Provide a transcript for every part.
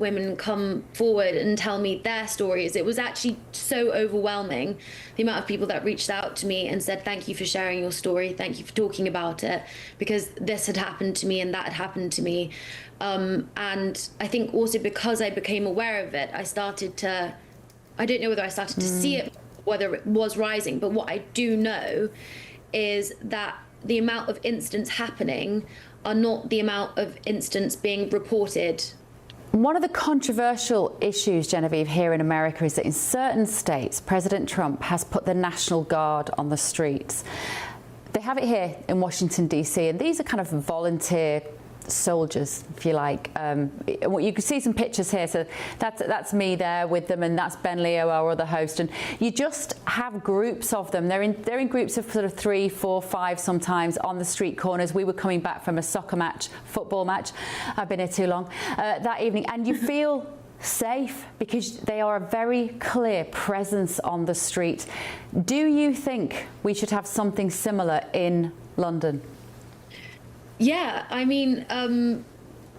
women come forward and tell me their stories. It was actually so overwhelming, the amount of people that reached out to me and said, thank you for sharing your story, thank you for talking about it, because this had happened to me and that had happened to me. And I think also because I became aware of it, I don't know whether I started to see it, whether it was rising, but what I do know is that the amount of incidents happening are not the amount of incidents being reported. One of the controversial issues, Genevieve, here in America is that in certain states, President Trump has put the National Guard on the streets. They have it here in Washington, D.C., and these are kind of volunteer soldiers, if you like. You can see some pictures here, so that's me there with them, and that's Ben Leo, our other host, and you just have groups of them. They're in groups of sort of 3, 4, 5 sometimes on the street corners. We were coming back from a football match, I've been here too long, that evening, and you feel safe because they are a very clear presence on the street. Do you think we should have something similar in London? Yeah, I mean,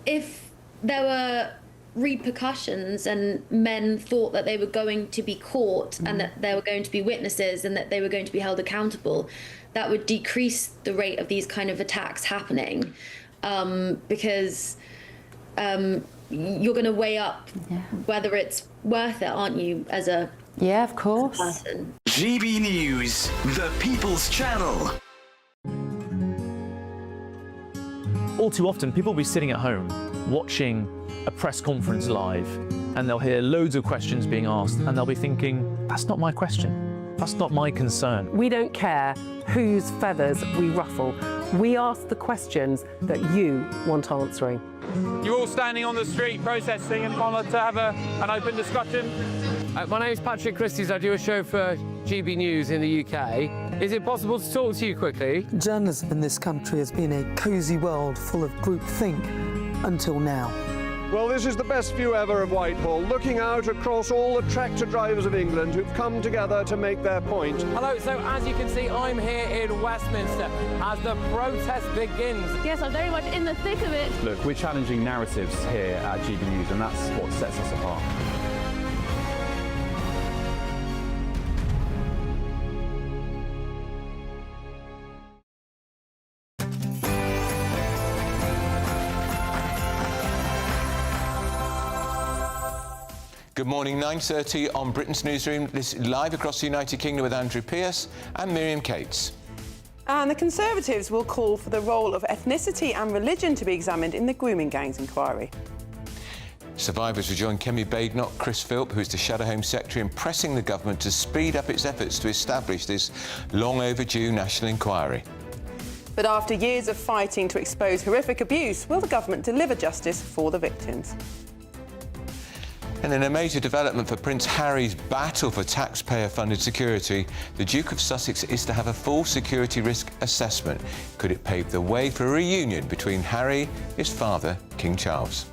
if there were repercussions and men thought that they were going to be caught and that there were going to be witnesses and that they were going to be held accountable, that would decrease the rate of these kind of attacks happening, because you're going to weigh up whether it's worth it, aren't you, as a of course. person. GB News, the People's Channel. All too often, people will be sitting at home watching a press conference live, and they'll hear loads of questions being asked, and they'll be thinking, that's not my question, that's not my concern. We don't care whose feathers we ruffle. We ask the questions that you want answering. You're all standing on the street protesting and want to have an open discussion. My name's Patrick Christie's. I do a show for GB News in the UK. Is it possible to talk to you quickly? Journalism in this country has been a cosy world full of groupthink until now. Well, this is the best view ever of Whitehall, looking out across all the tractor drivers of England who've come together to make their point. Hello, so as you can see, I'm here in Westminster as the protest begins. Yes, I'm very much in the thick of it. Look, we're challenging narratives here at GB News, and that's what sets us apart. Good morning, 9:30 on Britain's Newsroom. This is live across the United Kingdom with Andrew Pearce and Miriam Cates. And the Conservatives will call for the role of ethnicity and religion to be examined in the grooming gangs inquiry. Survivors will join Kemi Badenoch, Chris Philp, who's the Shadow Home Secretary, in pressing the government to speed up its efforts to establish this long overdue national inquiry. But after years of fighting to expose horrific abuse, will the government deliver justice for the victims? And in a major development for Prince Harry's battle for taxpayer-funded security, the Duke of Sussex is to have a full security risk assessment. Could it pave the way for a reunion between Harry, his father, King Charles?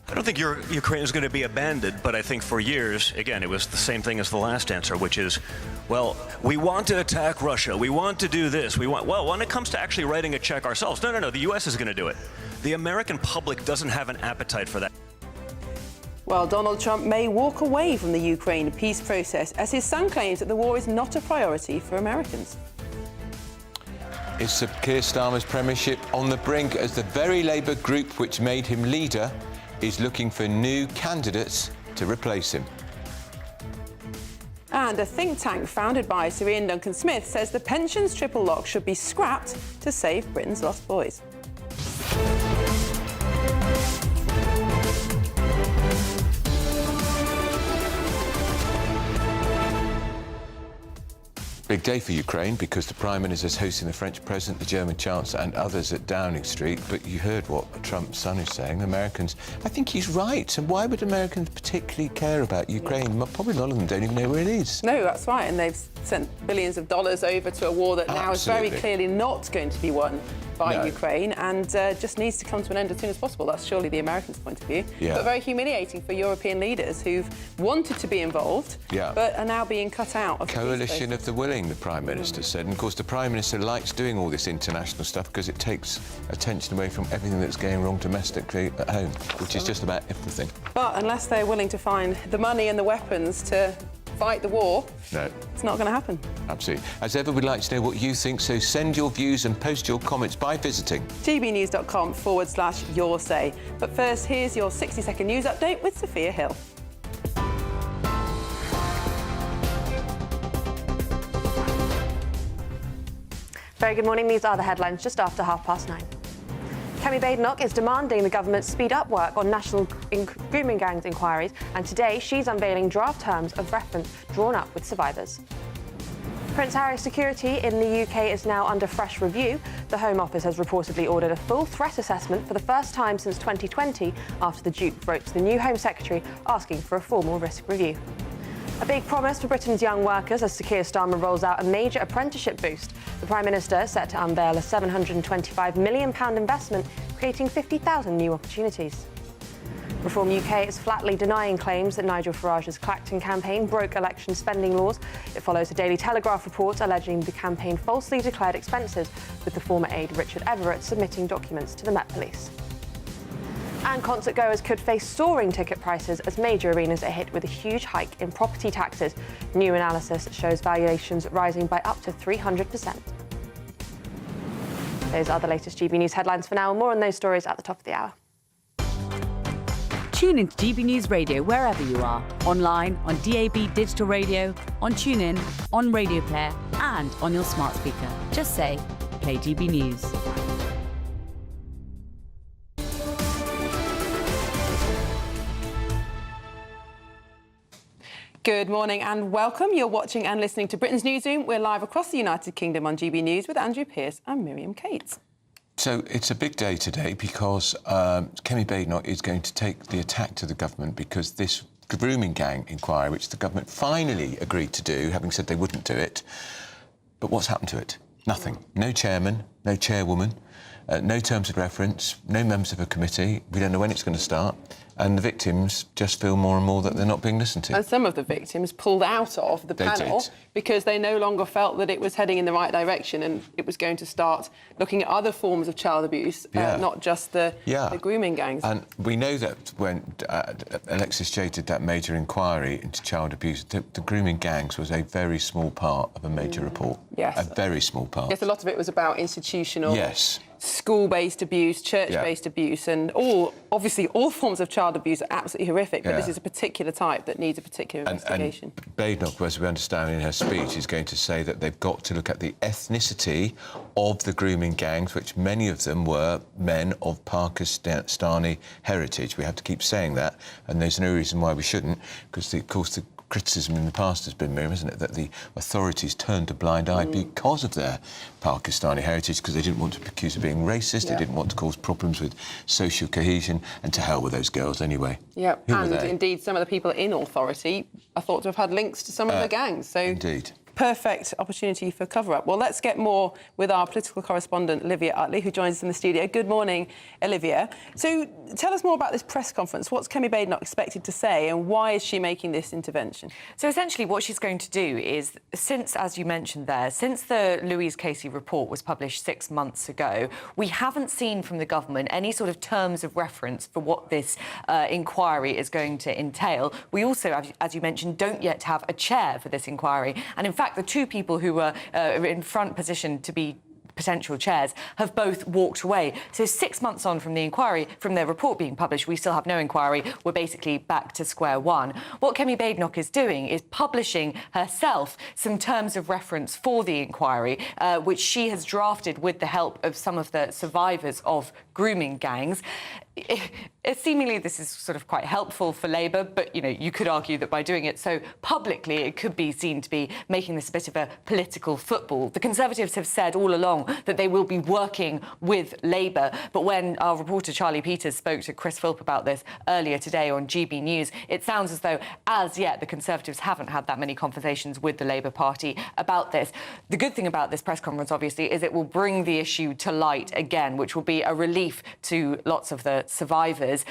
I don't think Ukraine is going to be abandoned, but I think for years, again, it was the same thing as the last answer, which is, well, we want to attack Russia, we want to do this, well, when it comes to actually writing a check ourselves, no, the US is going to do it. The American public doesn't have an appetite for that. Well, Donald Trump may walk away from the Ukraine peace process as his son claims that the war is not a priority for Americans. Is Sir Keir Starmer's premiership on the brink as the very Labour group which made him leader is looking for new candidates to replace him? And a think tank founded by Sir Ian Duncan-Smith says the pensions triple lock should be scrapped to save Britain's lost boys. Big day for Ukraine because the Prime Minister is hosting the French President, the German Chancellor and others at Downing Street. But you heard what Trump's son is saying. Americans, I think he's right. And why would Americans particularly care about Ukraine? Probably a lot of them don't even know where it is. No, that's right. And they've sent billions of dollars over to a war that now is very clearly not going to be won fight Ukraine and just needs to come to an end as soon as possible. That's surely the Americans' point of view. Yeah. But very humiliating for European leaders who've wanted to be involved, but are now being cut out of Coalition of the willing, the Prime Minister said. And of course, the Prime Minister likes doing all this international stuff because it takes attention away from everything that's going wrong domestically at home, which is just about everything. But unless they're willing to find the money and the weapons to fight the war, it's not going to happen. Absolutely. As ever, we'd like to know what you think, so send your views and post your comments by visiting gbnews.com/your say. But first, here's your 60-second news update with Sophia Hill. Very good morning. These are the headlines just after 9:30. Kemi Badenoch is demanding the government speed up work on national grooming gangs inquiries, and today she's unveiling draft terms of reference drawn up with survivors. Prince Harry's security in the UK is now under fresh review. The Home Office has reportedly ordered a full threat assessment for the first time since 2020 after the Duke wrote to the new Home Secretary asking for a formal risk review. A big promise for Britain's young workers as Sir Keir Starmer rolls out a major apprenticeship boost. The Prime Minister set to unveil a £725 million investment, creating 50,000 new opportunities. Reform UK is flatly denying claims that Nigel Farage's Clacton campaign broke election spending laws. It follows a Daily Telegraph report alleging the campaign falsely declared expenses, with the former aide Richard Everett submitting documents to the Met Police. And concert goers could face soaring ticket prices as major arenas are hit with a huge hike in property taxes. New analysis shows valuations rising by up to 300%. Those are the latest GB News headlines for now, and more on those stories at the top of the hour. Tune into GB News Radio wherever you are, online, on DAB digital radio, on TuneIn, on Radio Player, and on your smart speaker. Just say, play GB News. Good morning and welcome. You're watching and listening to Britain's Newsroom. We're live across the United Kingdom on GB News with Andrew Pearce and Miriam Cates. So it's a big day today because Kemi Badenoch is going to take the attack to the government because this grooming gang inquiry, which the government finally agreed to do, having said they wouldn't do it. But what's happened to it? Nothing. No chairman, no chairwoman, no terms of reference, no members of a committee. We don't know when it's going to start. And the victims just feel more and more that they're not being listened to. And some of the victims pulled out of the panel because they no longer felt that it was heading in the right direction and it was going to start looking at other forms of child abuse, not just the grooming gangs. And we know that when Alexis Jay did that major inquiry into child abuse, the grooming gangs was a very small part of a major report. Yes. A very small part. Yes, a lot of it was about institutional... Yes. School-based abuse, church-based abuse, and obviously all forms of child abuse are absolutely horrific, but this is a particular type that needs a particular investigation. And Badenoch, as we understand in her speech, is going to say that they've got to look at the ethnicity of the grooming gangs, which many of them were men of Pakistani heritage. We have to keep saying that, and there's no reason why we shouldn't, because, of course, the criticism in the past has been, Miriam, isn't it, that the authorities turned a blind eye because of their Pakistani heritage, because they didn't want to be accused of being racist, they didn't want to cause problems with social cohesion, and to hell with those girls anyway. Yeah, and indeed some of the people in authority are thought to have had links to some of the gangs. So indeed. Perfect opportunity for cover-up. Well, let's get more with our political correspondent, Olivia Utley, who joins us in the studio. Good morning, Olivia. So tell us more about this press conference. What's Kemi Badenoch expected to say and why is she making this intervention? So essentially what she's going to do is, since, as you mentioned there, since the Louise Casey report was published 6 months ago, we haven't seen from the government any sort of terms of reference for what this inquiry is going to entail. We also, as you mentioned, don't yet have a chair for this inquiry. And in fact, the two people who were in front position to be potential chairs have both walked away. So 6 months on from the inquiry, from their report being published, we still have no inquiry. We're basically back to square one. What Kemi Badenoch is doing is publishing herself some terms of reference for the inquiry, which she has drafted with the help of some of the survivors of grooming gangs. Seemingly this is sort of quite helpful for Labour, but, you know, you could argue that by doing it so publicly, it could be seen to be making this a bit of a political football. The Conservatives have said all along that they will be working with Labour, but when our reporter Charlie Peters spoke to Chris Philp about this earlier today on GBNews, it sounds as though, as yet, the Conservatives haven't had that many conversations with the Labour Party about this. The good thing about this press conference, obviously, is it will bring the issue to light again, which will be a relief to lots of the survivors.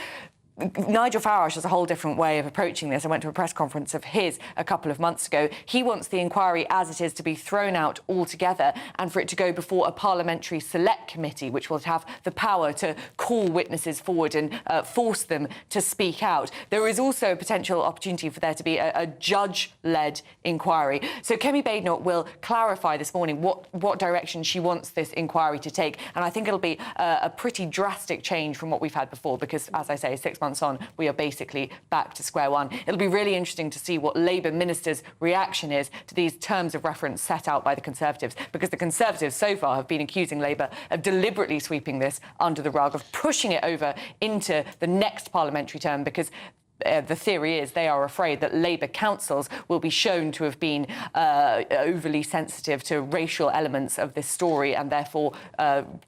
Nigel Farage has a whole different way of approaching this. I went to a press conference of his a couple of months ago. He wants the inquiry as it is to be thrown out altogether and for it to go before a parliamentary select committee, which will have the power to call witnesses forward and force them to speak out. There is also a potential opportunity for there to be a judge-led inquiry. So Kemi Badenoch will clarify this morning what direction she wants this inquiry to take. And I think it'll be a pretty drastic change from what we've had before because, as I say, 6 months on, we are basically back to square one. It'll be really interesting to see what Labour ministers' reaction is to these terms of reference set out by the Conservatives, because the Conservatives so far have been accusing Labour of deliberately sweeping this under the rug, of pushing it over into the next parliamentary term, because the theory is they are afraid that Labour councils will be shown to have been overly sensitive to racial elements of this story and therefore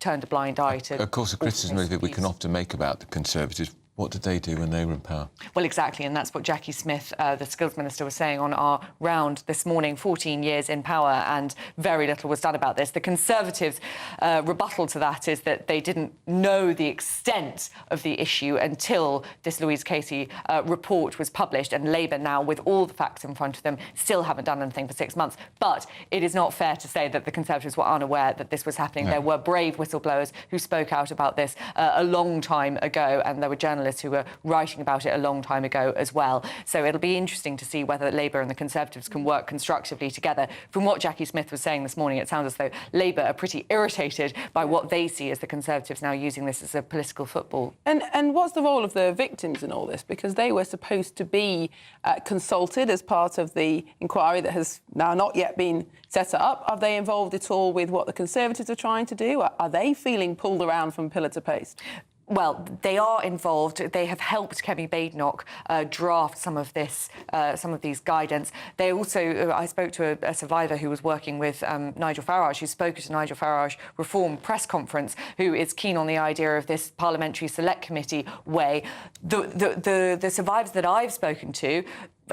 turned a blind eye to... Of course, a criticism that we can often make about the Conservatives. What did they do when they were in power? Well, exactly, and that's what Jackie Smith, the Skills Minister, was saying on our round this morning. 14 years in power and very little was done about this. The Conservatives' rebuttal to that is that they didn't know the extent of the issue until this Louise Casey report was published, and Labour now, with all the facts in front of them, still haven't done anything for 6 months. But it is not fair to say that the Conservatives were unaware that this was happening. No. There were brave whistleblowers who spoke out about this a long time ago, and there were journalists who were writing about it a long time ago as well. So it'll be interesting to see whether Labour and the Conservatives can work constructively together. From what Jackie Smith was saying this morning, it sounds as though Labour are pretty irritated by what they see as the Conservatives now using this as a political football. And what's the role of the victims in all this? Because they were supposed to be consulted as part of the inquiry that has now not yet been set up. Are they involved at all with what the Conservatives are trying to do? Are they feeling pulled around from pillar to post? Well, they are involved. They have helped Kemi Badenoch draft some of these guidance. They also, I spoke to a survivor who was working with Nigel Farage, who spoke at a Nigel Farage Reform press conference, who is keen on the idea of this parliamentary select committee way. The survivors that I've spoken to,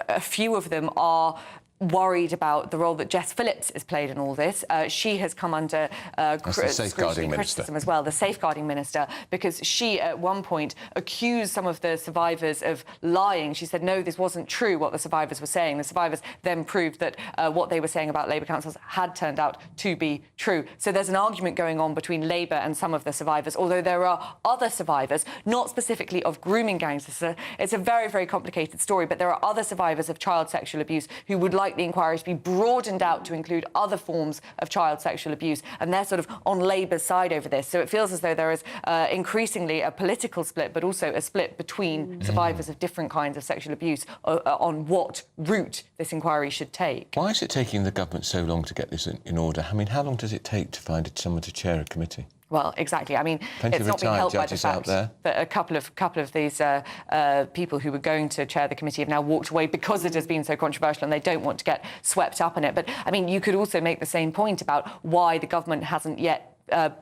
a few of them are worried about the role that Jess Phillips has played in all this. She has come under criticism as well, the safeguarding minister, because she at one point accused some of the survivors of lying. She said, no, this wasn't true, what the survivors were saying. The survivors then proved that what they were saying about Labour councils had turned out to be true. So there's an argument going on between Labour and some of the survivors, although there are other survivors, not specifically of grooming gangs. It's a very, very complicated story, but there are other survivors of child sexual abuse who would like the inquiry to be broadened out to include other forms of child sexual abuse, and they're sort of on Labour's side over this. So it feels as though there is increasingly a political split, but also a split between survivors of different kinds of sexual abuse on what route this inquiry should take. Why is it taking the government so long to get this in order? I mean, how long does it take to find someone to chair a committee? Well, exactly. I mean, it's not been helped by the fact that a couple of these people who were going to chair the committee have now walked away because it has been so controversial and they don't want to get swept up in it. But, I mean, you could also make the same point about why the government hasn't yet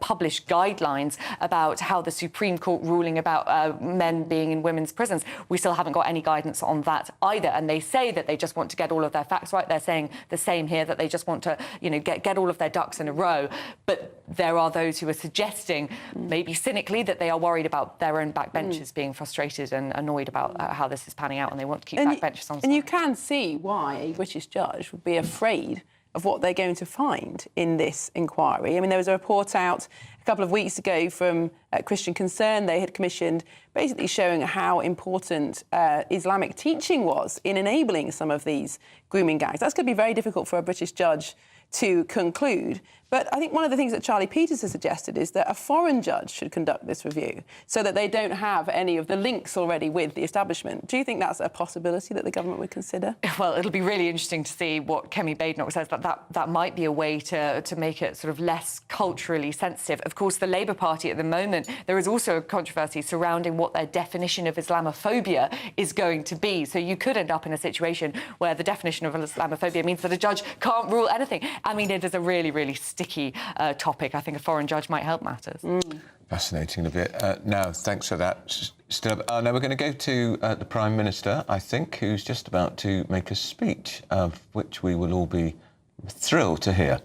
published guidelines about how the Supreme Court ruling about men being in women's prisons. We still haven't got any guidance on that either. And they say that they just want to get all of their facts right. They're saying the same here, that they just want to, you know, get all of their ducks in a row. But there are those who are suggesting, maybe cynically, that they are worried about their own backbenchers being frustrated and annoyed about how this is panning out, and they want to keep backbenchers on side. And you can see why a British judge would be afraid of what they're going to find in this inquiry. I mean, there was a report out a couple of weeks ago from Christian Concern. They had commissioned, basically showing how important Islamic teaching was in enabling some of these grooming gangs. That's going to be very difficult for a British judge to conclude. But I think one of the things that Charlie Peters has suggested is that a foreign judge should conduct this review so that they don't have any of the links already with the establishment. Do you think that's a possibility that the government would consider? Well, it'll be really interesting to see what Kemi Badenoch says, but that might be a way to make it sort of less culturally sensitive. Of course, the Labour Party at the moment, there is also a controversy surrounding what their definition of Islamophobia is going to be. So you could end up in a situation where the definition of Islamophobia means that a judge can't rule anything. I mean, it is a really, really sticky topic. I think a foreign judge might help matters. Fascinating a bit. Now, thanks for that. Now we're going to go to the Prime Minister, I think, who's just about to make a speech, of which we will all be thrilled to hear.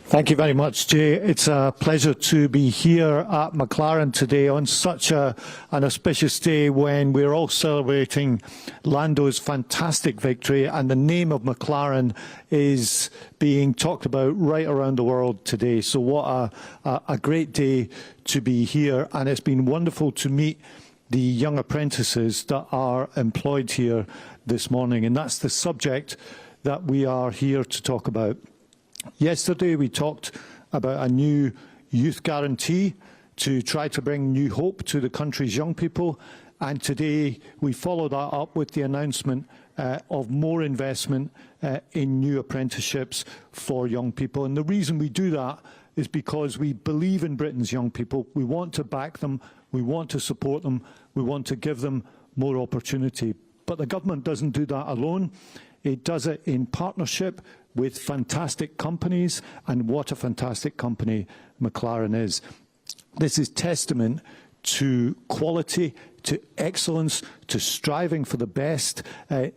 Thank you very much, Jay. It's a pleasure to be here at McLaren today on such an auspicious day when we're all celebrating Lando's fantastic victory, and the name of McLaren is being talked about right around the world today. So what a great day to be here, and it's been wonderful to meet the young apprentices that are employed here this morning, and that's the subject that we are here to talk about. Yesterday we talked about a new youth guarantee to try to bring new hope to the country's young people, and today we follow that up with the announcement of more investment in new apprenticeships for young people. And the reason we do that is because we believe in Britain's young people. We want to back them, we want to support them, we want to give them more opportunity. But the government doesn't do that alone. It does it in partnership with fantastic companies, and what a fantastic company McLaren is. This is testament to quality, to excellence, to striving for the best,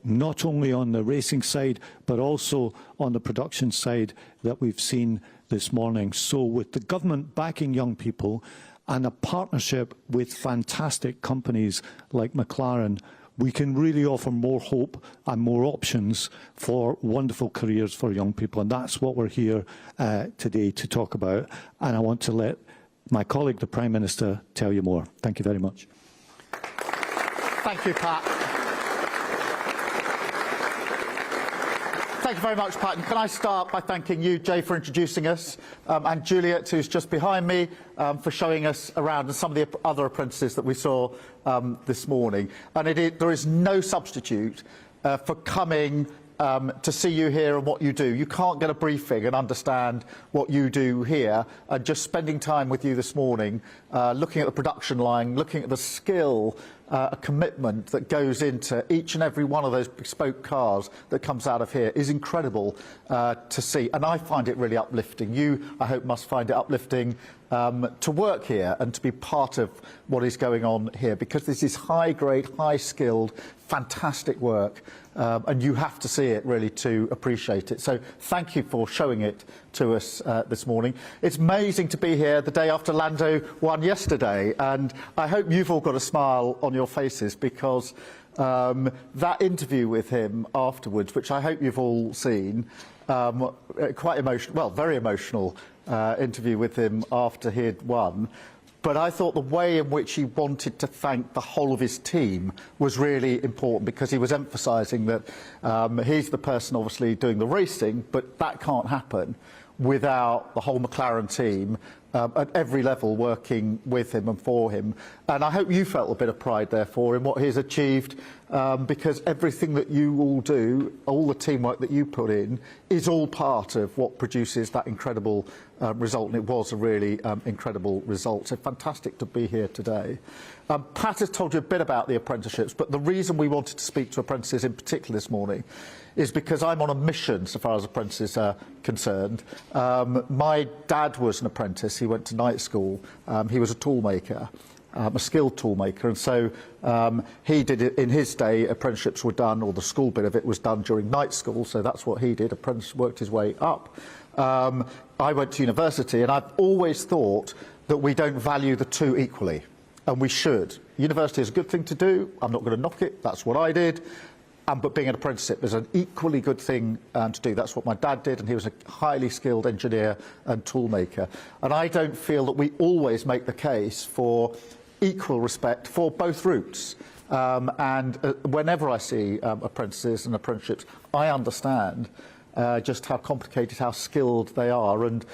not only on the racing side, but also on the production side that we've seen this morning. So with the government backing young people and a partnership with fantastic companies like McLaren, we can really offer more hope and more options for wonderful careers for young people. And that's what we're here today to talk about. And I want to let my colleague, the Prime Minister, tell you more. Thank you very much. Thank you, Pat. Thank you very much, Pat. And can I start by thanking you, Jay, for introducing us, and Juliet, who's just behind me, for showing us around, and some of the other apprentices that we saw this morning. And there is no substitute for coming to see you here and what you do. You can't get a briefing and understand what you do here. And just spending time with you this morning, looking at the production line, looking at the skill, a commitment that goes into each and every one of those bespoke cars that comes out of here is incredible to see. And I find it really uplifting. You, I hope, must find it uplifting to work here and to be part of what is going on here, because this is high-grade, high-skilled, fantastic work, and you have to see it really to appreciate it. So thank you for showing it to us this morning. It's amazing to be here the day after Lando won yesterday, and I hope you've all got a smile on your faces, because that interview with him afterwards, which I hope you've all seen, quite emotional, well, very emotional interview with him after he had won. But I thought the way in which he wanted to thank the whole of his team was really important, because he was emphasising that he's the person obviously doing the racing, but that can't happen without the whole McLaren team at every level working with him and for him. And I hope you felt a bit of pride, therefore, in what he's achieved, because everything that you all do, all the teamwork that you put in, is all part of what produces that incredible result. And it was a really incredible result. So fantastic to be here today. Pat has told you a bit about the apprenticeships, but the reason we wanted to speak to apprentices in particular this morning is because I'm on a mission so far as apprentices are concerned. My dad was an apprentice. He went to night school. He was a tool maker, a skilled tool maker, and so he did it in his day. Apprenticeships were done, or the school bit of it was done during night school, so that's what he did. Apprentice worked his way up. I went to university, and I've always thought that we don't value the two equally, and we should. University is a good thing to do. I'm not going to knock it. That's what I did. But being an apprenticeship is an equally good thing to do. That's what my dad did, and he was a highly skilled engineer and tool maker. And I don't feel that we always make the case for equal respect for both routes. Whenever I see apprentices and apprenticeships, I understand just how complicated, how skilled they are. And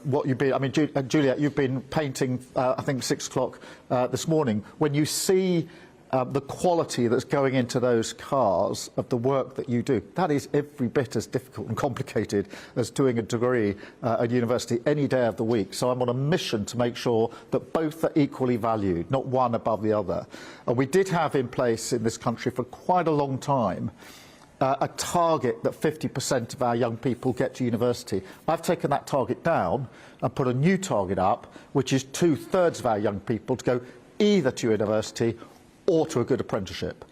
what you've been, I mean, Juliet, you've been painting, I think, 6 o'clock this morning. When you see the quality that's going into those cars of the work that you do, that is every bit as difficult and complicated as doing a degree at university any day of the week. So I'm on a mission to make sure that both are equally valued, not one above the other. And we did have in place in this country for quite a long time a target that 50% of our young people get to university. I've taken that target down and put a new target up, which is 2/3 of our young people to go either to university or to a good apprenticeship.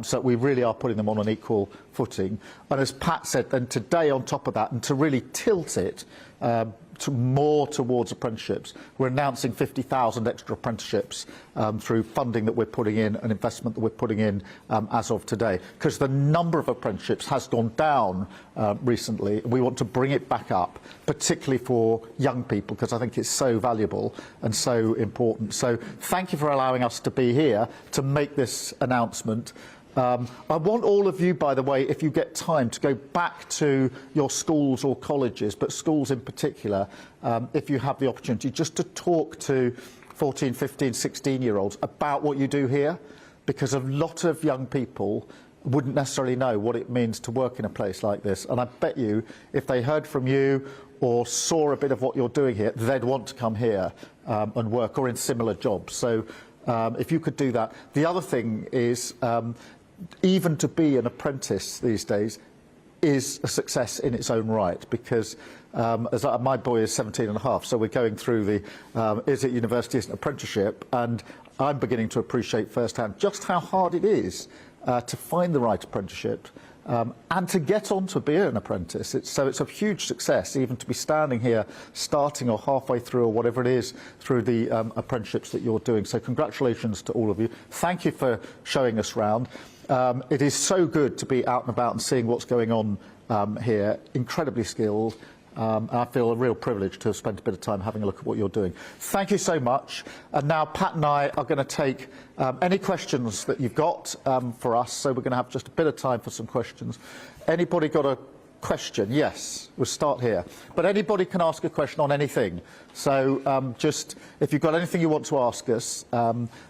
So we really are putting them on an equal footing. And as Pat said, then today on top of that, and to really tilt it more towards apprenticeships, we're announcing 50,000 extra apprenticeships through funding that we're putting in and investment that we're putting in as of today. Because the number of apprenticeships has gone down recently. We want to bring it back up, particularly for young people, because I think it's so valuable and so important. So thank you for allowing us to be here to make this announcement. I want all of you, by the way, if you get time, to go back to your schools or colleges, but schools in particular, if you have the opportunity, just to talk to 14, 15, 16-year-olds about what you do here, because a lot of young people wouldn't necessarily know what it means to work in a place like this. And I bet you, if they heard from you or saw a bit of what you're doing here, they'd want to come here and work, or in similar jobs. So if you could do that. The other thing is, even to be an apprentice these days is a success in its own right, because my boy is 17 and a half, so we're going through the is it university, is it apprenticeship, and I'm beginning to appreciate firsthand just how hard it is to find the right apprenticeship and to get on to be an apprentice. So it's a huge success even to be standing here starting or halfway through or whatever it is through the apprenticeships that you're doing. So congratulations to all of you. Thank you for showing us round. It is so good to be out and about and seeing what's going on here. Incredibly skilled. I feel a real privilege to have spent a bit of time having a look at what you're doing. Thank you so much. And now Pat and I are going to take any questions that you've got for us. So we're going to have just a bit of time for some questions. Anybody got a question? Yes, we'll start here. But anybody can ask a question on anything. So just, if you've got anything you want to ask us,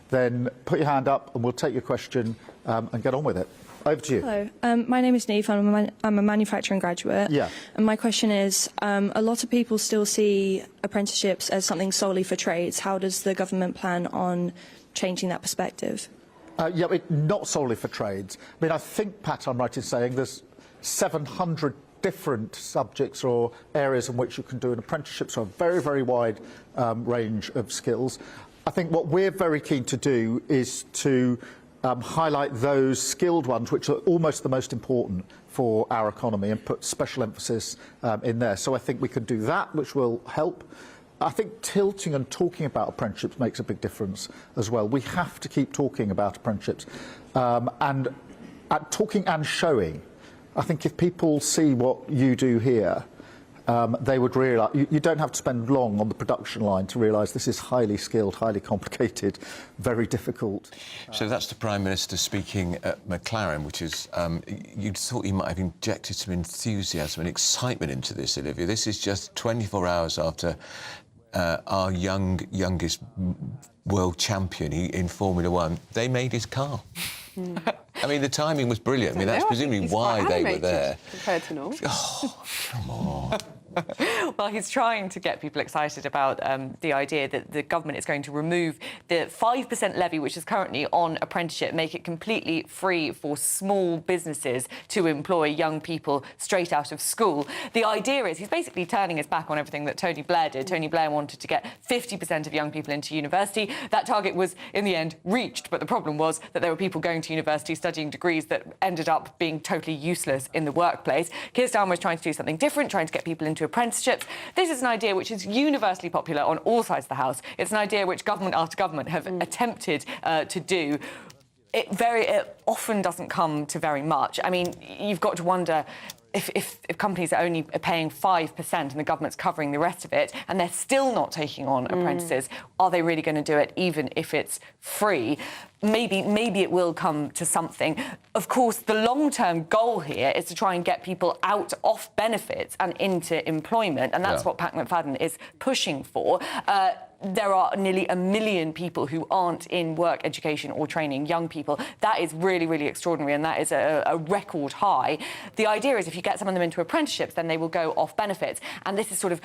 then put your hand up and we'll take your question and get on with it. Over to you. Hello, my name is Neve. I'm a manufacturing graduate. Yeah. And my question is, a lot of people still see apprenticeships as something solely for trades. How does the government plan on changing that perspective? Not solely for trades. I mean, I think, Pat, I'm right in saying there's 700 different subjects or areas in which you can do an apprenticeship, so a very, very wide range of skills. I think what we're very keen to do is to highlight those skilled ones which are almost the most important for our economy and put special emphasis in there. So I think we can do that, which will help. I think tilting and talking about apprenticeships makes a big difference as well. We have to keep talking about apprenticeships and talking and showing. I think if people see what you do here, they would realise you don't have to spend long on the production line to realise this is highly skilled, highly complicated, very difficult. So that's the Prime Minister speaking at McLaren, which is, you'd thought he might have injected some enthusiasm and excitement into this, Olivia. This is just 24 hours after our youngest world champion in Formula One, they made his car. I mean, the timing was brilliant. I mean, that's presumably why they were there. Compared to normal. Oh, come on. Well, he's trying to get people excited about the idea that the government is going to remove the 5% levy, which is currently on apprenticeship, make it completely free for small businesses to employ young people straight out of school. The idea is he's basically turning his back on everything that Tony Blair did. Tony Blair wanted to get 50% of young people into university. That target was, in the end, reached, but the problem was that there were people going to university studying degrees that ended up being totally useless in the workplace. Keir Starmer is trying to do something different, trying to get people into apprenticeships. This is an idea which is universally popular on all sides of the House. It's an idea which government after government have attempted to do. It often doesn't come to very much. I mean, you've got to wonder, if companies are only paying 5% and the government's covering the rest of it, and they're still not taking on apprentices, are they really going to do it even if it's free? Maybe it will come to something. Of course, the long-term goal here is to try and get people out off benefits and into employment, and that's what Pat McFadden is pushing for. There are nearly 1 million people who aren't in work, education or training, young people. That is really, really extraordinary, and that is a record high. The idea is if you get some of them into apprenticeships, then they will go off benefits. And this is sort of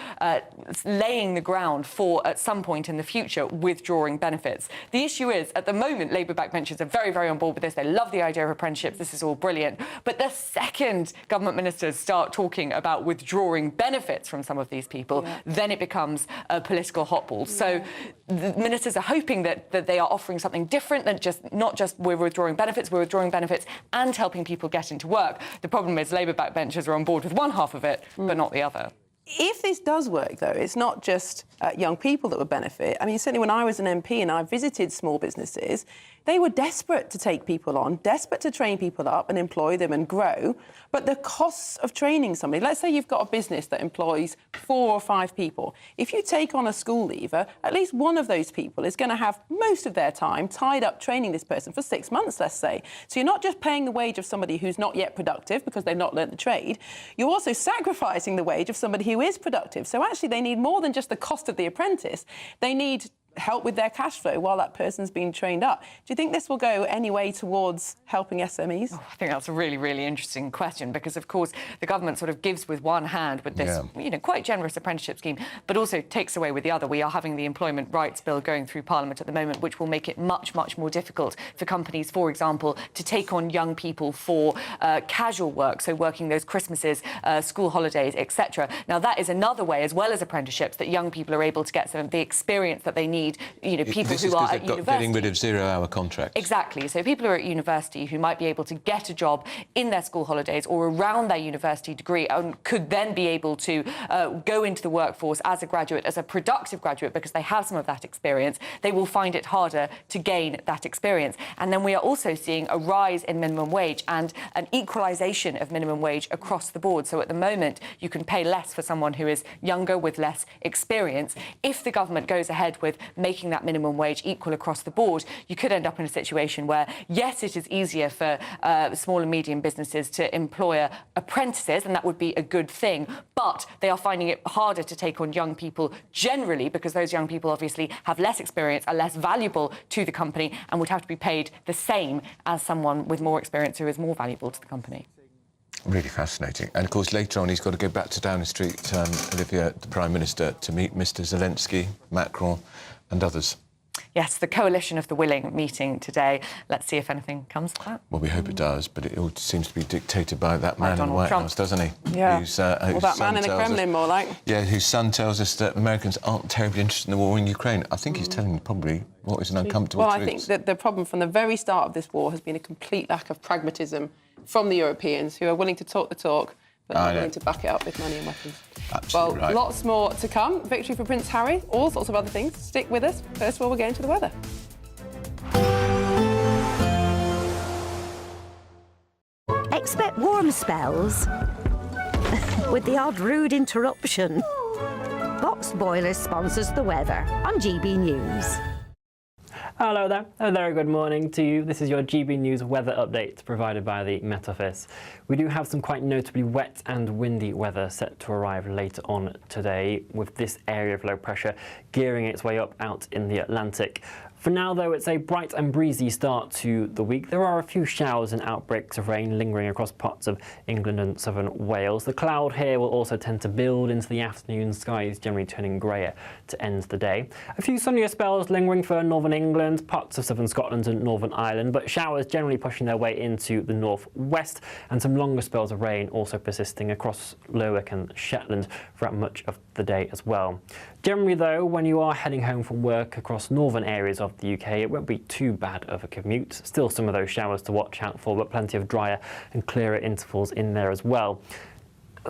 laying the ground for, at some point in the future, withdrawing benefits. The issue is, at the moment, Labour backbenchers are very, very on board with this. They love the idea of apprenticeships. This is all brilliant. But the second government ministers start talking about withdrawing benefits from some of these people, then it becomes a political hotball. So the ministers are hoping that they are offering something different than not just we're withdrawing benefits and helping people get into work. The problem is Labour backbenchers are on board with one half of it, but not the other. If this does work, though, it's not just young people that would benefit. I mean, certainly when I was an MP and I visited small businesses, they were desperate to take people on, desperate to train people up and employ them and grow. But the costs of training somebody, let's say you've got a business that employs 4 or 5 people. If you take on a school leaver, at least one of those people is going to have most of their time tied up training this person for 6 months, let's say. So you're not just paying the wage of somebody who's not yet productive because they've not learnt the trade. You're also sacrificing the wage of somebody who is productive. So actually they need more than just the cost of the apprentice. They need help with their cash flow while that person's being trained up. Do you think this will go any way towards helping SMEs? I think that's a really, really interesting question because, of course, the government sort of gives with one hand with this, quite generous apprenticeship scheme, but also takes away with the other. We are having the Employment Rights Bill going through Parliament at the moment, which will make it much, much more difficult for companies, for example, to take on young people for casual work, so working those Christmases, school holidays, etc. Now, that is another way, as well as apprenticeships, that young people are able to get some of the experience that they need. People who are at university. Getting rid of 0-hour contracts. Exactly. So people who are at university who might be able to get a job in their school holidays or around their university degree and could then be able to go into the workforce as a graduate, as a productive graduate, because they have some of that experience, they will find it harder to gain that experience. And then we are also seeing a rise in minimum wage and an equalisation of minimum wage across the board. So at the moment, you can pay less for someone who is younger with less experience. If the government goes ahead with making that minimum wage equal across the board, you could end up in a situation where, yes, it is easier for small and medium businesses to employ apprentices, and that would be a good thing, but they are finding it harder to take on young people generally because those young people obviously have less experience, are less valuable to the company, and would have to be paid the same as someone with more experience who is more valuable to the company. Really fascinating. And, of course, later on he's got to go back to Downing Street, Olivia, the Prime Minister, to meet Mr Zelensky, Macron and others. Yes, the Coalition of the Willing meeting today. Let's see if anything comes of that. Well, we hope it does, but it all seems to be dictated by that man in the White Trump. House, doesn't he? Yeah. Whose that man in the Kremlin, more like. Yeah, whose son tells us that Americans aren't terribly interested in the war in Ukraine. I think he's telling probably what is an uncomfortable truth. Well, I think that the problem from the very start of this war has been a complete lack of pragmatism from the Europeans, who are willing to talk the talk, but not willing to back it up with money and weapons. Absolutely right. Lots more to come. Victory for Prince Harry, all sorts of other things. Stick with us. First of all, we're going to the weather. Expect warm spells with the odd rude interruption. Box Boiler sponsors the weather on GB News. Hello there, a very good morning to you. This is your GB News weather update provided by the Met Office. We do have some quite notably wet and windy weather set to arrive later on today, with this area of low pressure gearing its way up out in the Atlantic. For now, though, it's a bright and breezy start to the week. There are a few showers and outbreaks of rain lingering across parts of England and southern Wales. The cloud here will also tend to build into the afternoon, skies generally turning greyer to end the day. A few sunnier spells lingering for northern England, parts of southern Scotland and Northern Ireland, but showers generally pushing their way into the northwest, and some longer spells of rain also persisting across Lerwick and Shetland throughout much of the day as well. Generally, though, when you are heading home from work across northern areas of the UK, it won't be too bad of a commute. Still some of those showers to watch out for, but plenty of drier and clearer intervals in there as well.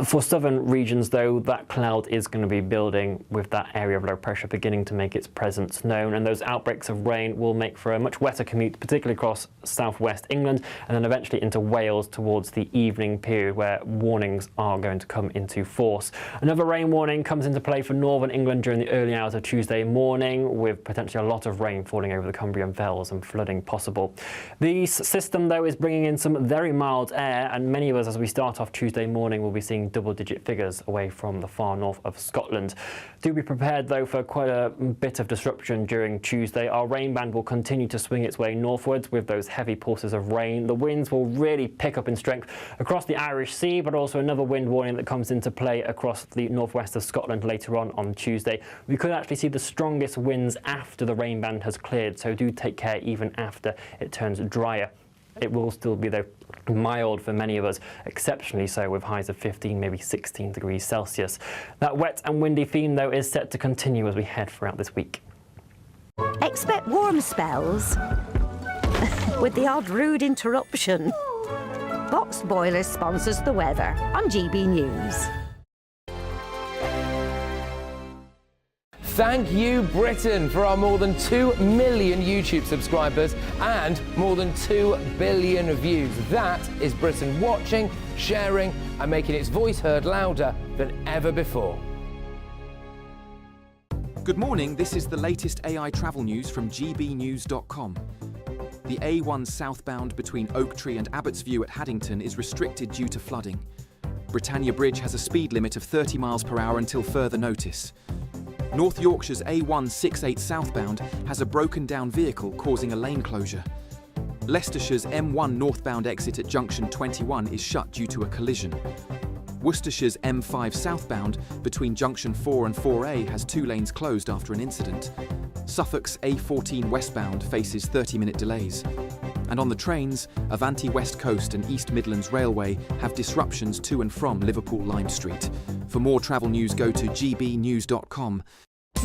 For southern regions, though, that cloud is going to be building with that area of low pressure beginning to make its presence known, and those outbreaks of rain will make for a much wetter commute, particularly across southwest England, and then eventually into Wales towards the evening period, where warnings are going to come into force. Another rain warning comes into play for northern England during the early hours of Tuesday morning, with potentially a lot of rain falling over the Cumbrian Fells and flooding possible. The system, though, is bringing in some very mild air, and many of us, as we start off Tuesday morning, will be seeing double-digit figures away from the far north of Scotland. Do be prepared, though, for quite a bit of disruption during Tuesday. Our rain band will continue to swing its way northwards with those heavy pulses of rain. The winds will really pick up in strength across the Irish Sea, but also another wind warning that comes into play across the northwest of Scotland later on Tuesday. We could actually see the strongest winds after the rain band has cleared, so do take care even after it turns drier. It will still be, though, mild for many of us, exceptionally so, with highs of 15, maybe 16 degrees Celsius. That wet and windy theme, though, is set to continue as we head throughout this week. Expect warm spells with the odd rude interruption. Box Boilers sponsors the weather on GB News. Thank you, Britain, for our more than 2 million YouTube subscribers and more than 2 billion views. That is Britain watching, sharing and making its voice heard louder than ever before. Good morning, this is the latest AI travel news from GBnews.com. The A1 southbound between Oak Tree and Abbotsview at Haddington is restricted due to flooding. Britannia Bridge has a speed limit of 30 miles per hour until further notice. North Yorkshire's A168 southbound has a broken down vehicle causing a lane closure. Leicestershire's M1 northbound exit at junction 21 is shut due to a collision. Worcestershire's M5 southbound between junction 4 and 4A has 2 lanes closed after an incident. Suffolk's A14 westbound faces 30-minute delays. And on the trains, Avanti West Coast and East Midlands Railway have disruptions to and from Liverpool Lime Street. For more travel news, go to gbnews.com.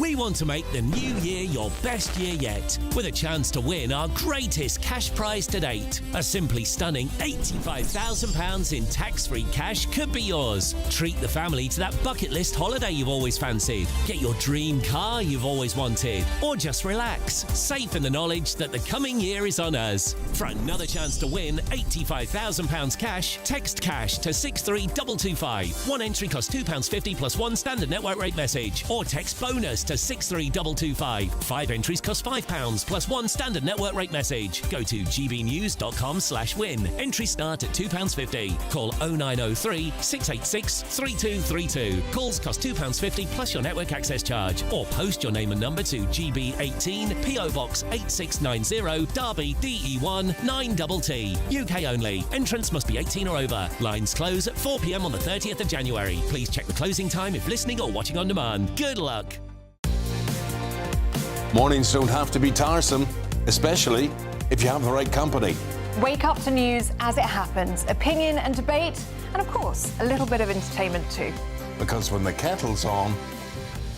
We want to make the new year your best year yet, with a chance to win our greatest cash prize to date. A simply stunning £85,000 in tax-free cash could be yours. Treat the family to that bucket list holiday you've always fancied. Get your dream car you've always wanted. Or just relax, safe in the knowledge that the coming year is on us. For another chance to win £85,000 cash, text cash to 63225. One entry costs £2.50 plus one standard network rate message. Or text bonus to 63225. 5 entries cost £5 plus one standard network rate message. Go to gbnews.com/win. Entries start at £2.50. Call 0903 686 3232. Calls cost £2.50 plus your network access charge. Or post your name and number to GB18 PO Box 8690 Derby DE1 9TT. UK only. Entrance must be 18 or over. Lines close at 4 p.m. on the 30th of January. Please check the closing time if listening or watching on demand. Good luck. Mornings don't have to be tiresome, especially if you have the right company. Wake up to news as it happens, opinion and debate, and of course, a little bit of entertainment too. Because when the kettle's on,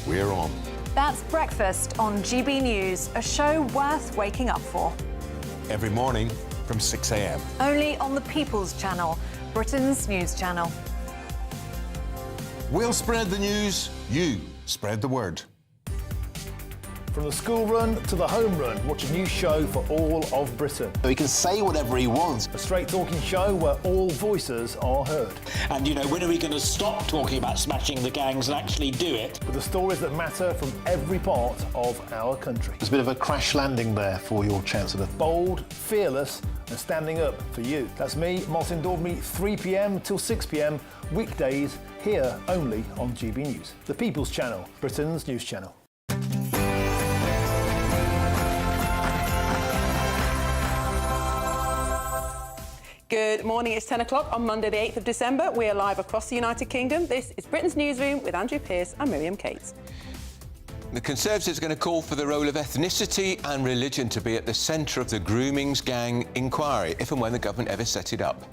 we're on. That's Breakfast on GB News, a show worth waking up for. Every morning from 6 a.m. Only on the People's Channel, Britain's news channel. We'll spread the news, you spread the word. From the school run to the home run, watch a new show for all of Britain. He can say whatever he wants. A straight talking show where all voices are heard. And, you know, when are we going to stop talking about smashing the gangs and actually do it? With the stories that matter from every part of our country. There's a bit of a crash landing there for your Chancellor. Bold, fearless and standing up for you. That's me, Martin Daubney, 3 p.m. till 6 p.m, weekdays, here only on GB News. The People's Channel, Britain's news channel. Good morning, it's 10 o'clock on Monday the 8th of December. We are live across the United Kingdom. This is Britain's Newsroom with Andrew Pearce and Miriam Cates. The Conservatives are going to call for the role of ethnicity and religion to be at the centre of the Grooming gang inquiry, if and when the government ever set it up.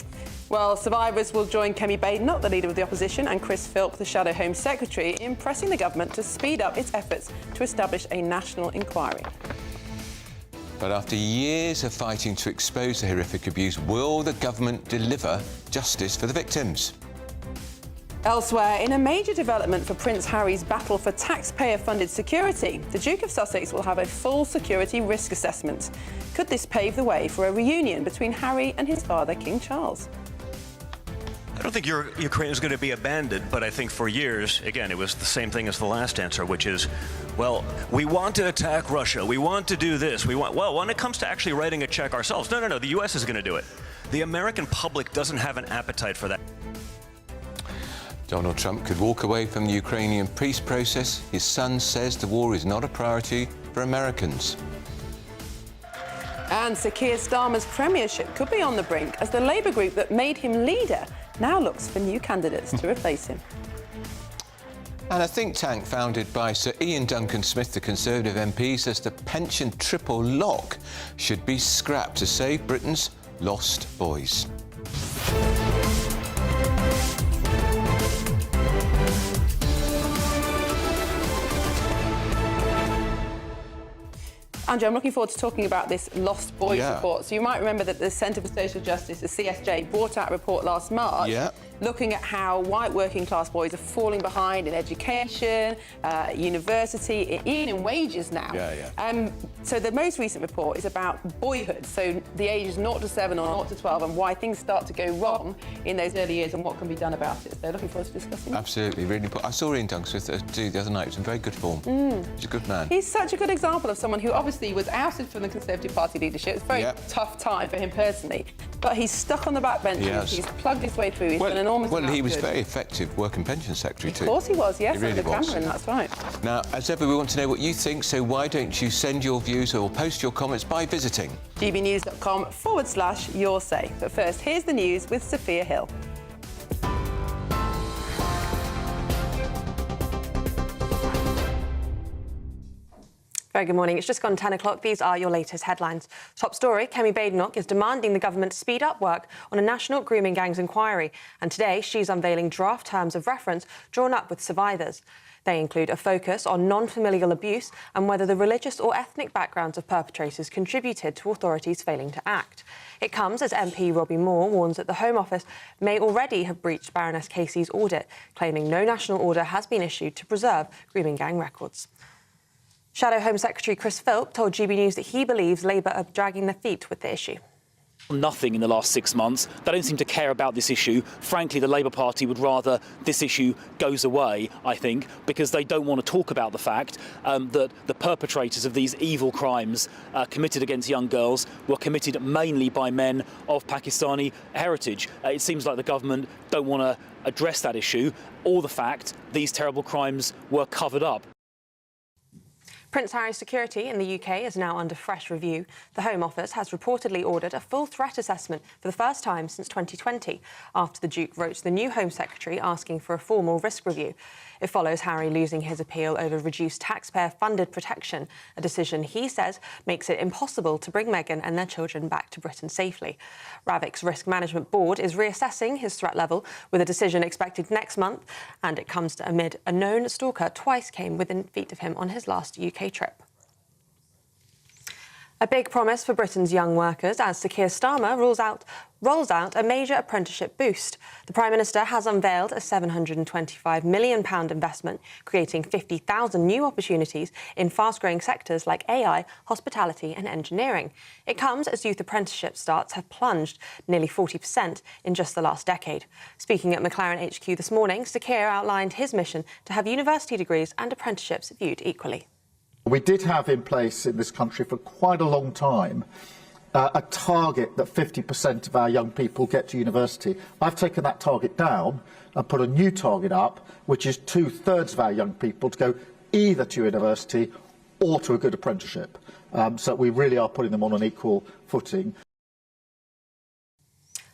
Well, survivors will join Kemi Badenoch, the leader of the opposition, and Chris Philp, the Shadow Home Secretary, in pressing the government to speed up its efforts to establish a national inquiry. But after years of fighting to expose the horrific abuse, will the government deliver justice for the victims? Elsewhere, in a major development for Prince Harry's battle for taxpayer-funded security, the Duke of Sussex will have a full security risk assessment. Could this pave the way for a reunion between Harry and his father, King Charles? I don't think Ukraine is going to be abandoned, but I think for years, again, it was the same thing as the last answer, which is, well, we want to attack Russia, we want to do this, well, when it comes to actually writing a check ourselves, no, the US is going to do it. The American public doesn't have an appetite for that. Donald Trump could walk away from the Ukrainian peace process. His son says the war is not a priority for Americans. And Sir Keir Starmer's premiership could be on the brink as the Labour group that made him leader now looks for new candidates to replace him. And a think tank founded by Sir Ian Duncan Smith, the Conservative MP, says the pension triple lock should be scrapped to save Britain's lost boys. Andrew, I'm looking forward to talking about this Lost Boys report. So you might remember that the Centre for Social Justice, the CSJ, brought out a report last March looking at how white working class boys are falling behind in education, university, even in wages now. So the most recent report is about boyhood, so the ages 0 to 7 or 0 to 12, and why things start to go wrong in those early years and what can be done about it. So looking forward to discussing it. Absolutely, really important. I saw Ian Duncan Smith the other night. He was in very good form. He's a good man. He's such a good example of someone who obviously was ousted from the Conservative Party leadership. It's a very tough time for him personally, but he's stuck on the backbenches. He's plugged his way through. He's done an enormous amount he was of good. very effective Work and Pension Secretary too. Of course he was, yes, he really under Cameron, that's right. Now, as ever, we want to know what you think, so why don't you send your views or post your comments by visiting gbnews.com/your say. But first, here's the news with Sophia Hill. Very good morning. It's just gone 10 o'clock. These are your latest headlines. Top story, Kemi Badenoch is demanding the government speed up work on a national grooming gangs inquiry. And today, she's unveiling draft terms of reference drawn up with survivors. They include a focus on non-familial abuse and whether the religious or ethnic backgrounds of perpetrators contributed to authorities failing to act. It comes as MP Robbie Moore warns that the Home Office may already have breached Baroness Casey's audit, claiming no national order has been issued to preserve grooming gang records. Shadow Home Secretary Chris Philp told GB News that he believes Labour are dragging their feet with the issue. Nothing in the last 6 months. They don't seem to care about this issue. Frankly, the Labour Party would rather this issue goes away, I think, because they don't want to talk about the fact that the perpetrators of these evil crimes committed against young girls were committed mainly by men of Pakistani heritage. It seems like the government don't want to address that issue or the fact these terrible crimes were covered up. Prince Harry's security in the UK is now under fresh review. The Home Office has reportedly ordered a full threat assessment for the first time since 2020, after the Duke wrote to the new Home Secretary asking for a formal risk review. It follows Harry losing his appeal over reduced taxpayer-funded protection, a decision he says makes it impossible to bring Meghan and their children back to Britain safely. Ravik's Risk Management Board is reassessing his threat level, with a decision expected next month, and it comes amid a known stalker twice came within feet of him on his last UK trip. A big promise for Britain's young workers as Sir Keir Starmer rolls out a major apprenticeship boost. The Prime Minister has unveiled a £725 million investment, creating 50,000 new opportunities in fast-growing sectors like AI, hospitality and engineering. It comes as youth apprenticeship starts have plunged nearly 40% in just the last decade. Speaking at McLaren HQ this morning, Sir Keir outlined his mission to have university degrees and apprenticeships viewed equally. We did have in place in this country for quite a long time a target that 50% of our young people get to university. I've taken that target down and put a new target up, which is 2/3 of our young people to go either to university or to a good apprenticeship. So we really are putting them on an equal footing.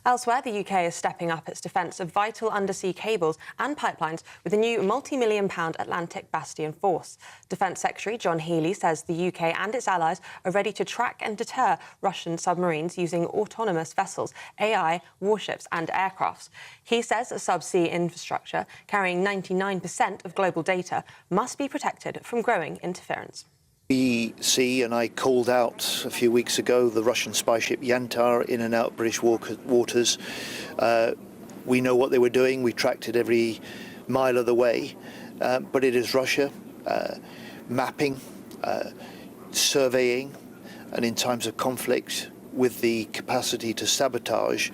Elsewhere, the UK is stepping up its defence of vital undersea cables and pipelines with a new multi-million-pound Atlantic Bastion force. Defence Secretary John Healey says the UK and its allies are ready to track and deter Russian submarines using autonomous vessels, AI, warships and aircrafts. He says subsea infrastructure, carrying 99% of global data, must be protected from growing interference. We see, and I called out a few weeks ago, the Russian spy ship Yantar in and out British waters. We know what they were doing. We tracked it every mile of the way. But it is Russia mapping, surveying, and in times of conflict with the capacity to sabotage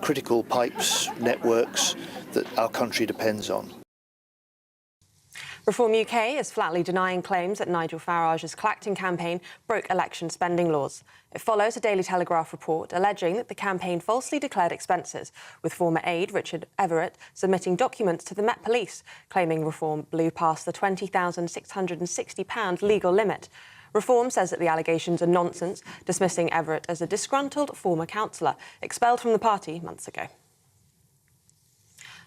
critical pipes, networks that our country depends on. Reform UK is flatly denying claims that Nigel Farage's Clacton campaign broke election spending laws. It follows a Daily Telegraph report alleging that the campaign falsely declared expenses, with former aide Richard Everett submitting documents to the Met Police, claiming Reform blew past the £20,660 legal limit. Reform says that the allegations are nonsense, dismissing Everett as a disgruntled former councillor, expelled from the party months ago.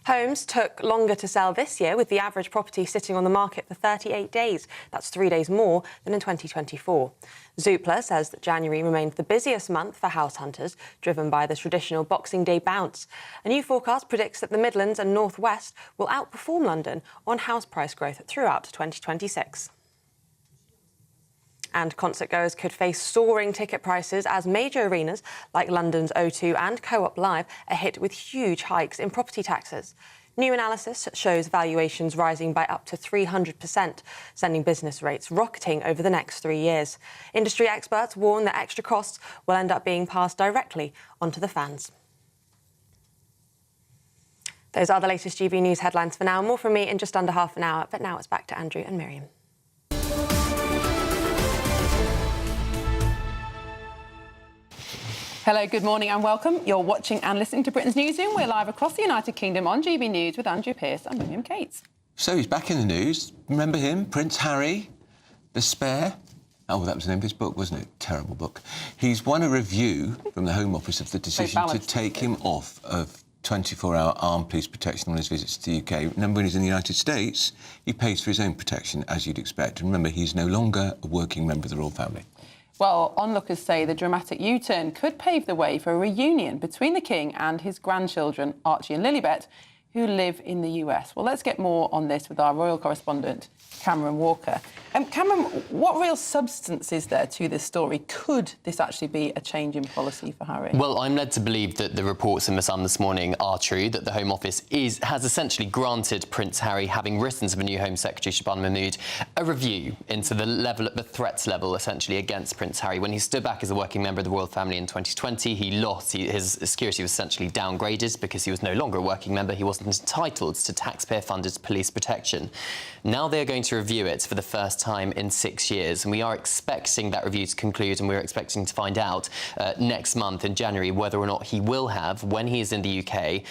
Homes took longer to sell this year, with the average property sitting on the market for 38 days. That's 3 days more than in 2024. Zoopla says that January remained the busiest month for house hunters, driven by the traditional Boxing Day bounce. A new forecast predicts that the Midlands and North West will outperform London on house price growth throughout 2026. And concertgoers could face soaring ticket prices as major arenas like London's O2 and Co-op Live are hit with huge hikes in property taxes. New analysis shows valuations rising by up to 300%, sending business rates rocketing over the next 3 years. Industry experts warn that extra costs will end up being passed directly onto the fans. Those are the latest GB News headlines for now. More from me in just under half an hour, but now it's back to Andrew and Miriam. Hello, good morning and welcome. You're watching and listening to Britain's Newsroom. We're live across the United Kingdom on GB News with Andrew Pearce and William Cates. So he's back in the news. Remember him? Prince Harry, The Spare. Oh, that was the name of his book, wasn't it? Terrible book. He's won a review from the Home Office of the decision to take him off of 24-hour armed police protection on his visits to the UK. Remember, when he's in the United States, he pays for his own protection, as you'd expect. And remember, he's no longer a working member of the royal family. Well, onlookers say the dramatic U-turn could pave the way for a reunion between the King and his grandchildren, Archie and Lilibet, who live in the US. Well, let's get more on this with our royal correspondent, Cameron Walker. Cameron, what real substance is there to this story? Could this actually be a change in policy for Harry? Well, I'm led to believe that the reports in The Sun this morning are true, that the Home Office has essentially granted Prince Harry, having written to the new Home Secretary, Shabana Mahmood, a review into the threats level, essentially, against Prince Harry. When he stood back as a working member of the royal family in 2020, he lost. His security was essentially downgraded because he was no longer a working member. He wasn't entitled to taxpayer-funded police protection. Now they're going to review it for the first time in 6 years, and we are expecting that review to conclude, and we're expecting to find out next month in January whether or not he will have, when he is in the UK,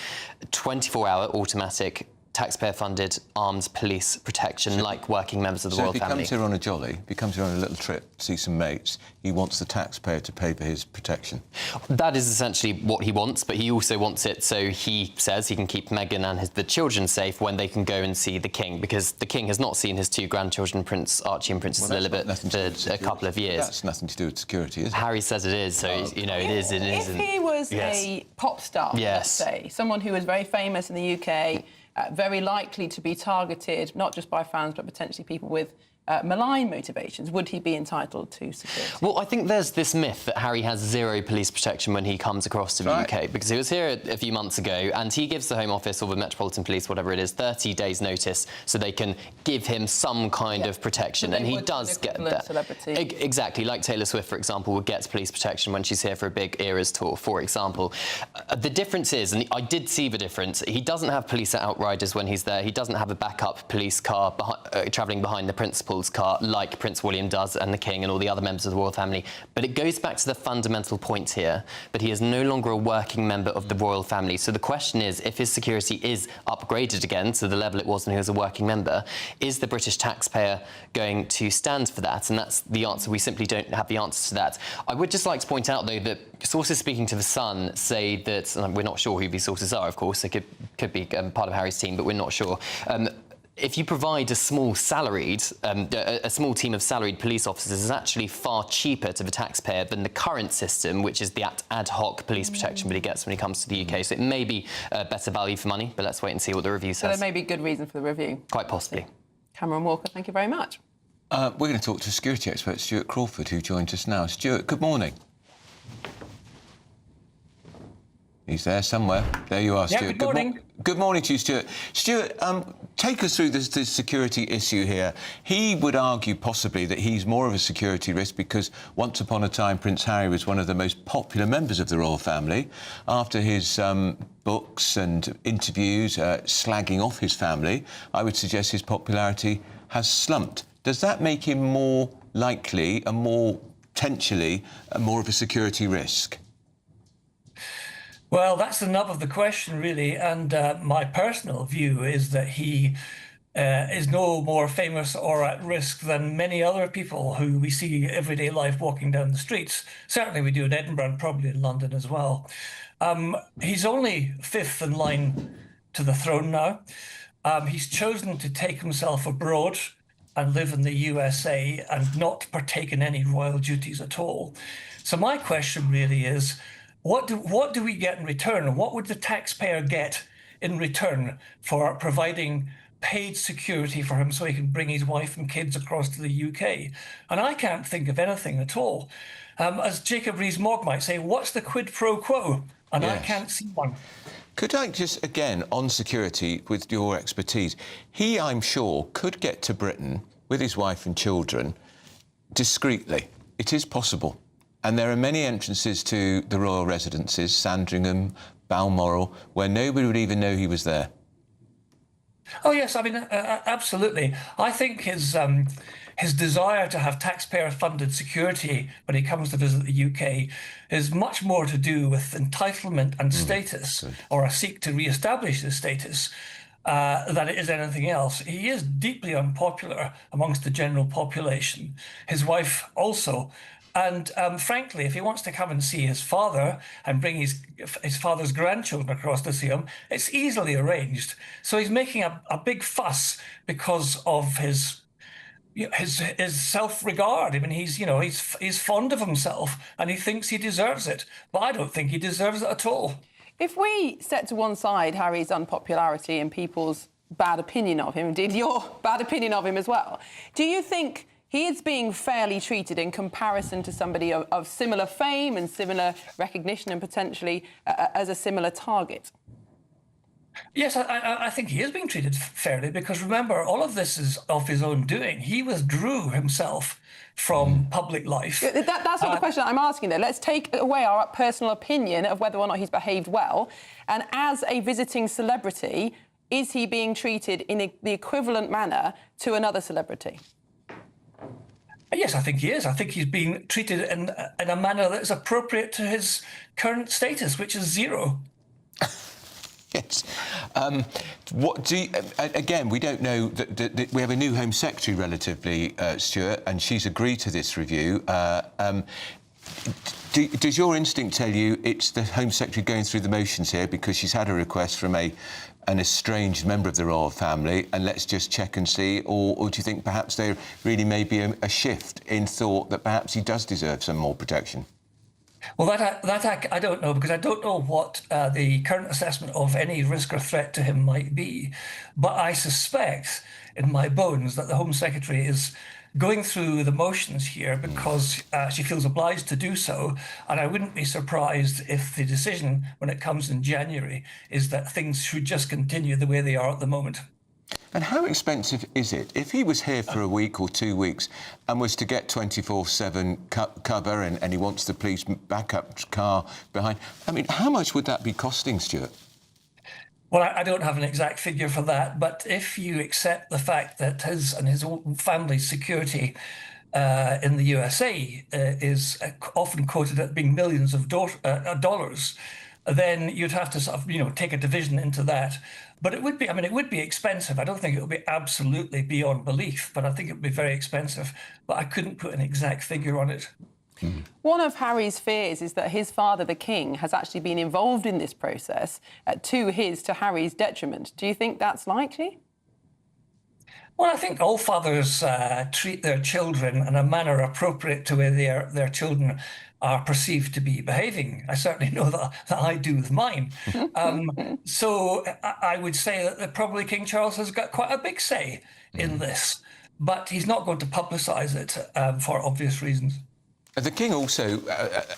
24-hour automatic taxpayer-funded armed police protection like working members of the royal family. So if he comes here on a jolly, if he comes here on a little trip to see some mates, he wants the taxpayer to pay for his protection? That is essentially what he wants, but he also wants it so he says he can keep Meghan and the children safe when they can go and see the King, because the King has not seen his two grandchildren, Prince Archie and Princess Lilibet, for a couple of years. That's nothing to do with security, is it? Harry says it is, so, you know, it is. If he was a pop star, let's say, someone who was very famous in the UK, very likely to be targeted, not just by fans, but potentially people with malign motivations, would he be entitled to security? Well, I think there's this myth that Harry has zero police protection when he comes across to the UK, because he was here a few months ago, and he gives the Home Office or the Metropolitan Police, whatever it is, 30 days' notice so they can give him some kind of protection, and he does get that. Exactly, like Taylor Swift, for example, would get police protection when she's here for a big Eras tour, for example. The difference is, and I did see the difference, he doesn't have police outriders when he's there. He doesn't have a backup police car travelling behind the principal car like Prince William does, and the King and all the other members of the royal family. But it goes back to the fundamental point here, that he is no longer a working member of the royal family. So the question is, if his security is upgraded again to the level it was when he was a working member, is the British taxpayer going to stand for that? And that's the answer. We simply don't have the answer to that. I would just like to point out, though, that sources speaking to The Sun say that, and we're not sure who these sources are, of course, they could be part of Harry's team, but we're not sure. If you provide a small team of salaried police officers, is actually far cheaper to the taxpayer than the current system, which is the ad hoc police protection that he gets when he comes to the UK. So it may be better value for money, but let's wait and see what the review says. So there may be good reason for the review. Quite possibly. Cameron Walker, thank you very much. We're going to talk to security expert Stuart Crawford, who joins us now. Stuart, good morning. He's there somewhere. There you are, Yeah, Stuart. good morning. Good morning to you, Stuart. Stuart, take us through this security issue here. He would argue possibly that he's more of a security risk because once upon a time Prince Harry was one of the most popular members of the royal family. After his books and interviews slagging off his family, I would suggest his popularity has slumped. Does that make him more likely and more potentially more of a security risk? Well, that's the nub of the question, really. And my personal view is that he is no more famous or at risk than many other people who we see everyday life walking down the streets. Certainly we do in Edinburgh and probably in London as well. He's only fifth in line to the throne now. He's chosen to take himself abroad and live in the USA and not partake in any royal duties at all. So my question really is, what do we get in return? What would the taxpayer get in return for providing paid security for him so he can bring his wife and kids across to the UK? And I can't think of anything at all. As Jacob Rees-Mogg might say, what's the quid pro quo? And yes. I can't see one. Could I just, again, on security, with your expertise, he, I'm sure, could get to Britain with his wife and children discreetly. It is possible. And there are many entrances to the royal residences, Sandringham, Balmoral, where nobody would even know he was there. Oh, yes, I mean, absolutely. I think his desire to have taxpayer-funded security when he comes to visit the UK is much more to do with entitlement and status, or a seek to re-establish the status, than it is anything else. He is deeply unpopular amongst the general population. His wife also. And frankly, if he wants to come and see his father and bring his father's grandchildren across to see him, it's easily arranged. So he's making a big fuss because of his self-regard. I mean, he's fond of himself and he thinks he deserves it. But I don't think he deserves it at all. If we set to one side Harry's unpopularity and people's bad opinion of him, indeed your bad opinion of him as well, do you think he is being fairly treated in comparison to somebody of similar fame and similar recognition and potentially as a similar target? Yes, I think he is being treated fairly because, remember, all of this is of his own doing. He withdrew himself from public life. That's not the question I'm asking, though. Let's take away our personal opinion of whether or not he's behaved well. And as a visiting celebrity, is he being treated in the equivalent manner to another celebrity? Yes, I think he is. I think he's being treated in a manner that is appropriate to his current status, which is zero. Yes. What do you, again, we don't know. That we have a new Home Secretary relatively, Stuart, and she's agreed to this review. Does your instinct tell you it's the Home Secretary going through the motions here because she's had a request from an estranged member of the royal family, and let's just check and see, or do you think perhaps there really may be a shift in thought that perhaps he does deserve some more protection? Well, that I don't know, because I don't know what the current assessment of any risk or threat to him might be. But I suspect in my bones that the Home Secretary is going through the motions here because she feels obliged to do so. And I wouldn't be surprised if the decision, when it comes in January, is that things should just continue the way they are at the moment. And how expensive is it? If he was here for a week or 2 weeks and was to get 24/7 cover and he wants the police backup car behind, I mean, how much would that be costing, Stuart? Well, I don't have an exact figure for that, but if you accept the fact that his and his family's security in the USA is often quoted at being millions of dollars, then you'd have to sort of, take a division into that. But it would be expensive. I don't think it would be absolutely beyond belief, but I think it would be very expensive. But I couldn't put an exact figure on it. One of Harry's fears is that his father, the King, has actually been involved in this process to Harry's detriment. Do you think that's likely? Well, I think all fathers treat their children in a manner appropriate to where their children are perceived to be behaving. I certainly know that I do with mine. So I would say that probably King Charles has got quite a big say in this, but he's not going to publicise it for obvious reasons. The King also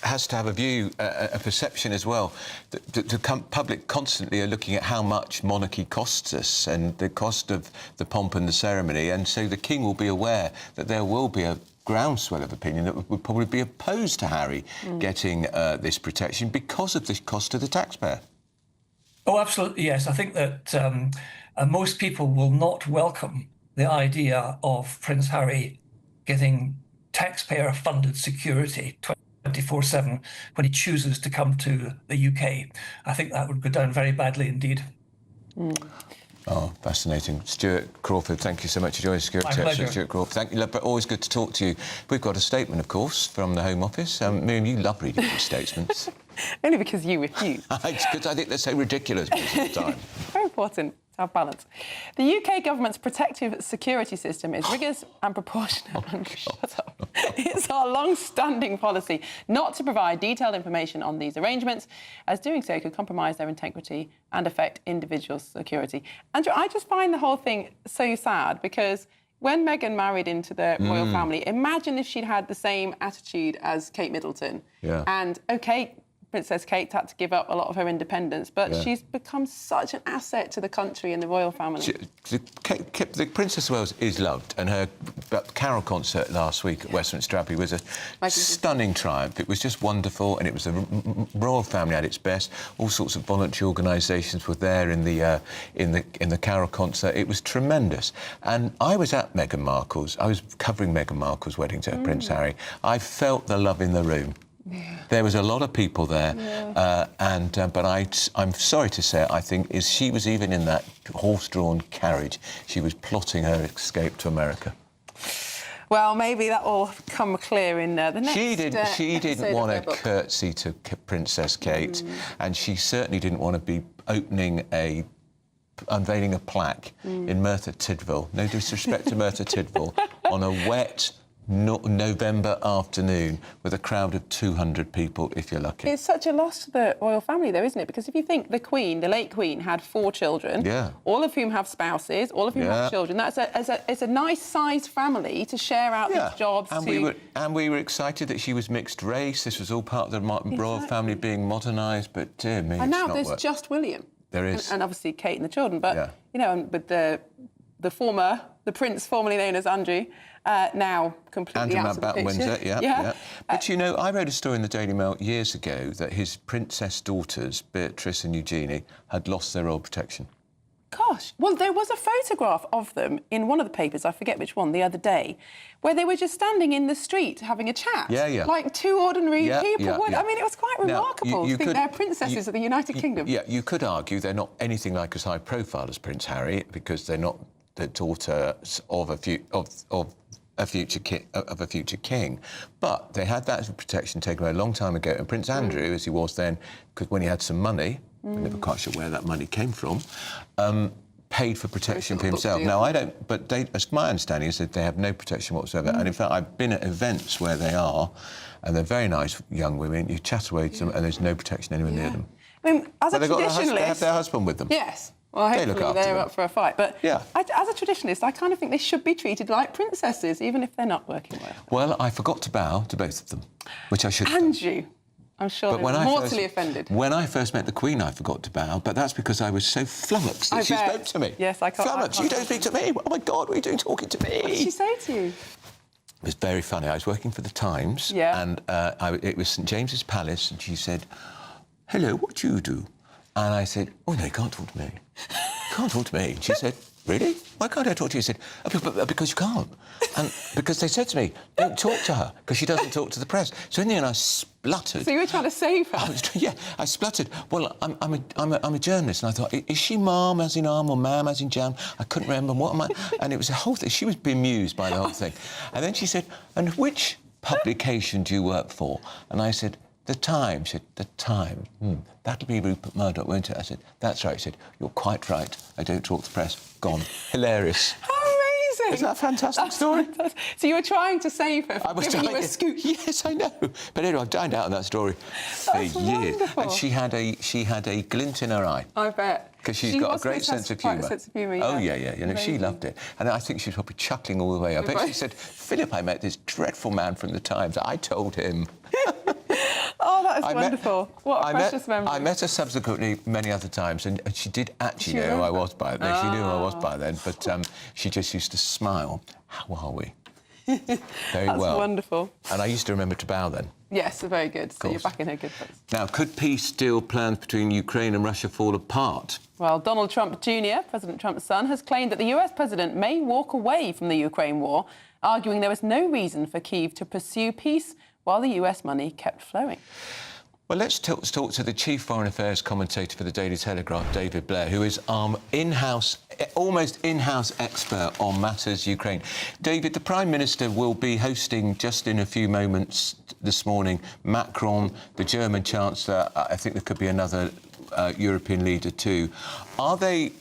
has to have a view, a perception as well. The public constantly are looking at how much monarchy costs us and the cost of the pomp and the ceremony, and so the King will be aware that there will be a groundswell of opinion that would probably be opposed to Harry getting this protection because of the cost to the taxpayer. Oh, absolutely, yes. I think that most people will not welcome the idea of Prince Harry getting taxpayer-funded security 24/7 when he chooses to come to the UK. I think that would go down very badly indeed. Oh, fascinating. Stuart Crawford, thank you so much for joining Security Expert. Stuart Crawford, thank you. But always good to talk to you. We've got a statement, of course, from the Home Office. Miriam, you love reading these statements. Only because you refuse. It's because I think they're so ridiculous most of the time. Very important to have balance. The UK government's protective security system is rigorous and proportionate. Shut up. It's our long-standing policy not to provide detailed information on these arrangements, as doing so could compromise their integrity and affect individual security. Andrew, I just find the whole thing so sad because when Meghan married into the royal family, imagine if she'd had the same attitude as Kate Middleton. Yeah. And, OK, Princess Kate had to give up a lot of her independence, but she's become such an asset to the country and the royal family. The Princess of Wales is loved, and her carol concert last week at Westminster Abbey was a stunning triumph. It was just wonderful, and it was the royal family at its best. All sorts of voluntary organisations were there in the carol concert. It was tremendous. And I was at Meghan Markle's. I was covering Meghan Markle's wedding to Prince Harry. I felt the love in the room. Yeah. There was a lot of people there, but I'm sorry to say, I think, is she was even in that horse-drawn carriage. She was plotting her escape to America. Well, maybe that will come clear in the next. She didn't want to curtsy to Princess Kate, and she certainly didn't want to be unveiling a plaque in Merthyr Tydfil. No disrespect to Merthyr Tydfil, on a wet November afternoon with a crowd of 200 people, if you're lucky. It's such a loss to the royal family, though, isn't it? Because if you think the Queen, the late Queen, had 4 children, all of whom have spouses, all of whom have children, it's a nice-sized family to share out these jobs. And we were excited that she was mixed race. This was all part of the royal family being modernised, but dear me, and now it's not there's just William. There is. And obviously Kate and the children, but, you know, with the prince formerly known as Andrew, now completely Andrew out of the picture. Windsor, But, you know, I wrote a story in the Daily Mail years ago that his princess daughters, Beatrice and Eugenie, had lost their royal protection. Gosh. Well, there was a photograph of them in one of the papers, I forget which one, the other day, where they were just standing in the street having a chat. Like 2 ordinary people would. I mean, it was quite remarkable to think they're princesses of the United Kingdom. Yeah, you could argue they're not anything like as high profile as Prince Harry because they're not the daughters of a future king, but they had that protection taken away a long time ago. And Prince Andrew, as he was then, because when he had some money, I'm never quite sure where that money came from, paid for protection for himself. Now I don't, but as my understanding is that they have no protection whatsoever. And in fact, I've been at events where they are, and they're very nice young women. You chat away to them, and there's no protection anywhere near them. I mean, as a traditionalist, they have their husband with them. Yes. Well, hopefully they're up for a fight. But as a traditionalist, I kind of think they should be treated like princesses, even if they're not working well. Well, I forgot to bow to both of them, which I should. Andrew, I'm sure they were mortally offended. When I first met the Queen, I forgot to bow, but that's because I was so flummoxed that she spoke to me. Yes, I can't. Flummoxed, you don't speak to me. Oh, my God, what are you doing talking to me? What did she say to you? It was very funny. I was working for The Times, and it was St James's Palace, and she said, "Hello, what do you do?" And I said, "Oh, no, you can't talk to me. You can't talk to me." And she said, "Really? Why can't I talk to you?" I said, "Because you can't." And because they said to me, "Don't talk to her, because she doesn't talk to the press." So in the end, I spluttered. So you were trying to save her? I spluttered. Well, I'm a journalist, and I thought, is she ma'am as in arm or ma'am as in jam? I couldn't remember. What am I? And it was a whole thing. She was bemused by the whole thing. And then she said, "And which publication do you work for?" And I said, "The Times." She said, "The Times? That'll be Rupert Murdoch, won't it?" I said, "That's right." She said, "You're quite right. I don't talk to the press." Gone. Hilarious. How Isn't that a fantastic story? Fantastic. So you were trying to save her from giving you a scoop. Yes, I know. But anyway, I've dined out on that story for years. Wonderful. And she had a glint in her eye. I bet. Because she's got a great sense of humour. Oh, yeah. You know, she loved it. And I think she was probably chuckling all the way. I bet she said, Philip, I met this dreadful man from the Times. I told him. Oh, that is wonderful. What a precious memory. I met her subsequently many other times, and she did actually know who I was by then. She knew who I was by then, but she just used to smile. How are we? Very well. That's wonderful. And I used to remember to bow then. Yes, very good. So you're back in her good books. Now, could peace deal plans between Ukraine and Russia fall apart? Well, Donald Trump Jr., President Trump's son, has claimed that the US president may walk away from the Ukraine war, arguing there was no reason for Kyiv to pursue peace while the US money kept flowing. Well, let's talk to the chief foreign affairs commentator for the Daily Telegraph, David Blair, who is almost in-house expert on matters Ukraine. David, the Prime Minister will be hosting just in a few moments this morning Macron, the German Chancellor. I think there could be another European leader too. Are they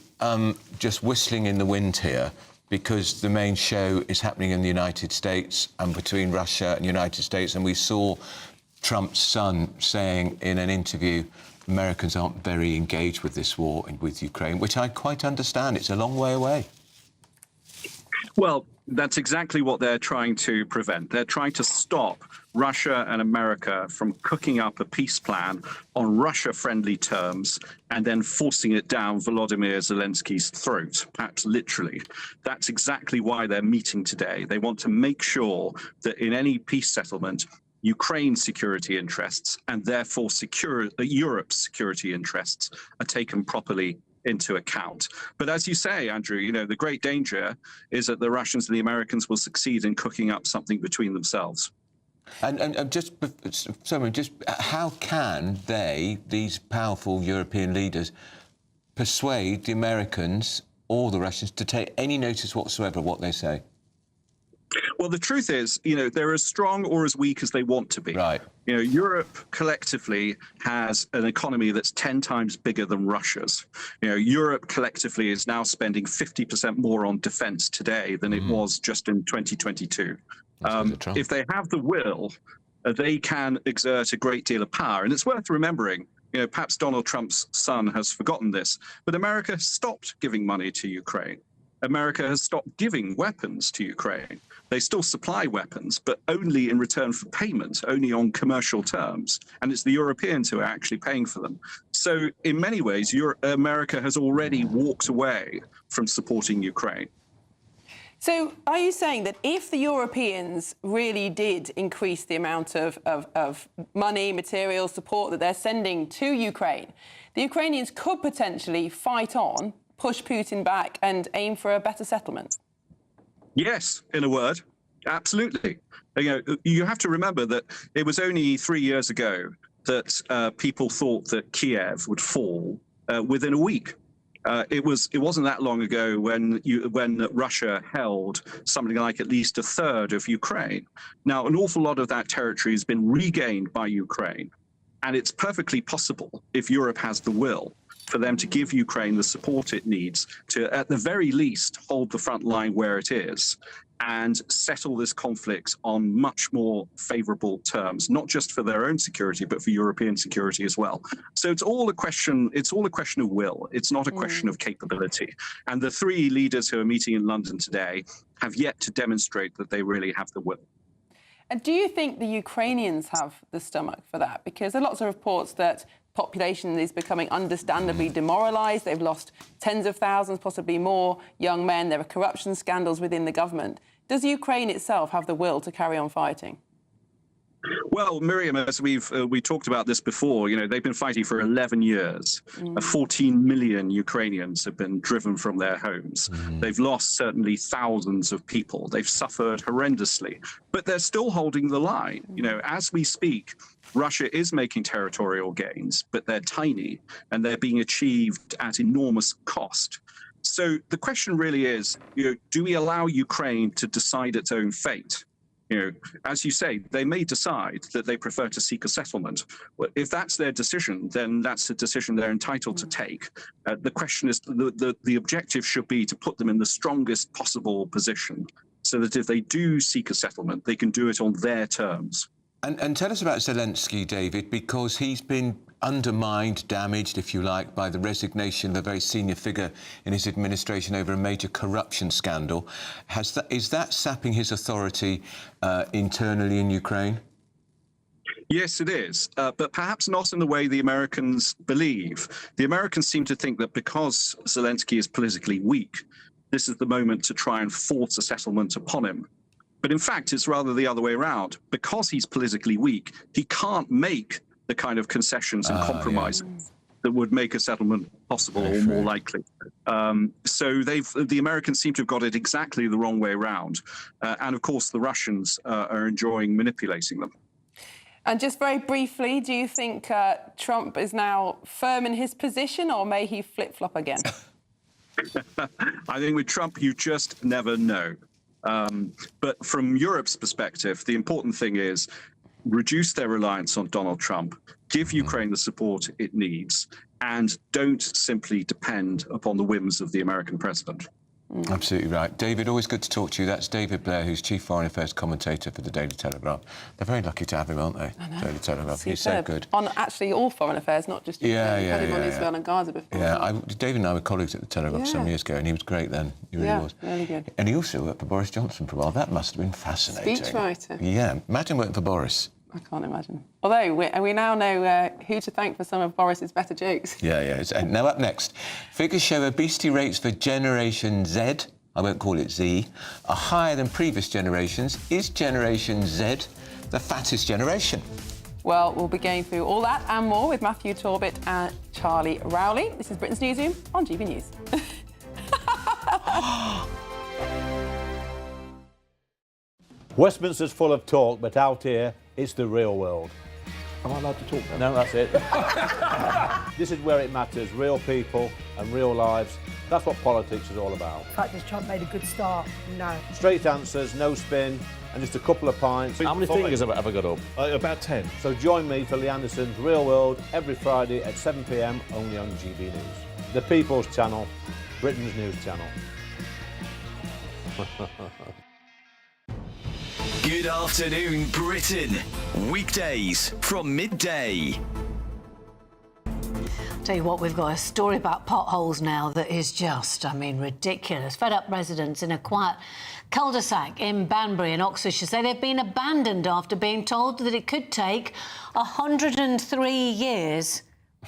just whistling in the wind here? Because the main show is happening in the United States and between Russia and the United States, and we saw Trump's son saying in an interview, Americans aren't very engaged with this war with Ukraine, which I quite understand. It's a long way away. Well, that's exactly what they're trying to prevent. They're trying to stop Russia and America from cooking up a peace plan on Russia-friendly terms and then forcing it down Volodymyr Zelensky's throat, perhaps literally. That's exactly why they're meeting today. They want to make sure that in any peace settlement, Ukraine's security interests and therefore Europe's security interests are taken properly into account. But as you say, Andrew, you know, the great danger is that the Russians and the Americans will succeed in cooking up something between themselves. And just how can they, these powerful European leaders, persuade the Americans or the Russians to take any notice whatsoever of what they say? Well, the truth is, you know, they're as strong or as weak as they want to be. Right. You know, Europe collectively has an economy that's 10 times bigger than Russia's. You know, Europe collectively is now spending 50% more on defense today than it was just in 2022. If they have the will, they can exert a great deal of power. And it's worth remembering, you know, perhaps Donald Trump's son has forgotten this, but America stopped giving money to Ukraine. America has stopped giving weapons to Ukraine. They still supply weapons, but only in return for payment, only on commercial terms. And it's the Europeans who are actually paying for them. So in many ways, America has already walked away from supporting Ukraine. So are you saying that if the Europeans really did increase the amount of money, material support that they're sending to Ukraine, the Ukrainians could potentially fight on, push Putin back and aim for a better settlement? Yes, in a word, absolutely. You know, you have to remember that it was only 3 years ago that people thought that Kiev would fall within a week. It wasn't that long ago when Russia held something like at least a third of Ukraine. Now, an awful lot of that territory has been regained by Ukraine, and it's perfectly possible, if Europe has the will, for them to give Ukraine the support it needs to, at the very least, hold the front line where it is and settle this conflict on much more favourable terms, not just for their own security, but for European security as well. So it's all a question of will. It's not a question of capability. And the three leaders who are meeting in London today have yet to demonstrate that they really have the will. And do you think the Ukrainians have the stomach for that? Because there are lots of reports that population is becoming understandably demoralised. They've lost tens of thousands, possibly more young men. There are corruption scandals within the government. Does Ukraine itself have the will to carry on fighting? Well, Miriam, as we talked about this before, you know, they've been fighting for 11 years. 14 million Ukrainians have been driven from their homes. They've lost certainly thousands of people. They've suffered horrendously, but they're still holding the line. You know, as we speak, Russia is making territorial gains, but they're tiny and they're being achieved at enormous cost. So the question really is, you know, do we allow Ukraine to decide its own fate? As you say, they may decide that they prefer to seek a settlement. Well, if that's their decision, then that's a decision they're entitled to take. The question is, the objective should be to put them in the strongest possible position so that if they do seek a settlement, they can do it on their terms. And tell us about Zelensky, David, because he's been undermined, damaged, if you like, by the resignation of a very senior figure in his administration over a major corruption scandal. Is that sapping his authority internally in Ukraine? Yes, it is, but perhaps not in the way the Americans believe. The Americans seem to think that because Zelensky is politically weak, this is the moment to try and force a settlement upon him. But in fact, it's rather the other way around. Because he's politically weak, he can't make the kind of concessions and compromises that would make a settlement possible or more likely. So the Americans seem to have got it exactly the wrong way around. And of course, the Russians are enjoying manipulating them. And just very briefly, do you think Trump is now firm in his position, or may he flip-flop again? I think with Trump, you just never know. But from Europe's perspective, the important thing is reduce their reliance on Donald Trump, give Ukraine the support it needs, and don't simply depend upon the whims of the American president. Absolutely right. David, always good to talk to you. That's David Blair, who's Chief Foreign Affairs Commentator for the Daily Telegraph. They're very lucky to have him, aren't they? I know. Daily Telegraph. Superb. He's so good. On actually all foreign affairs, not just had him on Israel and Gaza before. Yeah, David and I were colleagues at the Telegraph some years ago, and he was great then. He really was. Really good. And he also worked for Boris Johnson for a while. That must have been fascinating. Speechwriter. Yeah, imagine working for Boris. I can't imagine. Although we now know who to thank for some of Boris's better jokes. Yeah. And now up next, figures show obesity rates for Generation Z, I won't call it Z, are higher than previous generations. Is Generation Z the fattest generation? Well, we'll be going through all that and more with Matthew Torbett and Charlie Rowley. This is Britain's Newsroom on GB News. Westminster's full of talk, but out here, it's the real world. Am I allowed to talk then? No, that's it. This is where it matters, real people and real lives. That's what politics is all about. The fact has Trump made a good start? No. Straight answers, no spin, and just a couple of pints. How many fingers have I got up? About 10. So join me for Lee Anderson's Real World every Friday at 7 p.m. only on GB News. The People's Channel, Britain's news channel. Good afternoon, Britain. Weekdays from midday. Tell you what, we've got a story about potholes now that is just, ridiculous. Fed up residents in a quiet cul-de-sac in Banbury in Oxfordshire say they've been abandoned after being told that it could take 103 years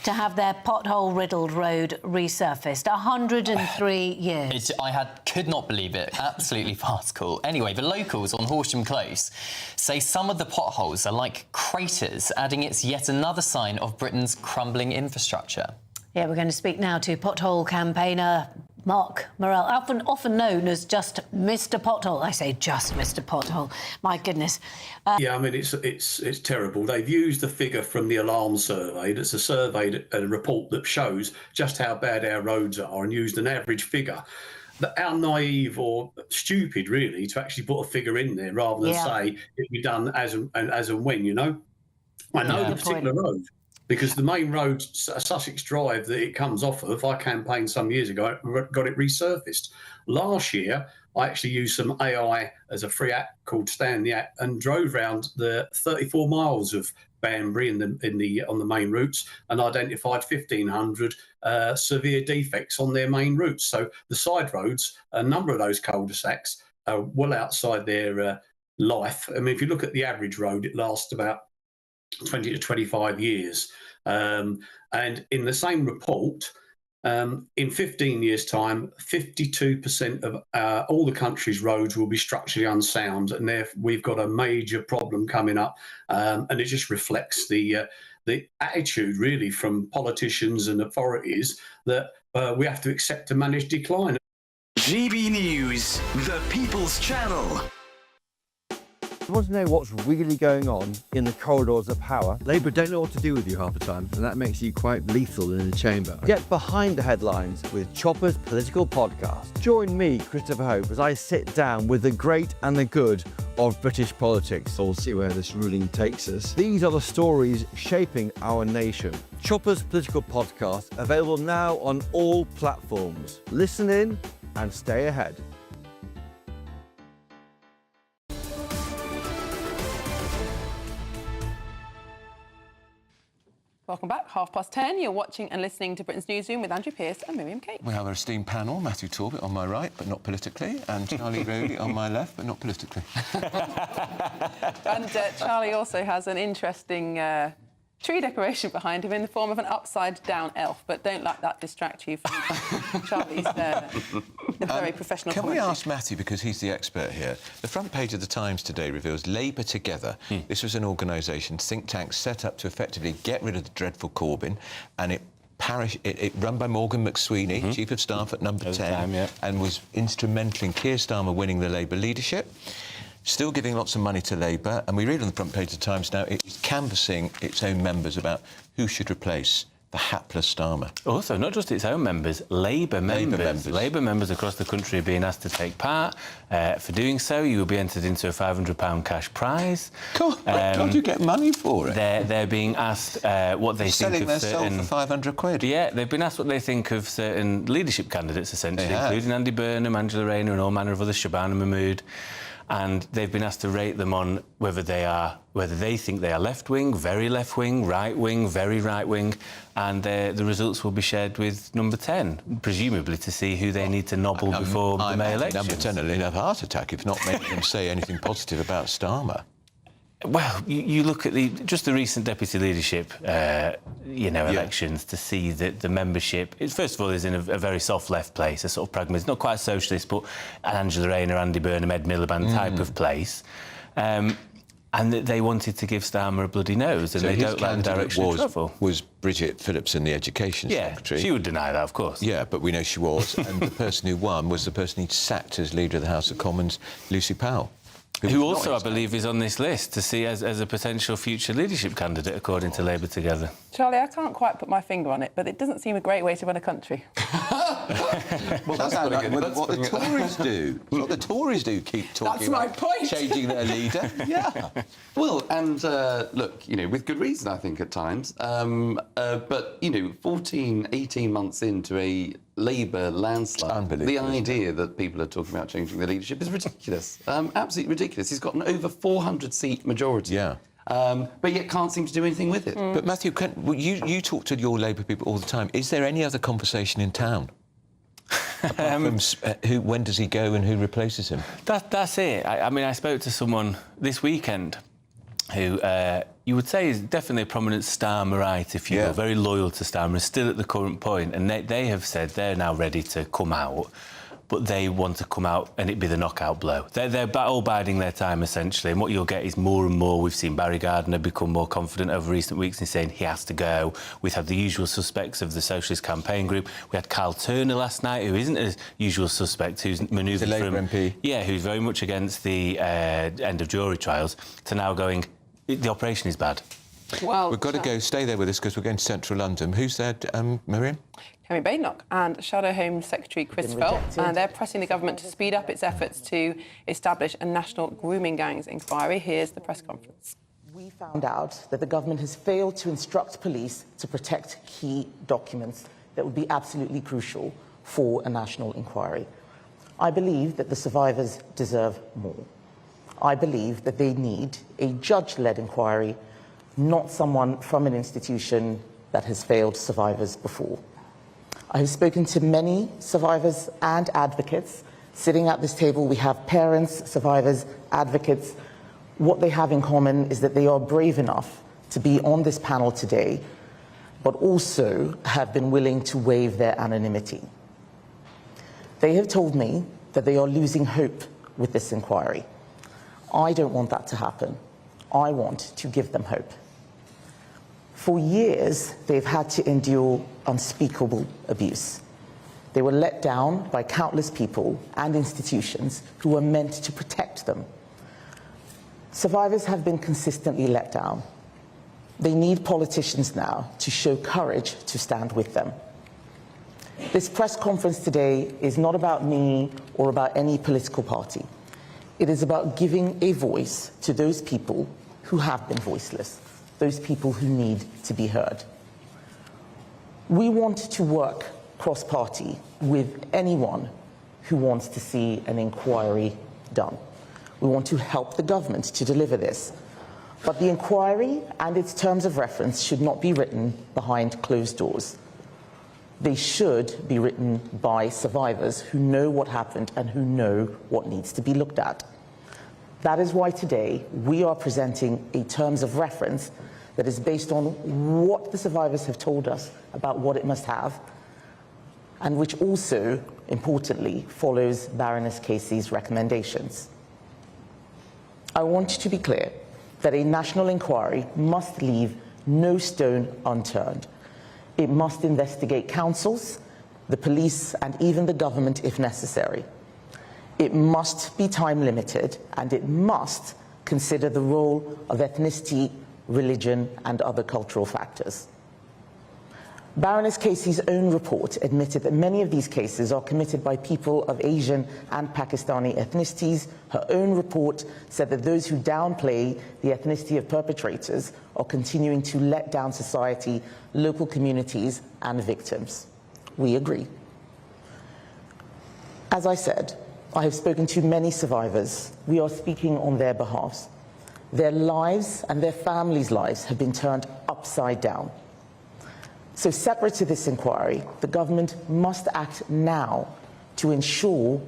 to have their pothole-riddled road resurfaced. 103 years. I could not believe it. Absolutely farcical. Anyway, the locals on Horsham Close say some of the potholes are like craters, adding it's yet another sign of Britain's crumbling infrastructure. Yeah, we're going to speak now to pothole campaigner Mark Morell, often known as just Mr. Pothole. I say just Mr. Pothole. My goodness. It's terrible. They've used the figure from the alarm survey. That's a survey, a report that shows just how bad our roads are, and used an average figure. How naive or stupid, really, to actually put a figure in there rather than say it'd be done as and when. I know the particular road. Because the main road, Sussex Drive, that it comes off of, I campaigned some years ago, got it resurfaced. Last year, I actually used some AI as a free app called Stan the App and drove around the 34 miles of Banbury on the main routes and identified 1,500 severe defects on their main routes. So the side roads, a number of those cul-de-sacs are well outside their life. If you look at the average road, it lasts about 20 to 25 years. And in the same report, in 15 years' time, 52% of all the country's roads will be structurally unsound, and therefore we've got a major problem coming up. And it just reflects the attitude, really, from politicians and authorities that we have to accept to manage decline. GB News, the People's Channel. You want to know what's really going on in the corridors of power? Labour don't know what to do with you half the time, and that makes you quite lethal in the chamber. Get behind the headlines with Chopper's Political Podcast. Join me, Christopher Hope, as I sit down with the great and the good of British politics. We'll see where this ruling takes us. These are the stories shaping our nation. Chopper's Political Podcast, available now on all platforms. Listen in and stay ahead. Welcome back, 10:30. You're watching and listening to Britain's Newsroom with Andrew Pearce and Miriam Kate. We have our esteemed panel, Matthew Torbett on my right, but not politically, and Charlie Rowley on my left, but not politically. And Charlie also has an interesting tree decoration behind him in the form of an upside-down elf, but don't let that distract you from Charlie's very professional Can commentary. we ask Matthew, because he's the expert here, the front page of the Times today reveals Labour Together. This was an organisation, think tank, set up to effectively get rid of the dreadful Corbyn, and it run by Morgan McSweeney, Chief of Staff at Number 10, and was instrumental in Keir Starmer winning the Labour leadership. Still giving lots of money to Labour, and we read on the front page of the Times now, it's canvassing its own members about who should replace the hapless Starmer. Also, not just its own members, Labour members. Labour members across the country are being asked to take part. For doing so, you will be entered into a £500 cash prize. God, you get money for it. They're being asked what they think of their certain... soul for 500 quid. Yeah, they've been asked what they think of certain leadership candidates, essentially, including Andy Burnham, Angela Rayner and all manner of others, Shabana Mahmood. And they've been asked to rate them on whether they think they are left-wing, very left-wing, right-wing, very right-wing, and the results will be shared with Number 10, presumably to see who they need to nobble before the May elections. Number 10 will have a heart attack if not making them say anything positive about Starmer. Well, you look at the recent deputy leadership, elections to see that the membership, first of all, is in a very soft left place, a sort of pragmatist, not quite a socialist, but an Angela Rayner, Andy Burnham, Ed Miliband type of place. And they wanted to give Starmer a bloody nose, and So they his don't like the direction of travel. Was Bridget Phillipson, the Education Secretary? She would deny that, of course. Yeah, but we know she was. And the person who won was the person he'd sacked as Leader of the House of Commons, Lucy Powell. Who also, I believe, is on this list to see as a potential future leadership candidate, according to Labour Together. Charlie, I can't quite put my finger on it, but it doesn't seem a great way to run a country. Well, that's what the Tories do. What the Tories do, keep talking That's my point. Changing their leader. Yeah. Well, and look, with good reason, I think, at times. But, 14, 18 months into a Labour landslide, the idea that people are talking about changing the leadership is ridiculous. Absolutely ridiculous. He's got an over 400-seat majority. Yeah. But yet can't seem to do anything with it. But, Matthew, you talk to your Labour people all the time. Is there any other conversation in town? Apart from when does he go and who replaces him? That's it. I spoke to someone this weekend who you would say is definitely a prominent Starmerite, if you will, very loyal to Starmer, still at the current point, and they have said they're now ready to come out, but they want to come out and it be the knockout blow. They're all biding their time, essentially, and what you'll get is more and more. We've seen Barry Gardiner become more confident over recent weeks in saying he has to go. We've had the usual suspects of the Socialist Campaign Group. We had Carl Turner last night, who isn't a usual suspect, who's manoeuvred from... Labour MP. Yeah, who's very much against the end of jury trials, to now going, the operation is bad. Well, we've got to go. Stay there with us because we're going to central London. Who's there, Miriam? Kemi Badenoch and Shadow Home Secretary Chris Phelps, and they're pressing the government to speed up its efforts to establish a national grooming gangs inquiry. Here's the press conference. We found out that the government has failed to instruct police to protect key documents that would be absolutely crucial for a national inquiry. I believe that the survivors deserve more. I believe that they need a judge-led inquiry, not someone from an institution that has failed survivors before. I have spoken to many survivors and advocates. Sitting at this table, we have parents, survivors, advocates. What they have in common is that they are brave enough to be on this panel today, but also have been willing to waive their anonymity. They have told me that they are losing hope with this inquiry. I don't want that to happen. I want to give them hope. For years, they've had to endure unspeakable abuse. They were let down by countless people and institutions who were meant to protect them. Survivors have been consistently let down. They need politicians now to show courage to stand with them. This press conference today is not about me or about any political party. It is about giving a voice to those people who have been voiceless, those people who need to be heard. We want to work cross-party with anyone who wants to see an inquiry done. We want to help the government to deliver this. But the inquiry and its terms of reference should not be written behind closed doors. They should be written by survivors who know what happened and who know what needs to be looked at. That is why today we are presenting a terms of reference that is based on what the survivors have told us about what it must have, and which also, importantly, follows Baroness Casey's recommendations. I want to be clear that a national inquiry must leave no stone unturned. It must investigate councils, the police, and even the government if necessary. It must be time limited, and it must consider the role of ethnicity, religion, and other cultural factors. Baroness Casey's own report admitted that many of these cases are committed by people of Asian and Pakistani ethnicities. Her own report said that those who downplay the ethnicity of perpetrators are continuing to let down society, local communities, and victims. We agree. As I said, I have spoken to many survivors. We are speaking on their behalf. Their lives and their families' lives have been turned upside down. So separate to this inquiry, the government must act now to ensure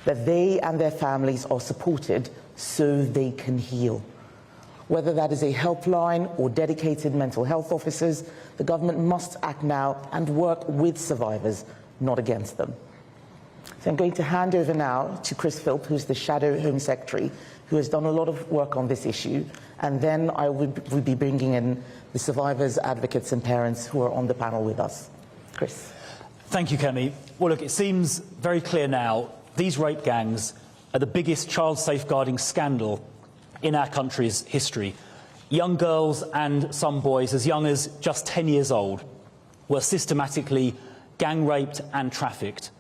that they and their families are supported so they can heal. Whether that is a helpline or dedicated mental health officers, the government must act now and work with survivors, not against them. So I'm going to hand over now to Chris Philp, who's the Shadow Home Secretary, who has done a lot of work on this issue, and then I will be bringing in the survivors, advocates and parents who are on the panel with us. Chris. Thank you, Kemi. Well, look, it seems very clear now these rape gangs are the biggest child safeguarding scandal in our country's history. Young girls and some boys as young as just 10 years old were systematically gang raped and trafficked.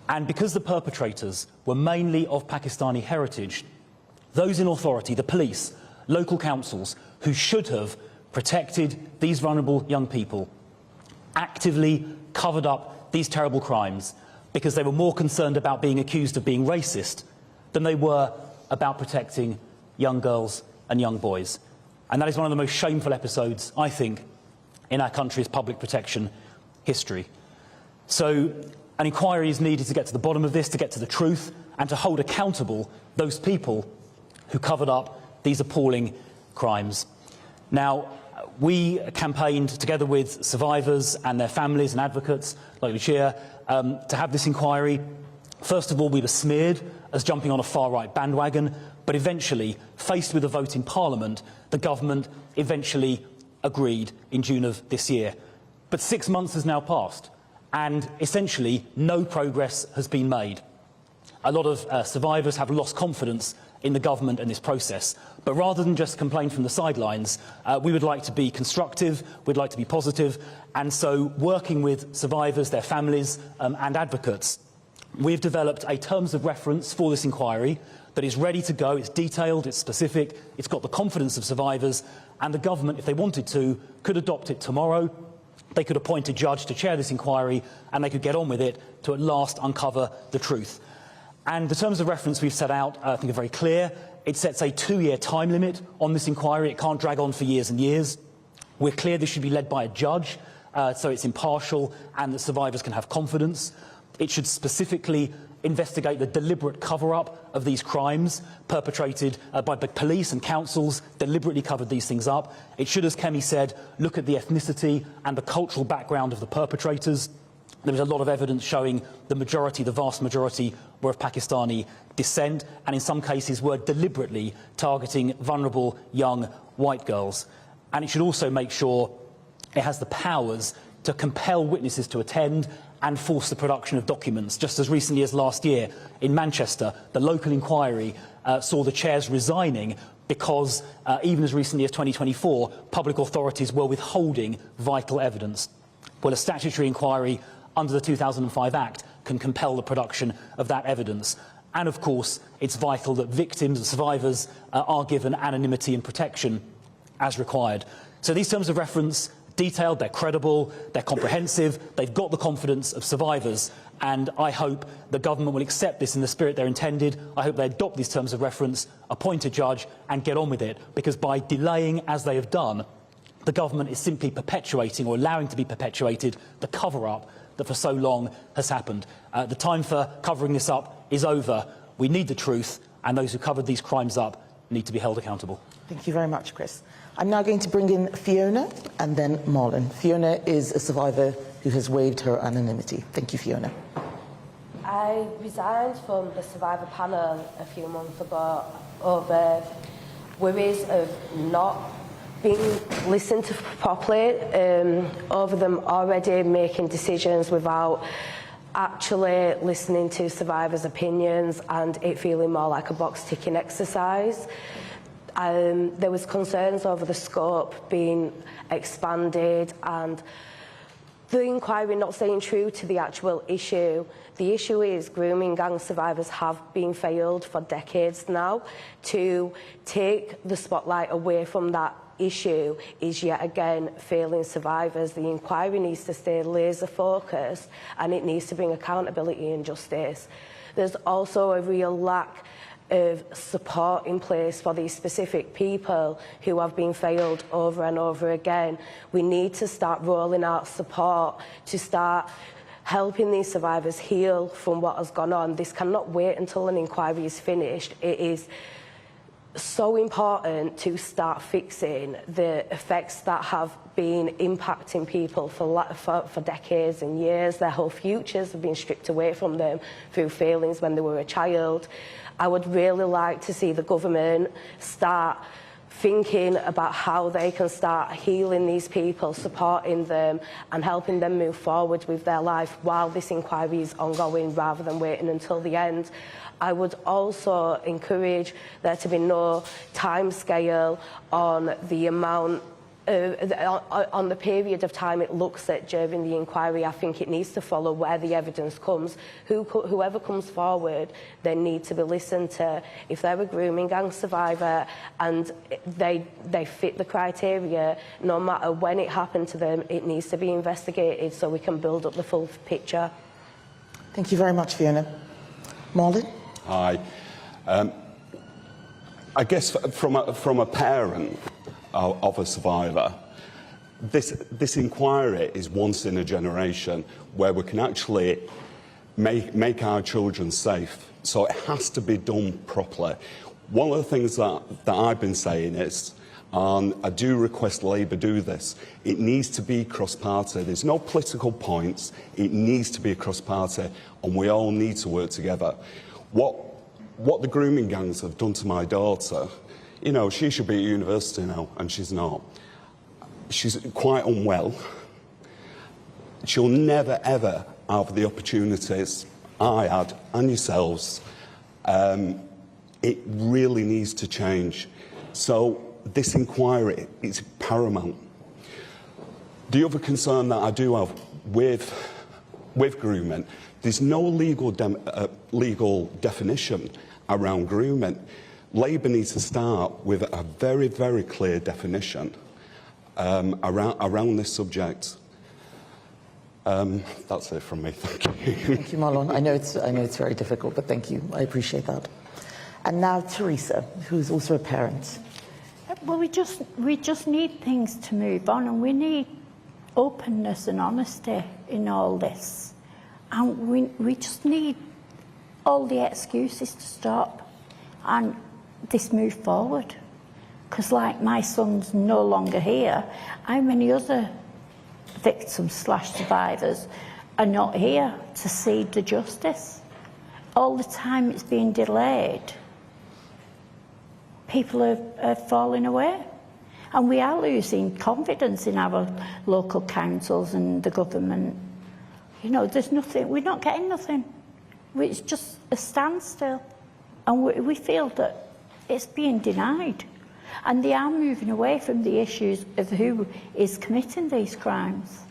And because the perpetrators were mainly of Pakistani heritage, those in authority, the police, local councils, who should have protected these vulnerable young people, actively covered up these terrible crimes because they were more concerned about being accused of being racist than they were about protecting young girls and young boys. And that is one of the most shameful episodes, I think, in our country's public protection history. So an inquiry is needed to get to the bottom of this, to get to the truth, and to hold accountable those people who covered up these appalling crimes. Now, we campaigned together with survivors and their families and advocates, like Lucia, to have this inquiry. First of all, we were smeared as jumping on a far-right bandwagon, but eventually, faced with a vote in Parliament, the government eventually agreed in June of this year. But 6 months has now passed, and essentially no progress has been made. A lot of survivors have lost confidence in the government and this process. But rather than just complain from the sidelines, we would like to be constructive, we'd like to be positive, and so working with survivors, their families and advocates, we've developed a terms of reference for this inquiry that is ready to go. It's detailed, it's specific, it's got the confidence of survivors, and the government, if they wanted to, could adopt it tomorrow. They could appoint a judge to chair this inquiry, and they could get on with it to at last uncover the truth. And the terms of reference we've set out, I think, are very clear. It sets a 2-year time limit on this inquiry. It can't drag on for years and years. We're clear this should be led by a judge, so it's impartial and that survivors can have confidence. It should specifically investigate the deliberate cover-up of these crimes perpetrated by the police and councils, deliberately covered these things up. It should, as Kemi said, look at the ethnicity and the cultural background of the perpetrators. There is a lot of evidence showing the vast majority, were of Pakistani descent, and in some cases were deliberately targeting vulnerable young white girls. And it should also make sure it has the powers to compel witnesses to attend and force the production of documents. Just as recently as last year in Manchester, the local inquiry saw the chairs resigning because even as recently as 2024, public authorities were withholding vital evidence. Well, a statutory inquiry under the 2005 Act can compel the production of that evidence. And of course, it's vital that victims and survivors are given anonymity and protection as required. So these terms of reference, detailed, they're credible, they're comprehensive, they've got the confidence of survivors, and I hope the government will accept this in the spirit they're intended. I hope they adopt these terms of reference, appoint a judge and get on with it, because by delaying as they have done, the government is simply perpetuating or allowing to be perpetuated the cover-up that for so long has happened. The time for covering this up is over. We need the truth, and those who covered these crimes up need to be held accountable. Thank you very much, Chris. I'm now going to bring in Fiona and then Marlon. Fiona is a survivor who has waived her anonymity. Thank you, Fiona. I resigned from the survivor panel a few months ago over worries of not being listened to properly, over them already making decisions without actually listening to survivors' opinions and it feeling more like a box-ticking exercise. There was concerns over the scope being expanded and the inquiry not staying true to the actual issue. The issue is grooming gang survivors have been failed for decades now. To take the spotlight away from that issue is yet again failing survivors. The inquiry needs to stay laser focused and it needs to bring accountability and justice. There's also a real lack of support in place for these specific people who have been failed over and over again. We need to start rolling out support to start helping these survivors heal from what has gone on. This cannot wait until an inquiry is finished. It is so important to start fixing the effects that have been impacting people for decades and years. Their whole futures have been stripped away from them through failings when they were a child. I would really like to see the government start thinking about how they can start healing these people, supporting them and helping them move forward with their life while this inquiry is ongoing rather than waiting until the end. I would also encourage there to be no timescale on the amount on the period of time it looks at during the inquiry. I think it needs to follow where the evidence comes. Whoever comes forward, they need to be listened to. If they're a grooming gang survivor and they fit the criteria, no matter when it happened to them, it needs to be investigated so we can build up the full picture. Thank you very much, Fiona. Marlon? Hi. I guess from a parent of a survivor, this inquiry is once in a generation where we can actually make our children safe. So it has to be done properly. One of the things that I've been saying is, and I do request Labour do this, it needs to be cross-party. There's no political points. It needs to be cross-party, and we all need to work together. What the grooming gangs have done to my daughter, you know, she should be at university now, and she's not. She's quite unwell. She'll never, ever have the opportunities I had, and yourselves. It really needs to change. So this inquiry is paramount. The other concern that I do have with grooming, there's no legal definition around grooming. Labour needs to start with a very, very clear definition around this subject. That's it from me. Thank you. Thank you, Marlon. I know it's very difficult, but thank you. I appreciate that. And now Teresa, who's also a parent. Well, we just need things to move on, and we need openness and honesty in all this. And we just need all the excuses to stop and this move forward. Because, like, my son's no longer here, how many other victims / survivors are not here to see the justice? All the time it's being delayed, people are falling away. And we are losing confidence in our local councils and the government. You know, there's nothing, we're not getting nothing. It's just a standstill. And we feel that it's being denied. And they are moving away from the issues of who is committing these crimes.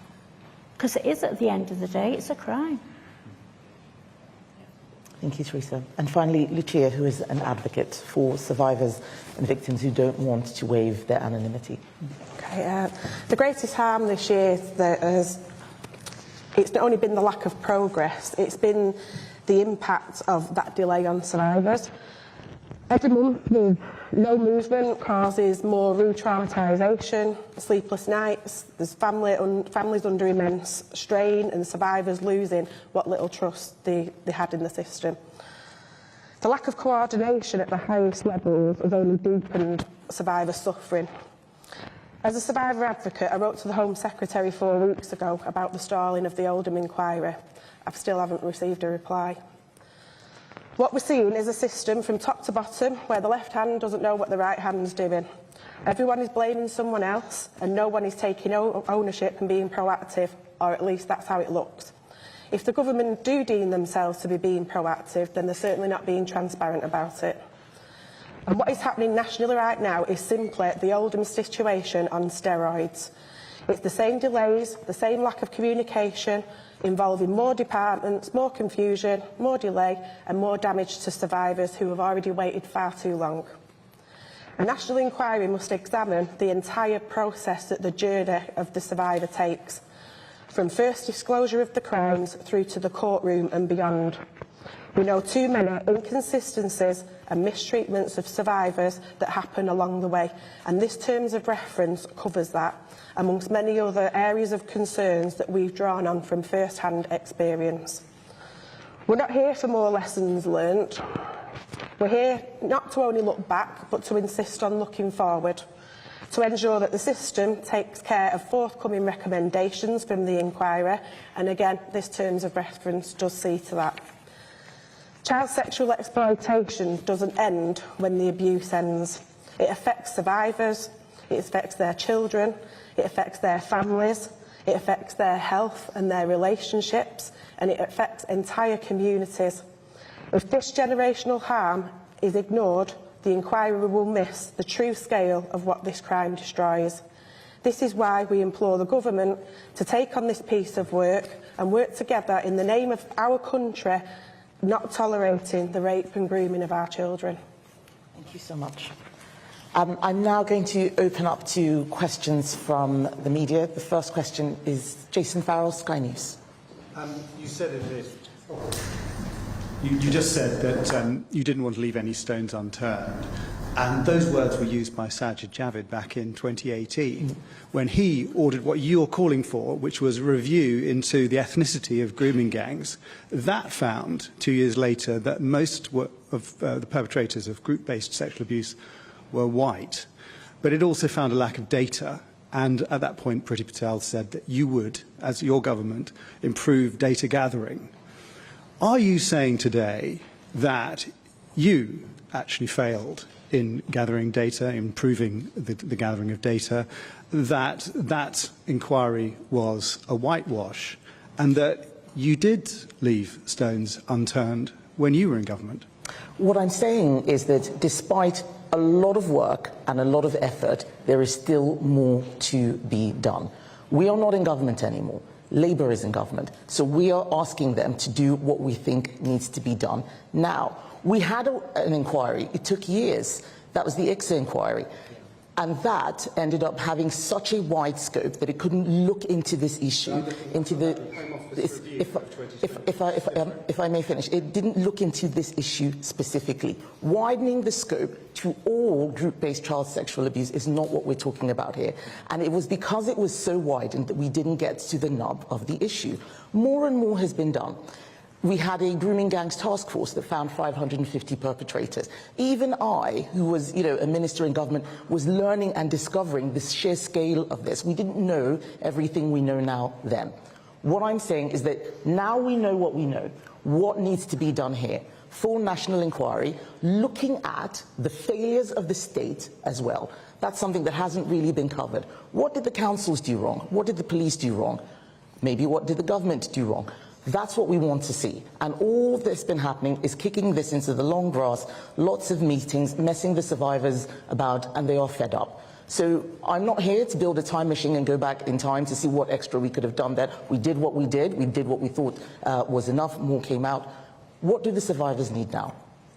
Because it is, at the end of the day, it's a crime. Thank you, Teresa. And finally, Lucia, who is an advocate for survivors and victims who don't want to waive their anonymity. Okay, the greatest harm this year it's not only been the lack of progress, it's been the impact of that delay on survivors. Every month, the no movement causes more re-traumatisation, sleepless nights, there's families under immense strain and survivors losing what little trust they had in the system. The lack of coordination at the highest levels has only deepened survivor suffering. As a survivor advocate, I wrote to the Home Secretary 4 weeks ago about the stalling of the Oldham inquiry. I still haven't received a reply. What we're seeing is a system from top to bottom where the left hand doesn't know what the right hand's doing. Everyone is blaming someone else and no one is taking ownership and being proactive, or at least that's how it looks. If the government do deem themselves to be being proactive, then they're certainly not being transparent about it. And what is happening nationally right now is simply the Oldham situation on steroids. It's the same delays, the same lack of communication, involving more departments, more confusion, more delay and more damage to survivors who have already waited far too long. A national inquiry must examine the entire process that the journey of the survivor takes, from first disclosure of the crimes through to the courtroom and beyond. We know too many inconsistencies and mistreatments of survivors that happen along the way, and this terms of reference covers that, amongst many other areas of concerns that we've drawn on from first-hand experience. We're not here for more lessons learnt. We're here not to only look back, but to insist on looking forward, to ensure that the system takes care of forthcoming recommendations from the inquiry, and again, this terms of reference does see to that. Child sexual exploitation doesn't end when the abuse ends. It affects survivors, it affects their children, it affects their families, it affects their health and their relationships, and it affects entire communities. If this generational harm is ignored, the inquiry will miss the true scale of what this crime destroys. This is why we implore the government to take on this piece of work and work together in the name of our country, not tolerating the rape and grooming of our children. Thank you so much. I'm now going to open up to questions from the media. The first question is Jason Farrell, Sky News. You said it. You just said that you didn't want to leave any stones unturned. And those words were used by Sajid Javid back in 2018 when he ordered what you're calling for, which was a review into the ethnicity of grooming gangs. That found, 2 years later, that most of the perpetrators of group-based sexual abuse were white. But it also found a lack of data. And at that point, Priti Patel said that you would, as your government, improve data gathering. Are you saying today that you actually failed in gathering data, improving the gathering of data, that that inquiry was a whitewash, and that you did leave stones unturned when you were in government? What I'm saying is that despite a lot of work and a lot of effort, there is still more to be done. We are not in government anymore. Labour is in government. So we are asking them to do what we think needs to be done now. We had an inquiry. It took years. That was the ICSA inquiry. And that ended up having such a wide scope that it couldn't look into this issue, into the... If I may finish, it didn't look into this issue specifically. Widening the scope to all group-based child sexual abuse is not what we're talking about here. And it was because it was so widened that we didn't get to the nub of the issue. More and more has been done. We had a grooming gangs task force that found 550 perpetrators. Even I, who was, a minister in government, was learning and discovering the sheer scale of this. We didn't know everything we know now then. What I'm saying is that now we know what we know. What needs to be done here? Full national inquiry, looking at the failures of the state as well. That's something that hasn't really been covered. What did the councils do wrong? What did the police do wrong? Maybe what did the government do wrong? That's what we want to see. And all that's been happening is kicking this into the long grass, lots of meetings, messing the survivors about, and they are fed up. So I'm not here to build a time machine and go back in time to see what extra we could have done there. We did what we did. We did what we thought was enough. More came out. What do the survivors need now?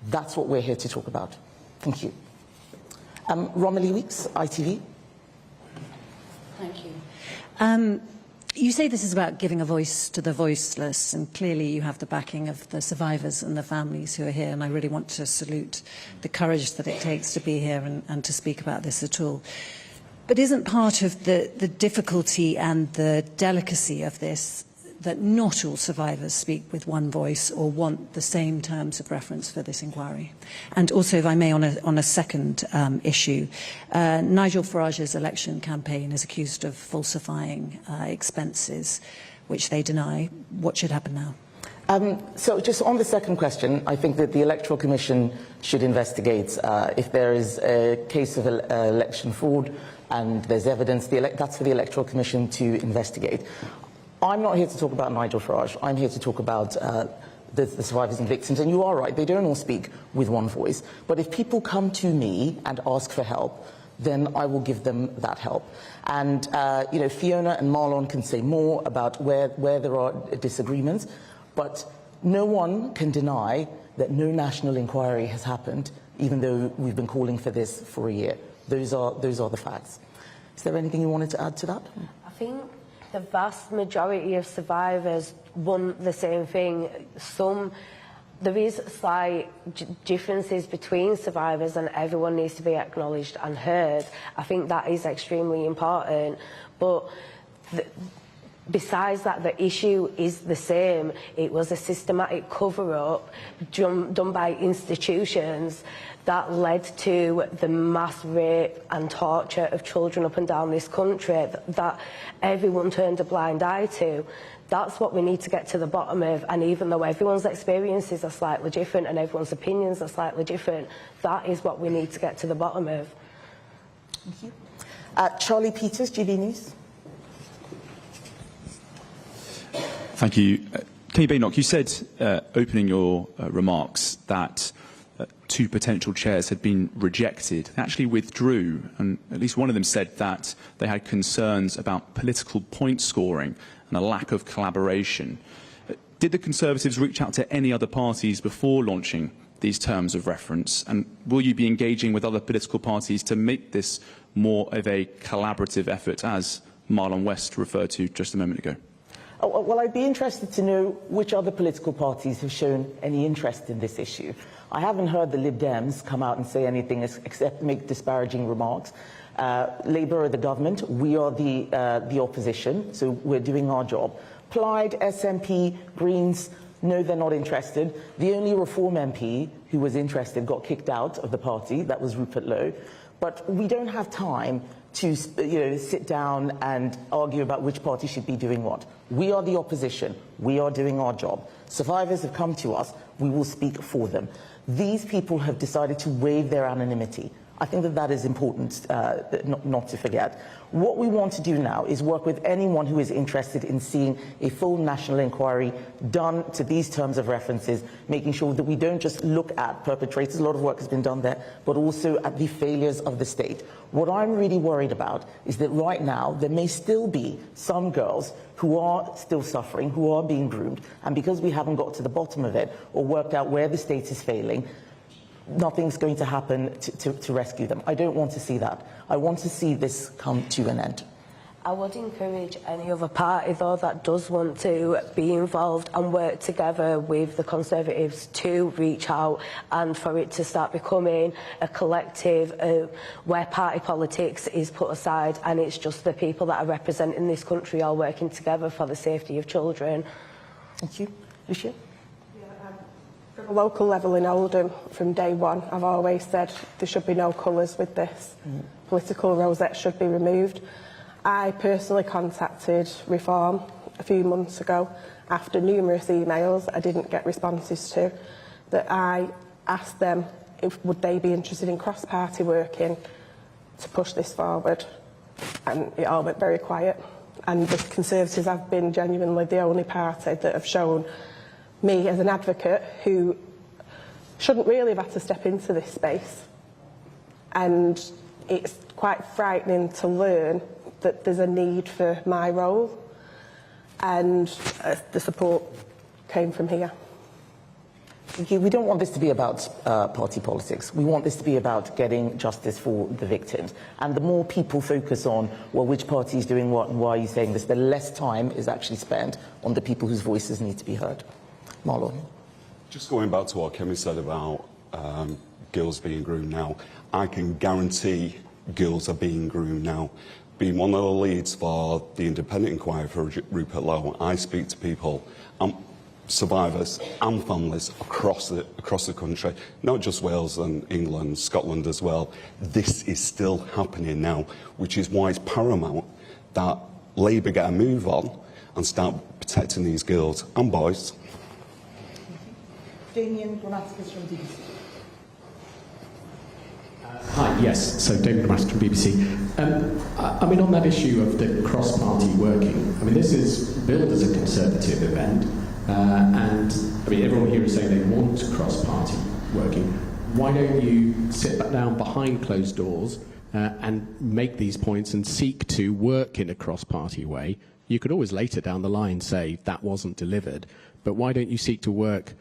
That's what we're here to talk about. Thank you. Romilly Weeks, ITV. Thank you. You say this is about giving a voice to the voiceless, and clearly you have the backing of the survivors and the families who are here, and I really want to salute the courage that it takes to be here and to speak about this at all. But isn't part of the difficulty and the delicacy of this that not all survivors speak with one voice or want the same terms of reference for this inquiry? And also, if I may, on a second issue, Nigel Farage's election campaign is accused of falsifying expenses, which they deny. What should happen now? So just on the second question, I think that the Electoral Commission should investigate if there is a case of election fraud and there's evidence. That's for the Electoral Commission to investigate. I'm not here to talk about Nigel Farage. I'm here to talk about the survivors and victims. And you are right, they don't all speak with one voice. But if people come to me and ask for help, then I will give them that help. And you know, Fiona and Marlon can say more about where there are disagreements, but no one can deny that no national inquiry has happened, even though we've been calling for this for a year. Those are the facts. Is there anything you wanted to add to that? I think the vast majority of survivors want the same thing. There is slight differences between survivors, and everyone needs to be acknowledged and heard. I think that is extremely important. But besides that, the issue is the same. It was a systematic cover-up done by institutions that led to the mass rape and torture of children up and down this country that everyone turned a blind eye to. That's what we need to get to the bottom of, and even though everyone's experiences are slightly different and everyone's opinions are slightly different, that is what we need to get to the bottom of. Thank you. Charlie Peters, GBNews. Thank you. Kemi Badenoch, you said, opening your remarks, that 2 potential chairs had been rejected. They actually withdrew, and at least one of them said that they had concerns about political point scoring and a lack of collaboration. Did the Conservatives reach out to any other parties before launching these terms of reference, and will you be engaging with other political parties to make this more of a collaborative effort, as Marlon West referred to just a moment ago? Well, I'd be interested to know which other political parties have shown any interest in this issue. I haven't heard the Lib Dems come out and say anything except make disparaging remarks. Labour are the government, we are the opposition, so we're doing our job. Plaid, SNP, Greens, no, they're not interested. The only Reform MP who was interested got kicked out of the party, that was Rupert Lowe. But we don't have time to sit down and argue about which party should be doing what. We are the opposition. We are doing our job. Survivors have come to us. We will speak for them. These people have decided to waive their anonymity. I think that is important not to forget. What we want to do now is work with anyone who is interested in seeing a full national inquiry done to these terms of references, making sure that we don't just look at perpetrators, a lot of work has been done there, but also at the failures of the state. What I'm really worried about is that right now there may still be some girls who are still suffering, who are being groomed, and because we haven't got to the bottom of it or worked out where the state is failing, nothing's going to happen to rescue them. I don't want to see that. I want to see this come to an end. I would encourage any other party, though, that does want to be involved and work together with the Conservatives to reach out and for it to start becoming a collective where party politics is put aside and it's just the people that are representing this country all working together for the safety of children. Thank you. Lucia? From a local level in Oldham, from day one, I've always said there should be no colours with this. Political rosettes should be removed. I personally contacted Reform a few months ago after numerous emails I didn't get responses to, that I asked them if would they be interested in cross-party working to push this forward, and it all went very quiet. And the Conservatives have been genuinely the only party that have shown me as an advocate who shouldn't really have had to step into this space. And it's quite frightening to learn that there's a need for my role, and the support came from here. We don't want this to be about party politics. We want this to be about getting justice for the victims. And the more people focus on, well, which party is doing what and why are you saying this, the less time is actually spent on the people whose voices need to be heard. Marlon. Just going back to what Kemi said about girls being groomed now, I can guarantee girls are being groomed now. Being one of the leads for the independent inquiry for Rupert Lowe, I speak to people, survivors and families across the country, not just Wales and England, Scotland as well. This is still happening now, which is why it's paramount that Labour get a move on and start protecting these girls and boys. Damien Grammaticus from BBC. Hi, yes, so David Grammaticus from BBC. I mean, on that issue of the cross-party working, I mean, this is billed as a Conservative event, and I mean, everyone here is saying they want cross-party working. Why don't you sit back down behind closed doors and make these points and seek to work in a cross-party way? You could always later down the line say that wasn't delivered, but why don't you seek to work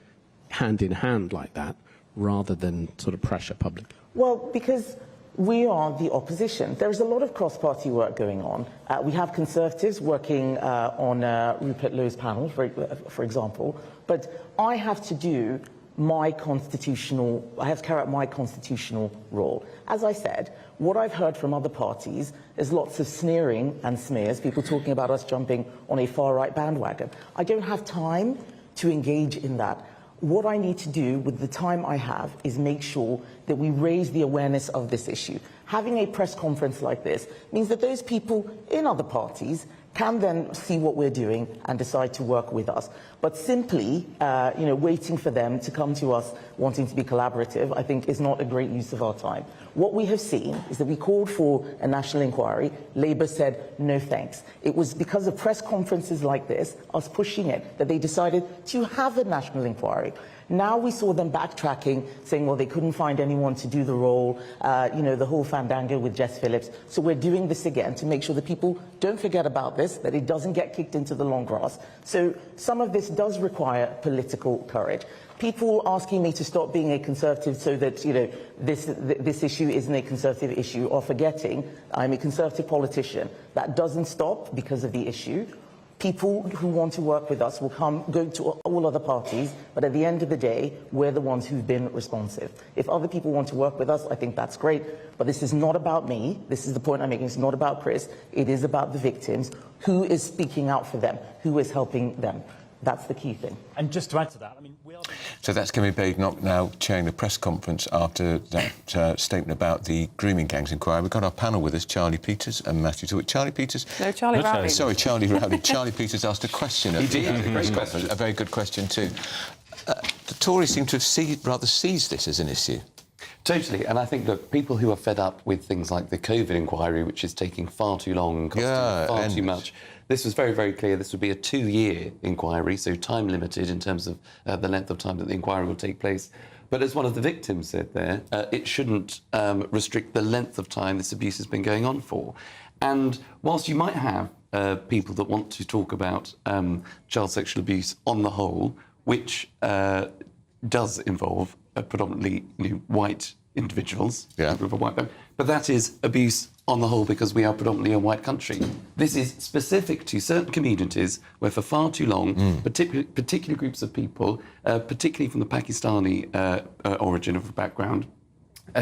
hand in hand like that rather than sort of pressure public? Well, because we are the opposition. There's a lot of cross-party work going on. We have Conservatives working on Rupert Lowe's panel, for example, but I have to do I have to carry out my constitutional role. As I said, what I've heard from other parties is lots of sneering and smears, people talking about us jumping on a far-right bandwagon. I don't have time to engage in that. What I need to do with the time I have is make sure that we raise the awareness of this issue. Having a press conference like this means that those people in other parties can then see what we're doing and decide to work with us. But simply, waiting for them to come to us wanting to be collaborative, I think is not a great use of our time. What we have seen is that we called for a national inquiry. Labour said, no thanks. It was because of press conferences like this, us pushing it, that they decided to have a national inquiry. Now we saw them backtracking, saying, well, they couldn't find anyone to do the role, the whole fandango with Jess Phillips. So we're doing this again to make sure that people don't forget about this, that it doesn't get kicked into the long grass. So some of this does require political courage. People asking me to stop being a Conservative so that, this issue isn't a Conservative issue, are forgetting I'm a Conservative politician. That doesn't stop because of the issue. People who want to work with us will go to all other parties, but at the end of the day, we're the ones who've been responsive. If other people want to work with us, I think that's great, but this is not about me. This is the point I'm making. It's not about Chris. It is about the victims. Who is speaking out for them? Who is helping them? That's the key thing. And just to add to that, I mean, So that's Kemi Badenoch now chairing the press conference after that statement about the grooming gangs inquiry. We've got our panel with us, Charlie Peters and Matthew Twitt. Charlie Peters? No, Charlie Rowley. Sorry, Charlie Rowley. Charlie Peters asked a question. He did. A very good question too. The Tories seem to have rather seized this as an issue. Totally, and I think that people who are fed up with things like the COVID inquiry, which is taking far too long, costing far too much. This was very, very clear. This would be a 2-year inquiry, so time limited in terms of the length of time that the inquiry will take place. But as one of the victims said there, it shouldn't restrict the length of time this abuse has been going on for. And whilst you might have people that want to talk about child sexual abuse on the whole, which does involve predominantly white individuals, but that is abuse on the whole because we are predominantly a white country. This is specific to certain communities where for far too long, particular groups of people, particularly from the Pakistani origin of background,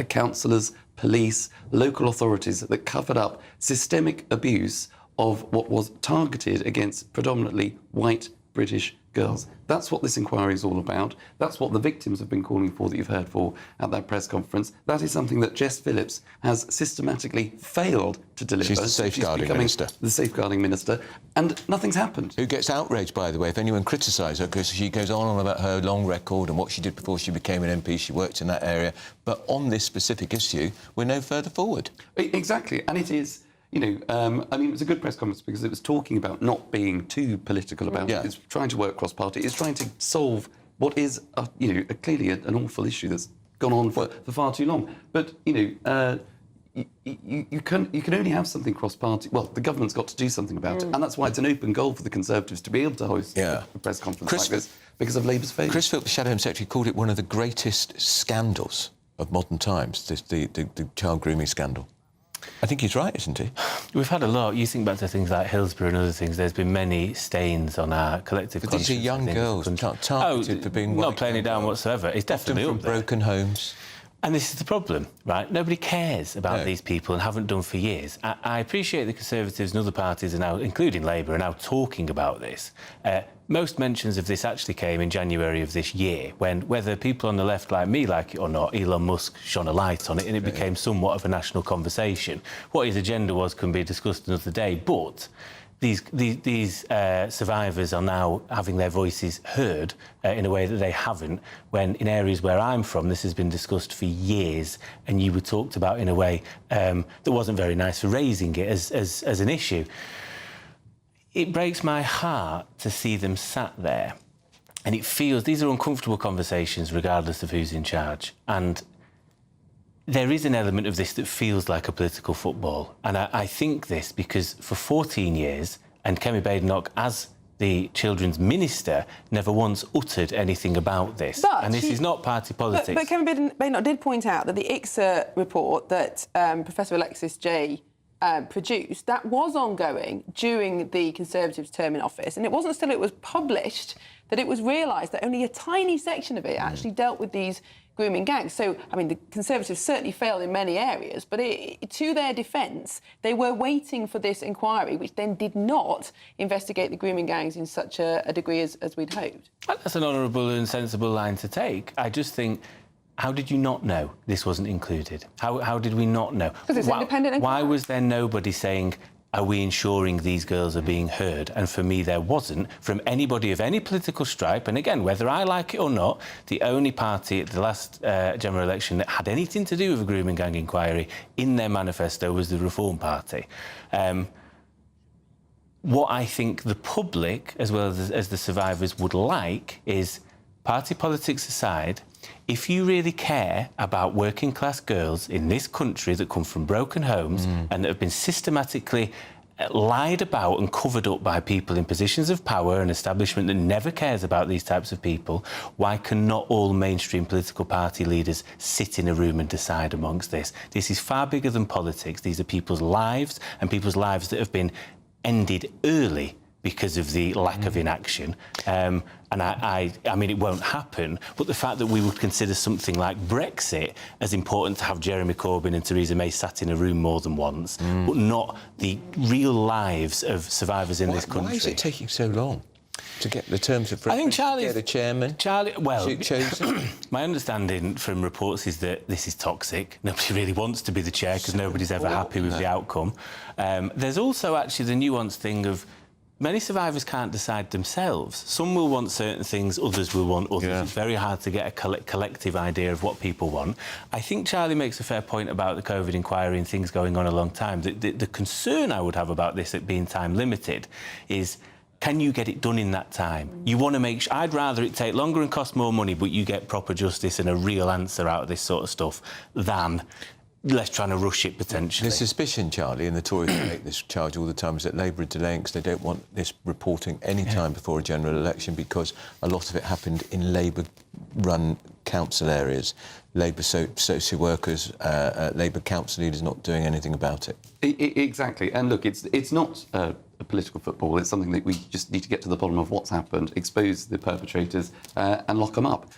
councillors, police, local authorities that covered up systemic abuse of what was targeted against predominantly white British girls. That's what this inquiry is all about. That's what the victims have been calling for that you've heard for at that press conference. That is something that Jess Phillips has systematically failed to deliver. She's the safeguarding minister. The safeguarding minister, and nothing's happened. Who gets outraged, by the way, if anyone criticises her, because she goes on about her long record and what she did before she became an MP. She worked in that area. But on this specific issue, we're no further forward. Exactly, and it is... I mean, it was a good press conference because it was talking about not being too political about it. It's trying to work cross-party. It's trying to solve what is, clearly an awful issue that's gone on for far too long. But, you can only have something cross-party. Well, the government's got to do something about it, and that's why it's an open goal for the Conservatives to be able to host a press conference like this. because of Labour's failure. Chris Philp, the Shadow Home Secretary, called it one of the greatest scandals of modern times, the child grooming scandal. I think he's right, isn't he? We've had a lot. You think back to things like Hillsborough and other things, there's been many stains on our collective But conscience. these are young girls targeted for being... Not playing it down whatsoever. It's definitely from up there. broken homes. And this is the problem, right? Nobody cares about these people and haven't done for years. I appreciate the Conservatives and other parties are now, including Labour, are now talking about this. Most mentions of this actually came in January of this year, when whether people on the left like me like it or not, Elon Musk shone a light on it and it became somewhat of a national conversation. What his agenda was can be discussed another day, but these survivors are now having their voices heard in a way that they haven't, when in areas where I'm from, this has been discussed for years and you were talked about in a way that wasn't very nice for raising it as an issue. It breaks my heart to see them sat there, and it feels these are uncomfortable conversations regardless of who's in charge. And there is an element of this that feels like a political football. And I think this because for 14 years, and Kemi Badenoch, as the Children's Minister, never once uttered anything about this. And this is not party politics. But Kemi Badenoch did point out that the ICSA report that Professor Alexis Jay produced, that was ongoing during the Conservatives' term in office. And it wasn't until it was published that it was realised that only a tiny section of it actually dealt with these grooming gangs. So, I mean, the Conservatives certainly failed in many areas, but to their defence, they were waiting for this inquiry, which then did not investigate the grooming gangs in such a degree as we'd hoped. That's an honourable and sensible line to take. I just think, how did you not know this wasn't included? How did we not know? Because it's independent inquiry. Why was there nobody saying, are we ensuring these girls are being heard? And for me, there wasn't from anybody of any political stripe. And again, whether I like it or not, the only party at the last general election that had anything to do with a grooming gang inquiry in their manifesto was the Reform Party. What I think the public, as well as the survivors, would like is, party politics aside, if you really care about working class girls in this country that come from broken homes and that have been systematically lied about and covered up by people in positions of power, an establishment that never cares about these types of people, why can not all mainstream political party leaders sit in a room and decide amongst this? This is far bigger than politics. These are people's lives, and people's lives that have been ended early because of the lack of inaction. And I mean, it won't happen, but the fact that we would consider something like Brexit as important to have Jeremy Corbyn and Theresa May sat in a room more than once, but not the real lives of survivors in this country. Why is it taking so long to get the terms of reference? I think Charlie... Get a chairman? Chosen? My understanding from reports is that this is toxic. Nobody really wants to be the chair because nobody's ever happy with the outcome. There's also actually the nuanced thing of many survivors can't decide themselves. Some will want certain things, others will want others. Yeah. It's very hard to get a collective idea of what people want. I think Charlie makes a fair point about the COVID inquiry and things going on a long time. The concern I would have about this at being time limited is, can you get it done in that time? You want to make sure... I'd rather it take longer and cost more money, but you get proper justice and a real answer out of this sort of stuff than... less trying to rush it, potentially. The suspicion, Charlie, and the Tories make this charge all the time, is that Labour are delaying because they don't want this reporting any time before a general election, because a lot of it happened in Labour-run council areas. Labour social workers, Labour council leaders not doing anything about it. Exactly. And look, it's not a political football. It's something that we just need to get to the bottom of what's happened, expose the perpetrators and lock them up.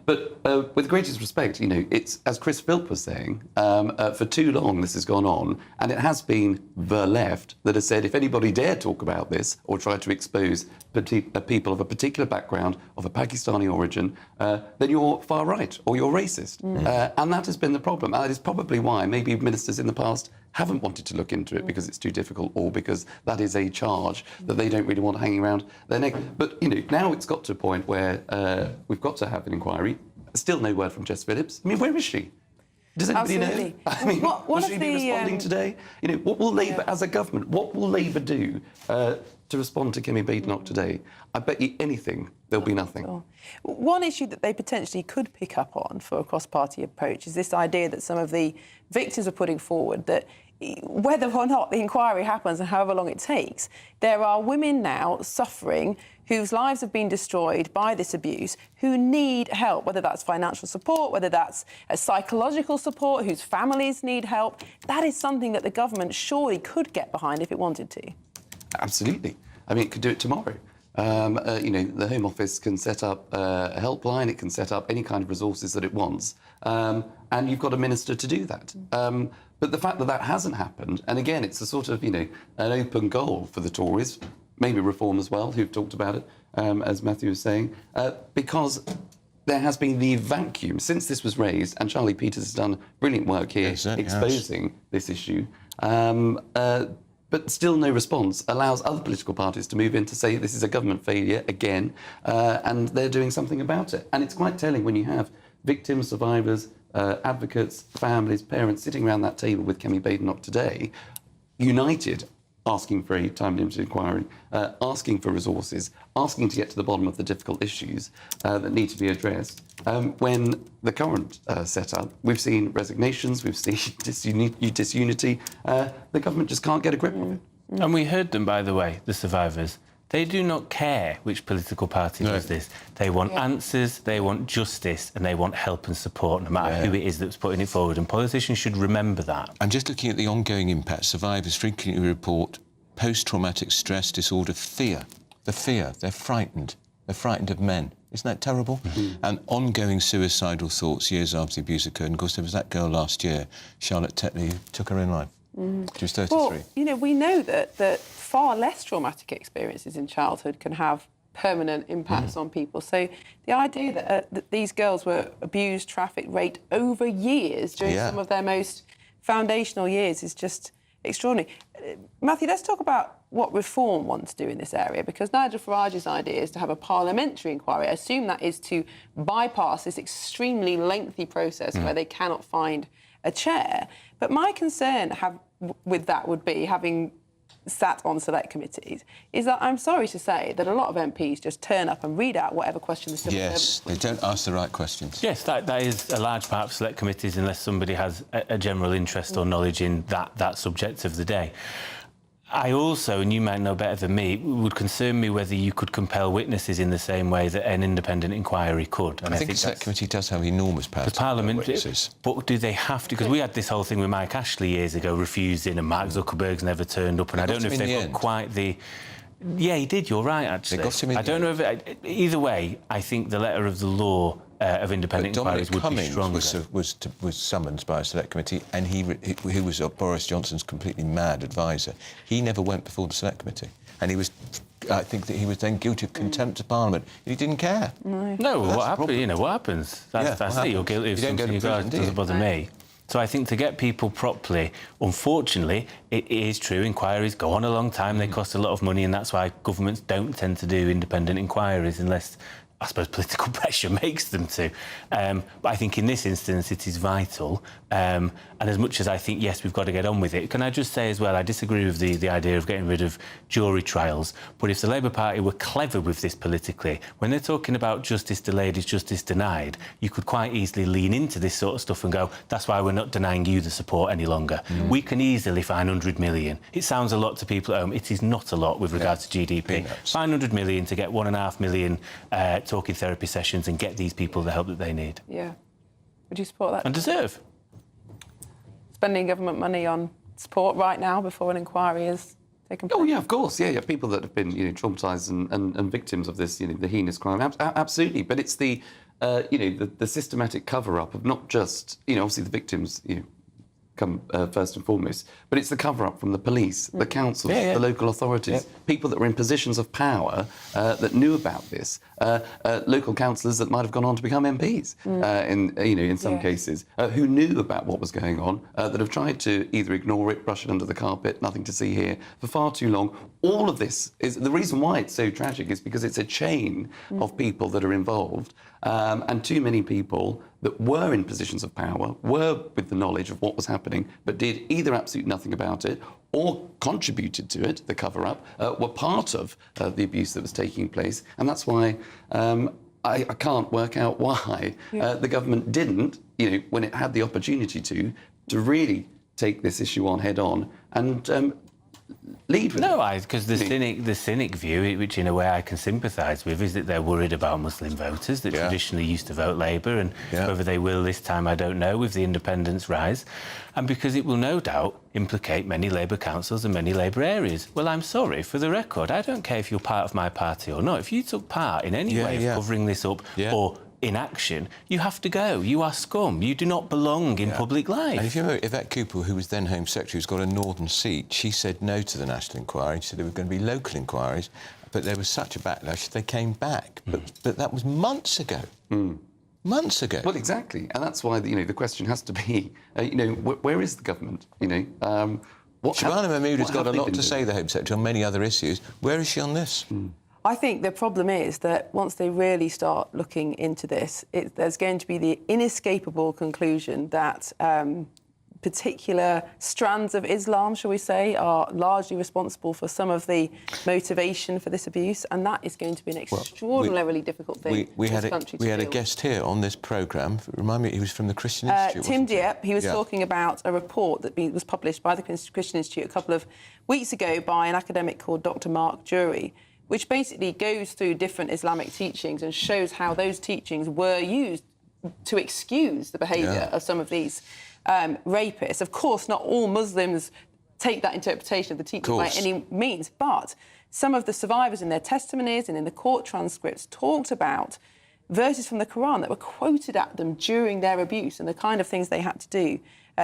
But with the greatest respect, you know, it's, as Chris Philp was saying, for too long this has gone on, and it has been the left that has said, if anybody dare talk about this or try to expose people of a particular background, of a Pakistani origin, then you're far right or you're racist. And that has been the problem. And that is probably why maybe ministers in the past haven't wanted to look into it, because it's too difficult, or because that is a charge that they don't really want hanging around their neck. But, you know, now it's got to a point where we've got to have an inquiry. Still no word from Jess Phillips. I mean, where is she? Does anybody know? I mean, will she be responding today? You know, what will Labour, as a government, what will Labour do to respond to Kemi Badenoch today? I bet you anything there'll be nothing. Sure. One issue that they potentially could pick up on for a cross-party approach is this idea that some of the victims are putting forward, that whether or not the inquiry happens and however long it takes, there are women now suffering whose lives have been destroyed by this abuse, who need help, whether that's financial support, whether that's psychological support, whose families need help. That is something that the government surely could get behind if it wanted to. Absolutely. I mean, it could do it tomorrow. The Home Office can set up a helpline, it can set up any kind of resources that it wants, and you've got a minister to do that. But the fact that that hasn't happened, and again, it's a sort of, an open goal for the Tories, maybe Reform as well, who've talked about it, as Matthew was saying, because there has been the vacuum since this was raised, and Charlie Peters has done brilliant work here exposing this issue. But still no response allows other political parties to move in to say this is a government failure again, and they're doing something about it. And it's quite telling when you have victims, survivors, advocates, families, parents sitting around that table with Kemi Badenoch today, united, asking for a time-limited inquiry, asking for resources, asking to get to the bottom of the difficult issues that need to be addressed. When the current setup, we've seen resignations, we've seen disunity, the government just can't get a grip of it. And we heard them, by the way, the survivors. They do not care which political party does this. They want answers, they want justice, and they want help and support, no matter who it is that's putting it forward. And politicians should remember that. And just looking at the ongoing impact, survivors frequently report post-traumatic stress disorder fear. The fear, they're frightened. They're frightened of men. Isn't that terrible? And ongoing suicidal thoughts years after the abuse occurred. And of course, there was that girl last year, Charlotte Tetley, who took her own life. She was 33. Well, we know that far less traumatic experiences in childhood can have permanent impacts on people. So the idea that these girls were abused, trafficked, raped over years during some of their most foundational years is just extraordinary. Matthew, let's talk about what Reform want to do in this area, because Nigel Farage's idea is to have a parliamentary inquiry. I assume that is to bypass this extremely lengthy process where they cannot find a chair. But my concern with that would be, having sat on select committees, is that I'm sorry to say that a lot of MPs just turn up and read out whatever question the civil Yes, they don't ask the right questions. Yes, that is a large part of select committees, unless somebody has a general interest or knowledge in that subject of the day. I also, and you might know better than me, would concern me whether you could compel witnesses in the same way that an independent inquiry could. And I think the Select Committee does have enormous power to Parliament, witnesses. But do they have to? Because we had this whole thing with Mike Ashley years ago, refusing, and Mark Zuckerberg's never turned up, and I don't know if they've got quite the... Yeah, he did, you're right, actually. They got him in I don't know if... Either way, I think the letter of the law of independent inquiries would be stronger. Was summoned by a select committee, and he was Boris Johnson's completely mad advisor. He never went before the select committee, and I think that he was then guilty of contempt of Parliament. He didn't care. No, what happened? What happens? That's it. You're guilty of something you guys doesn't bother me. So I think to get people properly, unfortunately, it is true, inquiries go on a long time, they cost a lot of money, and that's why governments don't tend to do independent inquiries unless, I suppose, political pressure makes them to. But I think in this instance it is vital. And as much as I think, yes, we've got to get on with it, can I just say as well, I disagree with the idea of getting rid of jury trials. But if the Labour Party were clever with this politically, when they're talking about justice delayed is justice denied, you could quite easily lean into this sort of stuff and go, that's why we're not denying you the support any longer. We can easily find 100 million. It sounds a lot to people at home. It is not a lot with regards to GDP. Find 100 million to get 1.5 million talking therapy sessions and get these people the help that they need. Yeah. Would you support that? And deserve. Spending government money on support right now before an inquiry is taken place? Oh, yeah, of course. Yeah, people that have been, traumatised and victims of this, the heinous crime. Absolutely. But it's the systematic cover-up of not just, obviously the victims, come first and foremost, but it's the cover-up from the police, the councils, the local authorities, people that were in positions of power that knew about this, local councillors that might have gone on to become MPs in some cases, who knew about what was going on, that have tried to either ignore it, brush it under the carpet, nothing to see here, for far too long. All of this is the reason why it's so tragic is because it's a chain of people that are involved, and too many people that were in positions of power, were with the knowledge of what was happening, but did either absolutely nothing about it or contributed to it, the cover-up, were part of the abuse that was taking place. And that's why I can't work out why the government didn't, when it had the opportunity to really take this issue on head on and lead with it. No, because the cynic view, which in a way I can sympathise with, is that they're worried about Muslim voters that traditionally used to vote Labour, and whether they will this time, I don't know, with the independence rise, and because it will no doubt implicate many Labour councils and many Labour areas. Well, I'm sorry, for the record, I don't care if you're part of my party or not. If you took part in any way of covering this up or inaction, you have to go. You are scum. You do not belong in public life. And if you remember, Yvette Cooper, who was then Home Secretary, who's got a northern seat, she said no to the national inquiry. She said there were going to be local inquiries, but there was such a backlash, they came back. But that was months ago. Months ago. Well, exactly. And that's why, the question has to be, where is the government? Shabana Mahmood has got a lot to say, the Home Secretary, on many other issues. Where is she on this? I think the problem is that once they really start looking into this, there's going to be the inescapable conclusion that particular strands of Islam, shall we say, are largely responsible for some of the motivation for this abuse, and that is going to be an extraordinarily difficult thing for this country to deal. We had a guest here on this programme. Remind me, he was from the Christian Institute, Tim Dieppe. He was talking about a report that was published by the Christian Institute a couple of weeks ago by an academic called Dr. Mark Jury, which basically goes through different Islamic teachings and shows how those teachings were used to excuse the behaviour of some of these rapists. Of course, not all Muslims take that interpretation of the teaching by any means, but some of the survivors in their testimonies and in the court transcripts talked about verses from the Quran that were quoted at them during their abuse and the kind of things they had to do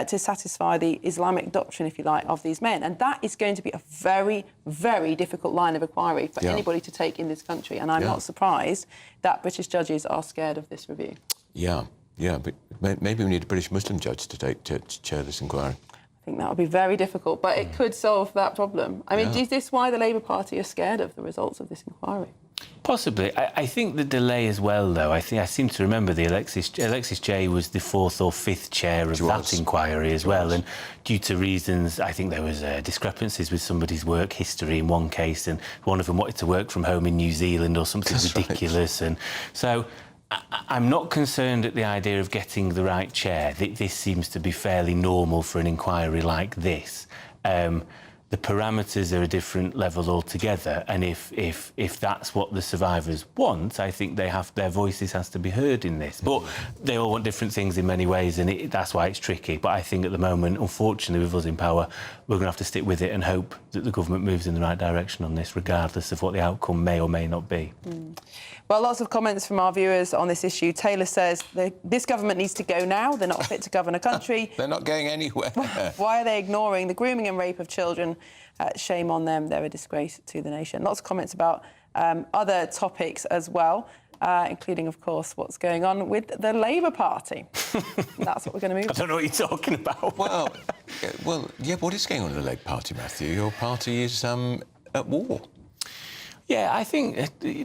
to satisfy the Islamic doctrine, if you like, of these men. And that is going to be a very, very difficult line of inquiry for anybody to take in this country. And I'm not surprised that British judges are scared of this review. Yeah, but maybe we need a British Muslim judge to chair this inquiry. I think that would be very difficult, but it could solve that problem. I mean, is this why the Labour Party are scared of the results of this inquiry? Possibly. I think the delay as well, though. I seem to remember the Alexis Jay was the 4th or 5th chair of that inquiry as well, and due to reasons, I think there was discrepancies with somebody's work history in one case, and one of them wanted to work from home in New Zealand or something ridiculous, and so I'm not concerned at the idea of getting the right chair. This seems to be fairly normal for an inquiry like this. The parameters are a different level altogether, and if that's what the survivors want, I think their voices has to be heard in this. But they all want different things in many ways, and that's why it's tricky. But I think at the moment, unfortunately, with us in power, we're going to have to stick with it and hope that the government moves in the right direction on this, regardless of what the outcome may or may not be. Well, lots of comments from our viewers on this issue. Taylor says this government needs to go now. They're not fit to govern a country. They're not going anywhere. Why are they ignoring the grooming and rape of children? Shame on them. They're a disgrace to the nation. Lots of comments about other topics as well, including, of course, what's going on with the Labour Party. That's what we're going to move I don't know what you're talking about. Well, what is going on in the Labour Party, Matthew? Your party is at war. Yeah, I think,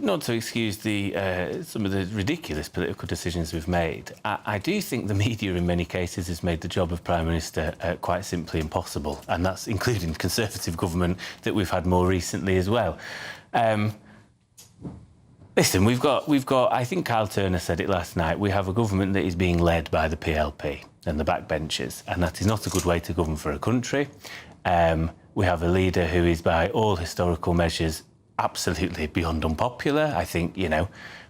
not to excuse some of the ridiculous political decisions we've made, I do think the media in many cases has made the job of Prime Minister quite simply impossible, and that's including Conservative government that we've had more recently as well. Listen, we've got, I think Kyle Turner said it last night, we have a government that is being led by the PLP and the backbenchers, and that is not a good way to govern for a country. We have a leader who is, by all historical measures, absolutely beyond unpopular. I think,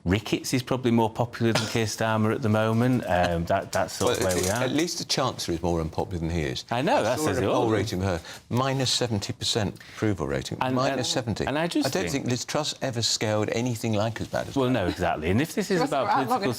Ricketts is probably more popular than Keir Starmer at the moment. That's sort of where we are. At least the Chancellor is more unpopular than he is. I know, that says it all. Poll rating her, minus 70% approval rating. Minus 70. And I don't think Liz Truss ever scaled anything like as bad as Well, no, exactly. And if this is about political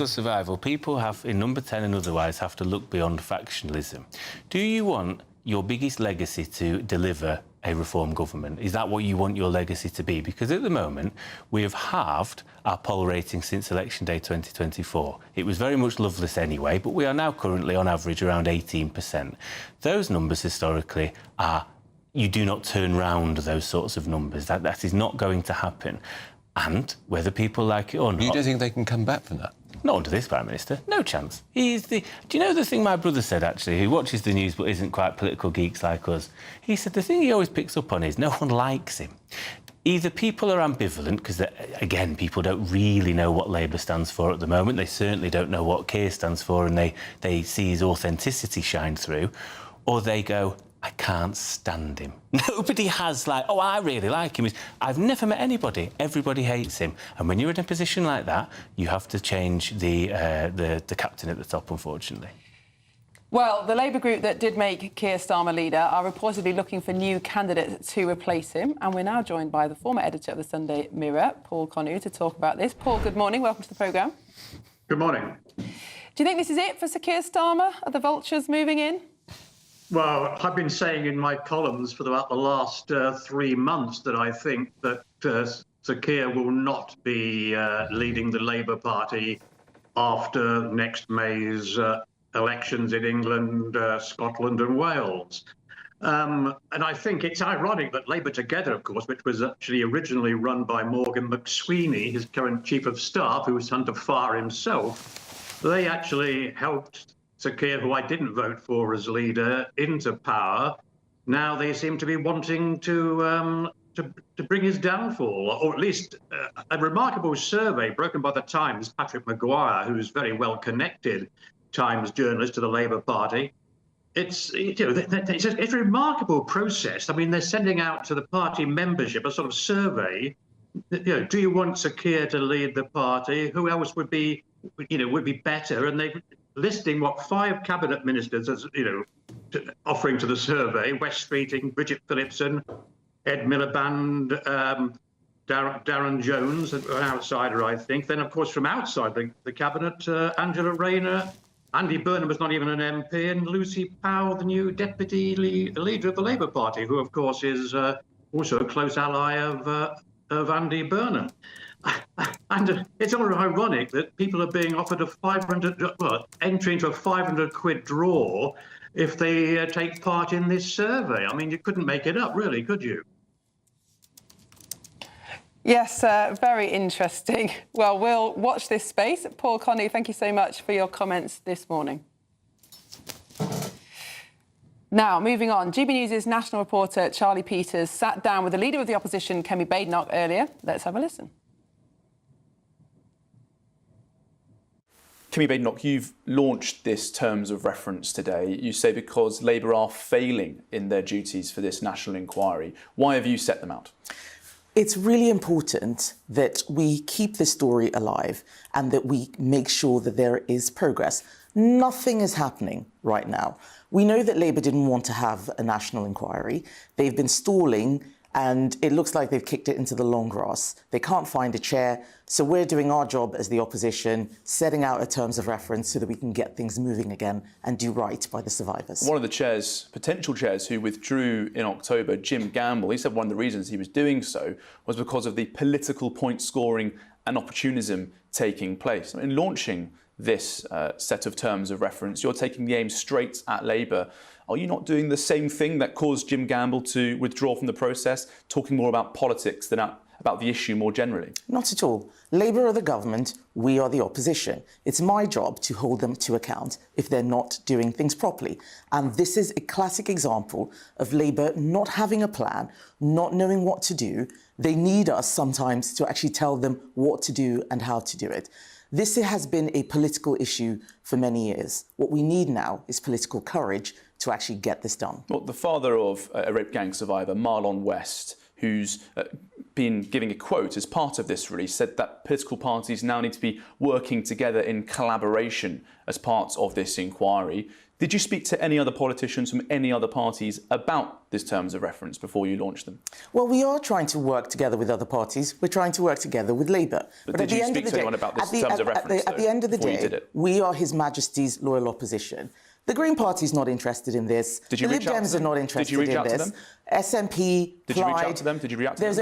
survival, people have, in Number 10 and otherwise, have to look beyond factionalism. Do you want your biggest legacy to deliver a reform government? Is that what you want your legacy to be? Because at the moment, we have halved our poll rating since election day 2024. It was very much loveless anyway, but we are now currently on average around 18%. Those numbers historically are, you do not turn round those sorts of numbers. That is not going to happen. And whether people like it or not... You don't think they can come back from that? Not under this Prime Minister. No chance. Do you know the thing my brother said, actually, who watches the news but isn't quite political geeks like us? He said the thing he always picks up on is no one likes him. either people are ambivalent, because, again, people don't really know what Labour stands for at the moment. They certainly don't know what Keir stands for, and they see his authenticity shine through, or they go, I can't stand him. Nobody has, like, oh, I really like him. I've never met anybody. Everybody hates him. And when you're in a position like that, you have to change the captain at the top, unfortunately. Well, the Labour group that did make Keir Starmer leader are reportedly looking for new candidates to replace him. And we're now joined by the former editor of the Sunday Mirror, Paul Connew, to talk about this. Paul, good morning. Welcome to the programme. Good morning. Do you think this is it for Sir Keir Starmer? Are the vultures moving in? Well, I've been saying in my columns for about the last 3 months that I think that Sir Keir will not be leading the Labour Party after next May's elections in England, Scotland and Wales. And I think it's ironic that Labour Together, of course, which was actually originally run by Morgan McSweeney, his current chief of staff, who was under fire himself, they actually helped Sir Keir, who I didn't vote for as leader, into power. Now they seem to be wanting to bring his downfall, or at least a remarkable survey broken by the Times, Patrick Maguire, who's very well connected Times journalist to the Labour Party. It's a remarkable process. I mean, they're sending out to the party membership a sort of survey. Do you want Sir Keir to lead the party? Who else would be better? And they listing 5 cabinet ministers as offering to the survey: Wes Streeting, Bridget Phillipson, Ed Miliband, Darren Jones, an outsider, I think. Then, of course, from outside the cabinet, Angela Rayner, Andy Burnham was not even an MP, and Lucy Powell, the new deputy leader of the Labour Party, who, of course, is also a close ally of Andy Burnham. And it's all ironic that people are being offered entry into a 500 quid draw if they take part in this survey. I mean, you couldn't make it up, really, could you? Yes, very interesting. Well, we'll watch this space. Paul Connew, thank you so much for your comments this morning. Now, moving on, GB News' national reporter Charlie Peters sat down with the leader of the opposition, Kemi Badenoch, earlier. Let's have a listen. Kemi Badenoch, you've launched this terms of reference today. You say because Labour are failing in their duties for this national inquiry. Why have you set them out? It's really important that we keep this story alive and that we make sure that there is progress. Nothing is happening right now. We know that Labour didn't want to have a national inquiry. They've been stalling, and it looks like they've kicked it into the long grass. They can't find a chair, so we're doing our job as the opposition, setting out a terms of reference so that we can get things moving again and do right by the survivors. One of the potential chairs who withdrew in October, Jim Gamble, he said one of the reasons he was doing so was because of the political point scoring and opportunism taking place. In launching this set of terms of reference, you're taking the aim straight at Labour. Are you not doing the same thing that caused Jim Gamble to withdraw from the process, talking more about politics than about the issue more generally? Not at all. Labour are the government, we are the opposition. It's my job to hold them to account if they're not doing things properly. And this is a classic example of Labour not having a plan, not knowing what to do. They need us sometimes to actually tell them what to do and how to do it. This has been a political issue for many years. What we need now is political courage to actually get this done. Well, the father of a rape gang survivor, Marlon West, who's been giving a quote as part of this release, said that political parties now need to be working together in collaboration as part of this inquiry. Did you speak to any other politicians from any other parties about this terms of reference before you launched them? Well, we are trying to work together with other parties. We're trying to work together with Labour. But did you speak to anyone about this terms of reference, at the end of the day, we are His Majesty's loyal opposition. The Green Party's not interested in this. The Lib Dems are not interested in this. Did you reach out to them? SNP, Did you reach out to them? Did you react to them?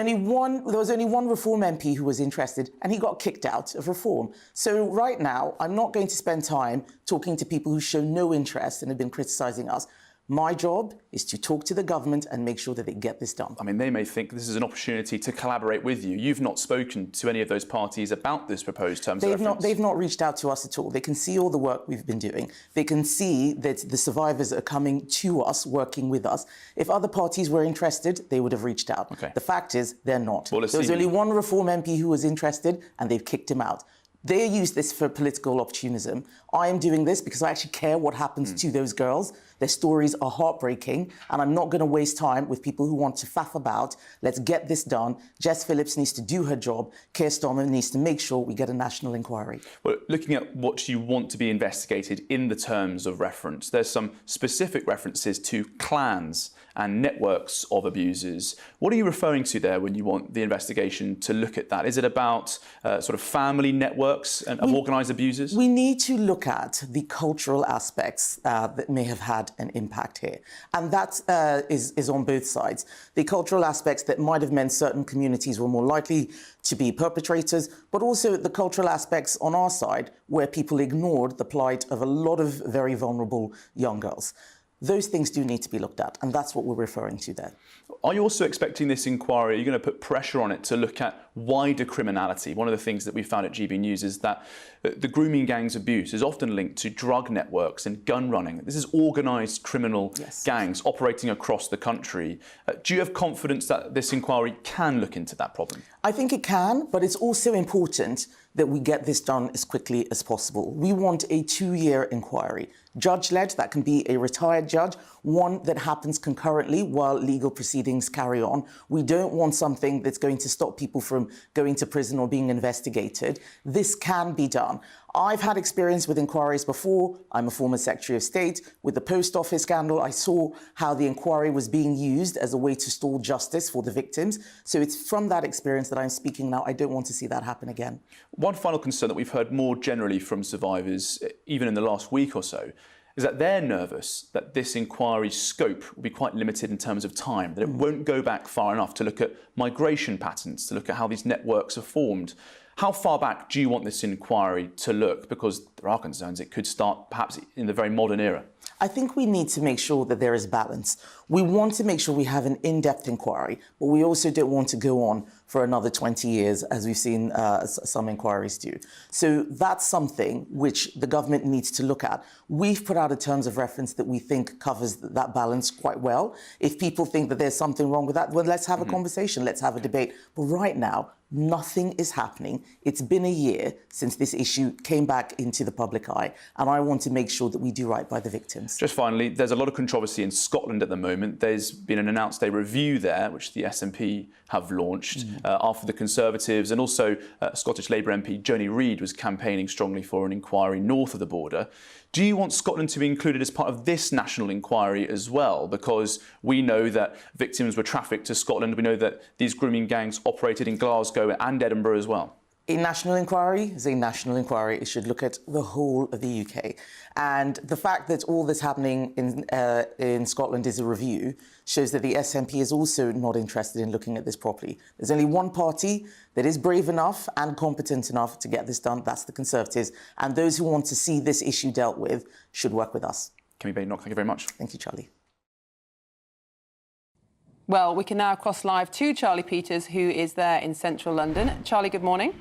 There was only one Reform MP who was interested, and he got kicked out of Reform. So right now, I'm not going to spend time talking to people who show no interest and have been criticising us. My job is to talk to the government and make sure that they get this done. I mean, they may think this is an opportunity to collaborate with you. You've not spoken to any of those parties about this proposed terms of reference. They've not reached out to us at all. They can see all the work we've been doing. They can see that the survivors are coming to us, working with us. If other parties were interested, they would have reached out. Okay. The fact is, they're not. Well, there was only one Reform MP who was interested, and they've kicked him out. They use this for political opportunism. I am doing this because I actually care what happens to those girls. Their stories are heartbreaking, and I'm not going to waste time with people who want to faff about. Let's get this done. Jess Phillips needs to do her job. Keir Starmer needs to make sure we get a national inquiry. Well, looking at what you want to be investigated in the terms of reference, there's some specific references to clans and networks of abusers. What are you referring to there when you want the investigation to look at that? Is it about sort of family networks and of organised abusers? We need to look at the cultural aspects that may have had an impact here. And that is on both sides. The cultural aspects that might have meant certain communities were more likely to be perpetrators, but also the cultural aspects on our side where people ignored the plight of a lot of very vulnerable young girls. Those things do need to be looked at, and that's what we're referring to there. Are you also expecting this inquiry, are you going to put pressure on it to look at wider criminality? One of the things that we found at GBNews is that the grooming gang's abuse is often linked to drug networks and gun running. This is organised criminal gangs operating across the country. Do you have confidence that this inquiry can look into that problem? I think it can, but it's also important that we get this done as quickly as possible. We want a 2-year inquiry. Judge-led, that can be a retired judge, one that happens concurrently while legal proceedings carry on. We don't want something that's going to stop people from going to prison or being investigated. This can be done. I've had experience with inquiries before. I'm a former Secretary of State. With the post office scandal, I saw how the inquiry was being used as a way to stall justice for the victims. So it's from that experience that I'm speaking now. I don't want to see that happen again. One final concern that we've heard more generally from survivors, even in the last week or so, is that they're nervous that this inquiry's scope will be quite limited in terms of time, that it won't go back far enough to look at migration patterns, to look at how these networks are formed. How far back do you want this inquiry to look? Because there are concerns it could start perhaps in the very modern era. I think we need to make sure that there is balance. We want to make sure we have an in-depth inquiry, but we also don't want to go on for another 20 years, as we've seen some inquiries do. So that's something which the government needs to look at. We've put out a terms of reference that we think covers that balance quite well. If people think that there's something wrong with that, well, let's have a conversation, let's have a debate. But right now, nothing is happening. It's been a year since this issue came back into the public eye, and I want to make sure that we do right by the victims. Just finally, there's a lot of controversy in Scotland at the moment. There's been an announced a review there, which the SNP have launched after the Conservatives, and also Scottish Labour MP Joni Reid was campaigning strongly for an inquiry north of the border. Do you want Scotland to be included as part of this national inquiry as well? Because we know that victims were trafficked to Scotland. We know that these grooming gangs operated in Glasgow and Edinburgh as well. A national inquiry is a national inquiry. It should look at the whole of the UK. And the fact that all that's happening in Scotland is a review shows that the SNP is also not interested in looking at this properly. There's only one party that is brave enough and competent enough to get this done. That's the Conservatives. And those who want to see this issue dealt with should work with us. Kemi Badenoch, thank you very much. Thank you, Charlie. Well, we can now cross live to Charlie Peters, who is there in central London. Charlie, good morning.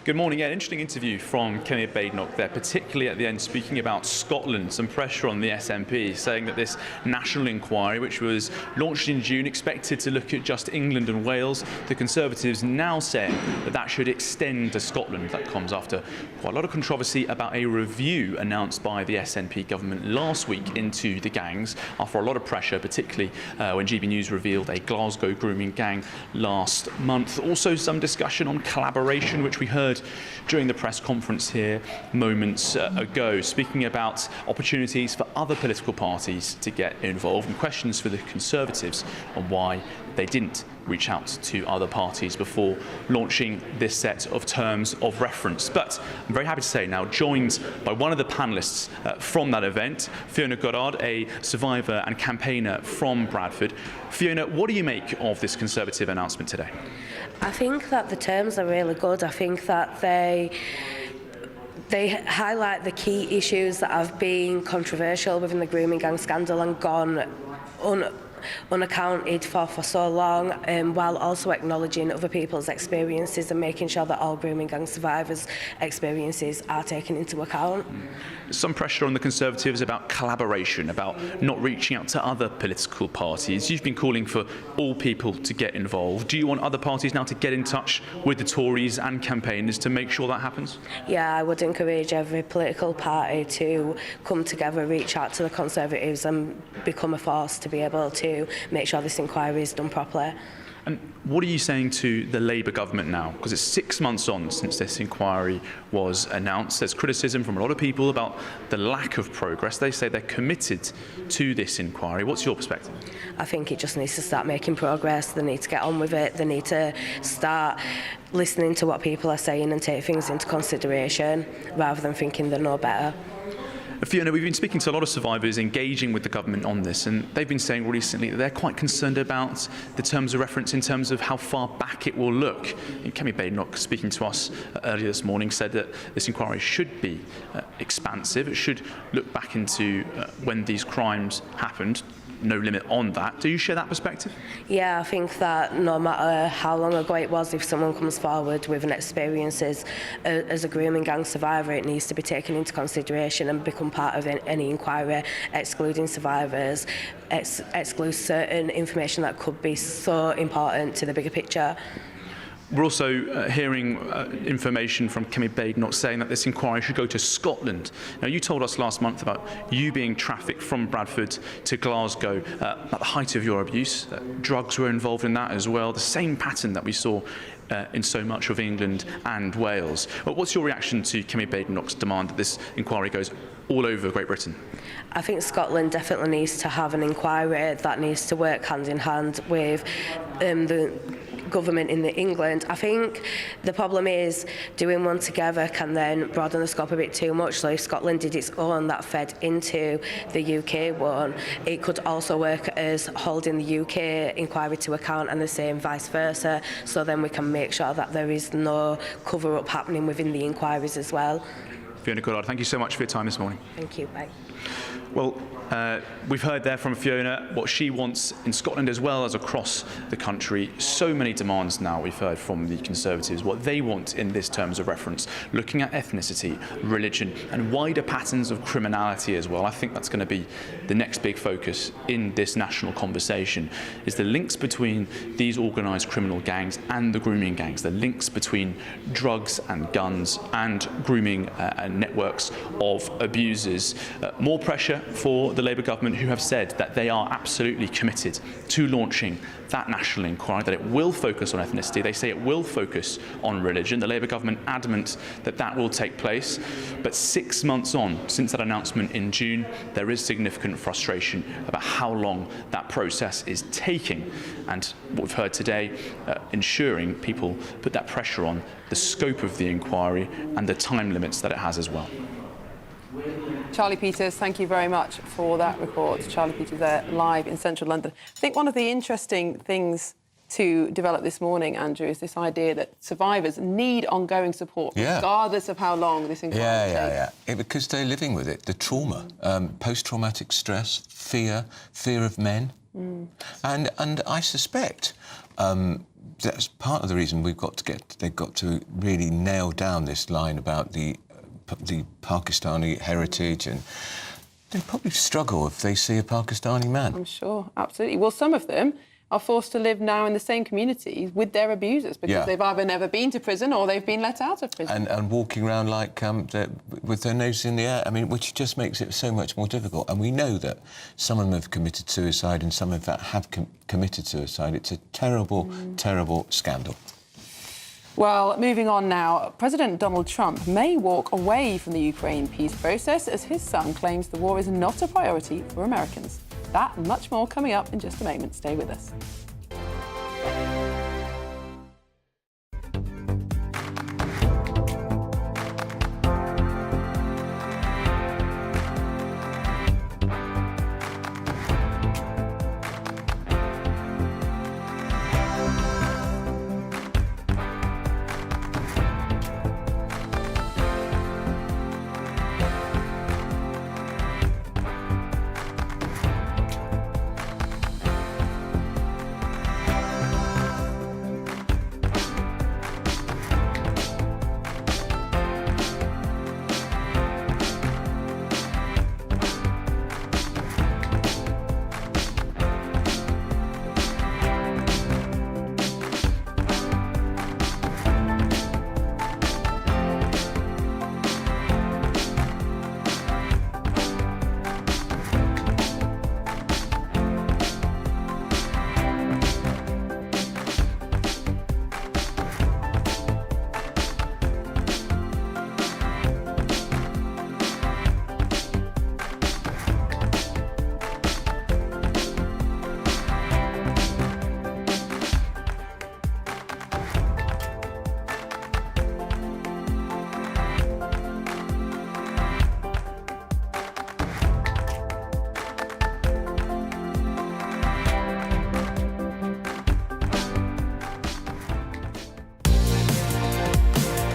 Good morning. Yeah, an interesting interview from Kemi Badenoch there, particularly at the end, speaking about Scotland, some pressure on the SNP, saying that this national inquiry, which was launched in June, expected to look at just England and Wales, the Conservatives now saying that that should extend to Scotland. That comes after quite a lot of controversy about a review announced by the SNP government last week into the gangs, after a lot of pressure, particularly when GBNews revealed a Glasgow grooming gang last month. Also some discussion on collaboration, which we heard during the press conference here moments ago, speaking about opportunities for other political parties to get involved and questions for the Conservatives on why they didn't reach out to other parties before launching this set of terms of reference. But I'm very happy to say now joined by one of the panellists from that event, Fiona Goddard, a survivor and campaigner from Bradford. Fiona, what do you make of this Conservative announcement today? I think that the terms are really good. I think that they They highlight the key issues that have been controversial within the grooming gang scandal and gone unaccounted for so long, while also acknowledging other people's experiences and making sure that all grooming gang survivors' experiences are taken into account. Some pressure on the Conservatives about collaboration, about not reaching out to other political parties. You've been calling for all people to get involved. Do you want other parties now to get in touch with the Tories and campaigners to make sure that happens? Yeah, I would encourage every political party to come together, reach out to the Conservatives and become a force to be able to make sure this inquiry is done properly. And what are you saying to the Labour government now? Because it's 6 months on since this inquiry was announced. There's criticism from a lot of people about the lack of progress. They say they're committed to this inquiry. What's your perspective? I think it just needs to start making progress. They need to get on with it. They need to start listening to what people are saying and take things into consideration rather than thinking they know better. Fiona, we've been speaking to a lot of survivors engaging with the government on this, and they've been saying recently that they're quite concerned about the terms of reference in terms of how far back it will look. And Kemi Badenoch, speaking to us earlier this morning, said that this inquiry should be expansive. It should look back into when these crimes happened. No limit on that. Do you share that perspective? Yeah, I think that no matter how long ago it was, if someone comes forward with an experience as a grooming gang survivor, it needs to be taken into consideration and become part of any inquiry, excluding survivors, exclude certain information that could be so important to the bigger picture. We're also hearing information from Kemi Badenoch saying that this inquiry should go to Scotland. Now, you told us last month about you being trafficked from Bradford to Glasgow at the height of your abuse. Drugs were involved in that as well, the same pattern that we saw in so much of England and Wales. What's your reaction to Kemi Badenoch's demand that this inquiry goes all over Great Britain? I think Scotland definitely needs to have an inquiry that needs to work hand in hand with the government in England. I think the problem is doing one together can then broaden the scope a bit too much. So if Scotland did its own that fed into the UK one, it could also work as holding the UK inquiry to account and the same vice versa. So then we can make sure that there is no cover-up happening within the inquiries as well. Fiona Goddard, thank you so much for your time this morning. Thank you. Bye. Well, we've heard there from Fiona what she wants in Scotland as well as across the country. So many demands now we've heard from the Conservatives, what they want in this terms of reference, looking at ethnicity, religion and wider patterns of criminality as well. I think that's going to be the next big focus in this national conversation, is the links between these organised criminal gangs and the grooming gangs, the links between drugs and guns and grooming and networks of abusers. More pressure for the Labour government, who have said that they are absolutely committed to launching that national inquiry, that it will focus on ethnicity. They say it will focus on religion. The Labour government adamant that that will take place. But 6 months on since that announcement in June, there is significant frustration about how long that process is taking. And what we've heard today, ensuring people put that pressure on the scope of the inquiry and the time limits that it has as well. Charlie Peters, thank you very much for that report. Charlie Peters there, live in central London. I think one of the interesting things to develop this morning, Andrew, is this idea that survivors need ongoing support, regardless of how long this inquiry takes. Because they're living with it, the trauma, post-traumatic stress, fear of men. And I suspect that's part of the reason they've got to really nail down this line about the Pakistani heritage, and they probably struggle if they see a Pakistani man. I'm sure, absolutely. Well, some of them are forced to live now in the same communities with their abusers because they've either never been to prison or they've been let out of prison. And walking around like with their nose in the air, I mean, which just makes it so much more difficult. And we know that some of them have committed suicide and some of that have committed suicide. It's a terrible, terrible scandal. Well, moving on now, President Donald Trump may walk away from the Ukraine peace process as his son claims the war is not a priority for Americans. That and much more coming up in just a moment. Stay with us.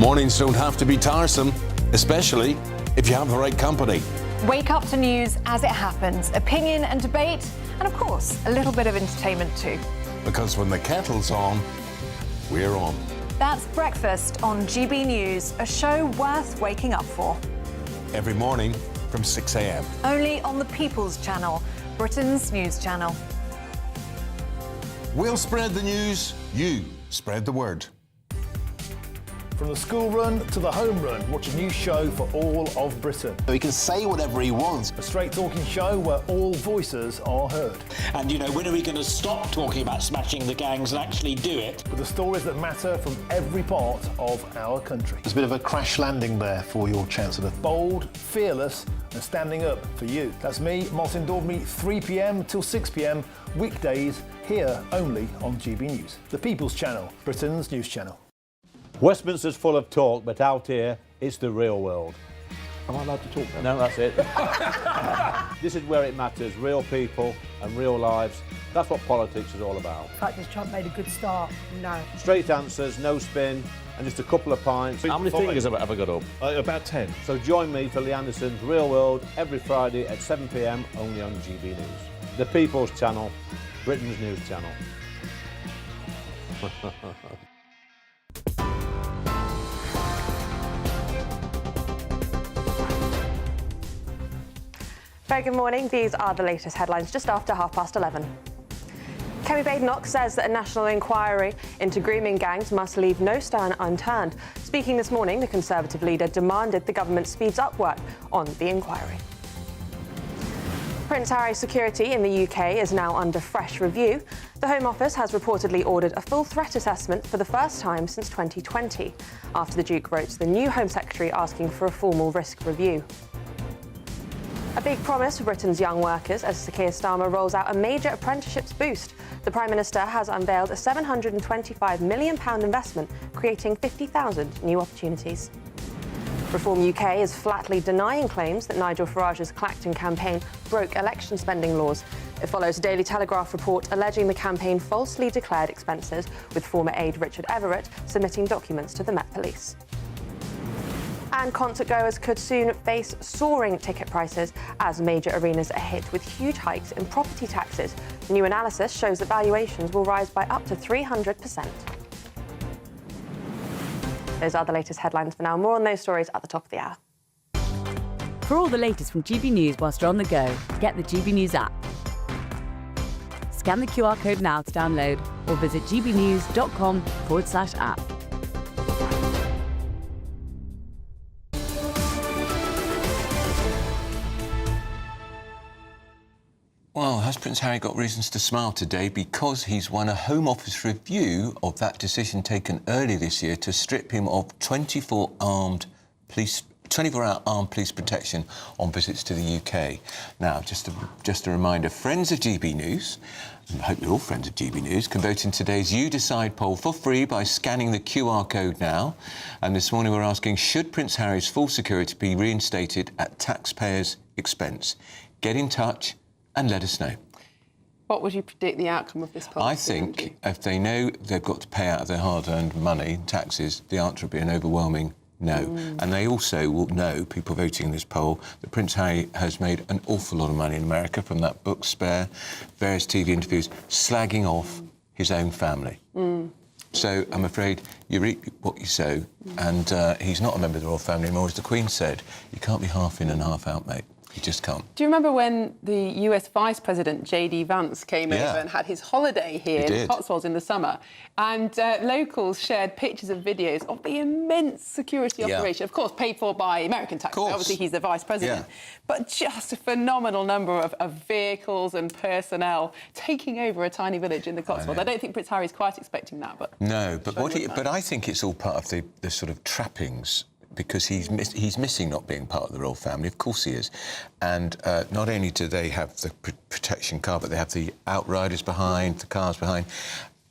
Mornings don't have to be tiresome, especially if you have the right company. Wake up to news as it happens, opinion and debate, and of course, a little bit of entertainment too. Because when the kettle's on, we're on. That's Breakfast on GB News, a show worth waking up for. Every morning from 6 a.m. Only on the People's Channel, Britain's news channel. We'll spread the news, you spread the word. From the school run to the home run, watch a new show for all of Britain. He can say whatever he wants. A straight talking show where all voices are heard. And, you know, when are we going to stop talking about smashing the gangs and actually do it? With the stories that matter from every part of our country. There's a bit of a crash landing there for your Chancellor. Bold, fearless and standing up for you. That's me, Martin Daubney, 3 p.m. till 6 p.m, weekdays, here only on GB News. The People's Channel, Britain's news channel. Westminster's full of talk, but out here, it's the real world. Am I allowed to talk then? No, that's it. This is where it matters, real people and real lives. That's what politics is all about. The fact has Trump made a good start? No. Straight answers, no spin, and just a couple of pints. How many fingers have I got up? About 10. So join me for Lee Anderson's Real World every Friday at 7 p.m, only on GB News. The People's Channel, Britain's news channel. Very good morning. These are the latest headlines just after 11:30. Kemi Badenoch says that a national inquiry into grooming gangs must leave no stone unturned. Speaking this morning, the Conservative leader demanded the government speeds up work on the inquiry. Prince Harry's security in the UK is now under fresh review. The Home Office has reportedly ordered a full threat assessment for the first time since 2020, after the Duke wrote to the new Home Secretary asking for a formal risk review. A big promise for Britain's young workers as Sir Keir Starmer rolls out a major apprenticeships boost. The Prime Minister has unveiled a £725 million investment, creating 50,000 new opportunities. Reform UK is flatly denying claims that Nigel Farage's Clacton campaign broke election spending laws. It follows a Daily Telegraph report alleging the campaign falsely declared expenses, with former aide Richard Everett submitting documents to the Met Police. And concert-goers could soon face soaring ticket prices as major arenas are hit with huge hikes in property taxes. The new analysis shows that valuations will rise by up to 300%. Those are the latest headlines for now. More on those stories at the top of the hour. For all the latest from GB News whilst you're on the go, get the GB News app. Scan the QR code now to download or visit gbnews.com/app. Well, has Prince Harry got reasons to smile today? Because he's won a Home Office review of that decision taken earlier this year to strip him of 24-hour armed police protection on visits to the UK. Now, just a reminder, friends of GB News, and I hope you're all friends of GB News, can vote in today's You Decide poll for free by scanning the QR code now. And this morning we're asking, should Prince Harry's full security be reinstated at taxpayers' expense? Get in touch and let us know. What would you predict the outcome of this poll? I think if they know they've got to pay out of their hard-earned money, taxes, the answer would be an overwhelming no. And they also will know, people voting in this poll, that Prince Harry has made an awful lot of money in America from that book Spare, various TV interviews, slagging off his own family. So I'm afraid you reap what you sow, and he's not a member of the royal family anymore. As the Queen said, you can't be half in and half out, mate. You just can't. Do you remember when the US Vice President J.D. Vance came over and had his holiday here in the Cotswolds in the summer? And locals shared pictures and videos of the immense security operation, of course, paid for by American taxpayers. Obviously, he's the Vice President. But just a phenomenal number of vehicles and personnel taking over a tiny village in the Cotswolds. I don't think Prince Harry's quite expecting that. But no, but I think it's all part of the sort of trappings, because he's missing not being part of the royal family. Of course he is. And not only do they have the protection car, but they have the outriders behind, the cars behind.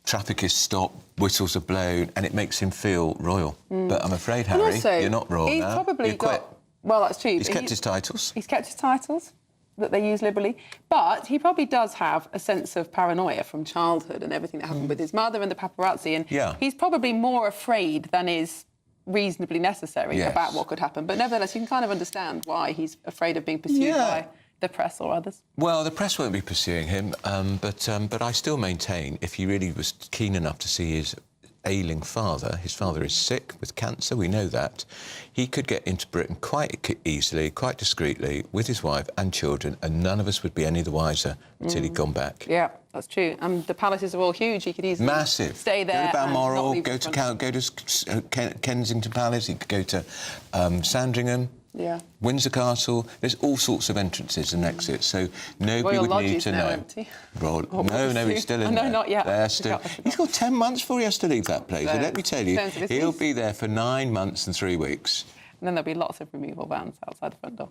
Traffic is stopped, whistles are blown, and it makes him feel royal. But I'm afraid, Harry, also, you're not royal he's now. Probably got... Well, that's true. He's kept his titles. He's kept his titles that they use liberally. But he probably does have a sense of paranoia from childhood and everything that happened with his mother and the paparazzi. And he's probably more afraid than is reasonably necessary about what could happen. But nevertheless, you can kind of understand why he's afraid of being pursued by the press or others. Well, the press won't be pursuing him, but I still maintain if he really was keen enough to see his ailing father, his father is sick with cancer, we know that, he could get into Britain quite easily, quite discreetly, with his wife and children, and none of us would be any the wiser until he'd gone back. Yeah, that's true. And the palaces are all huge. He could easily stay there. Go to Balmoral, go to Kensington Palace, he could go to Sandringham. Yeah. Windsor Castle, there's all sorts of entrances and exits, so nobody Royal would Lodge need to know. Empty. No, he's still in there. No, not yet. They're still. He's got 10 months before he has to leave that place, and let me tell you, he'll be there for 9 months and 3 weeks. And then there'll be lots of removal vans outside the front door.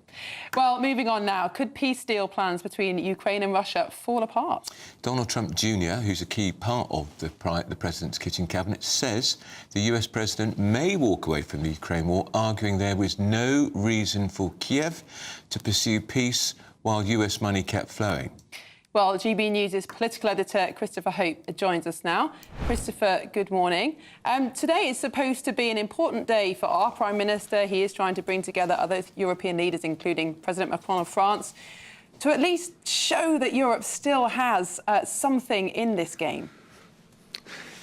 Well, moving on now. Could peace deal plans between Ukraine and Russia fall apart? Donald Trump Jr., who's a key part of the president's kitchen cabinet, says the US president may walk away from the Ukraine war, arguing there was no reason for Kiev to pursue peace while US money kept flowing. Well, GB News' political editor, Christopher Hope, joins us now. Christopher, good morning. Today is supposed to be an important day for our Prime Minister. He is trying to bring together other European leaders, including President Macron of France, to at least show that Europe still has something in this game.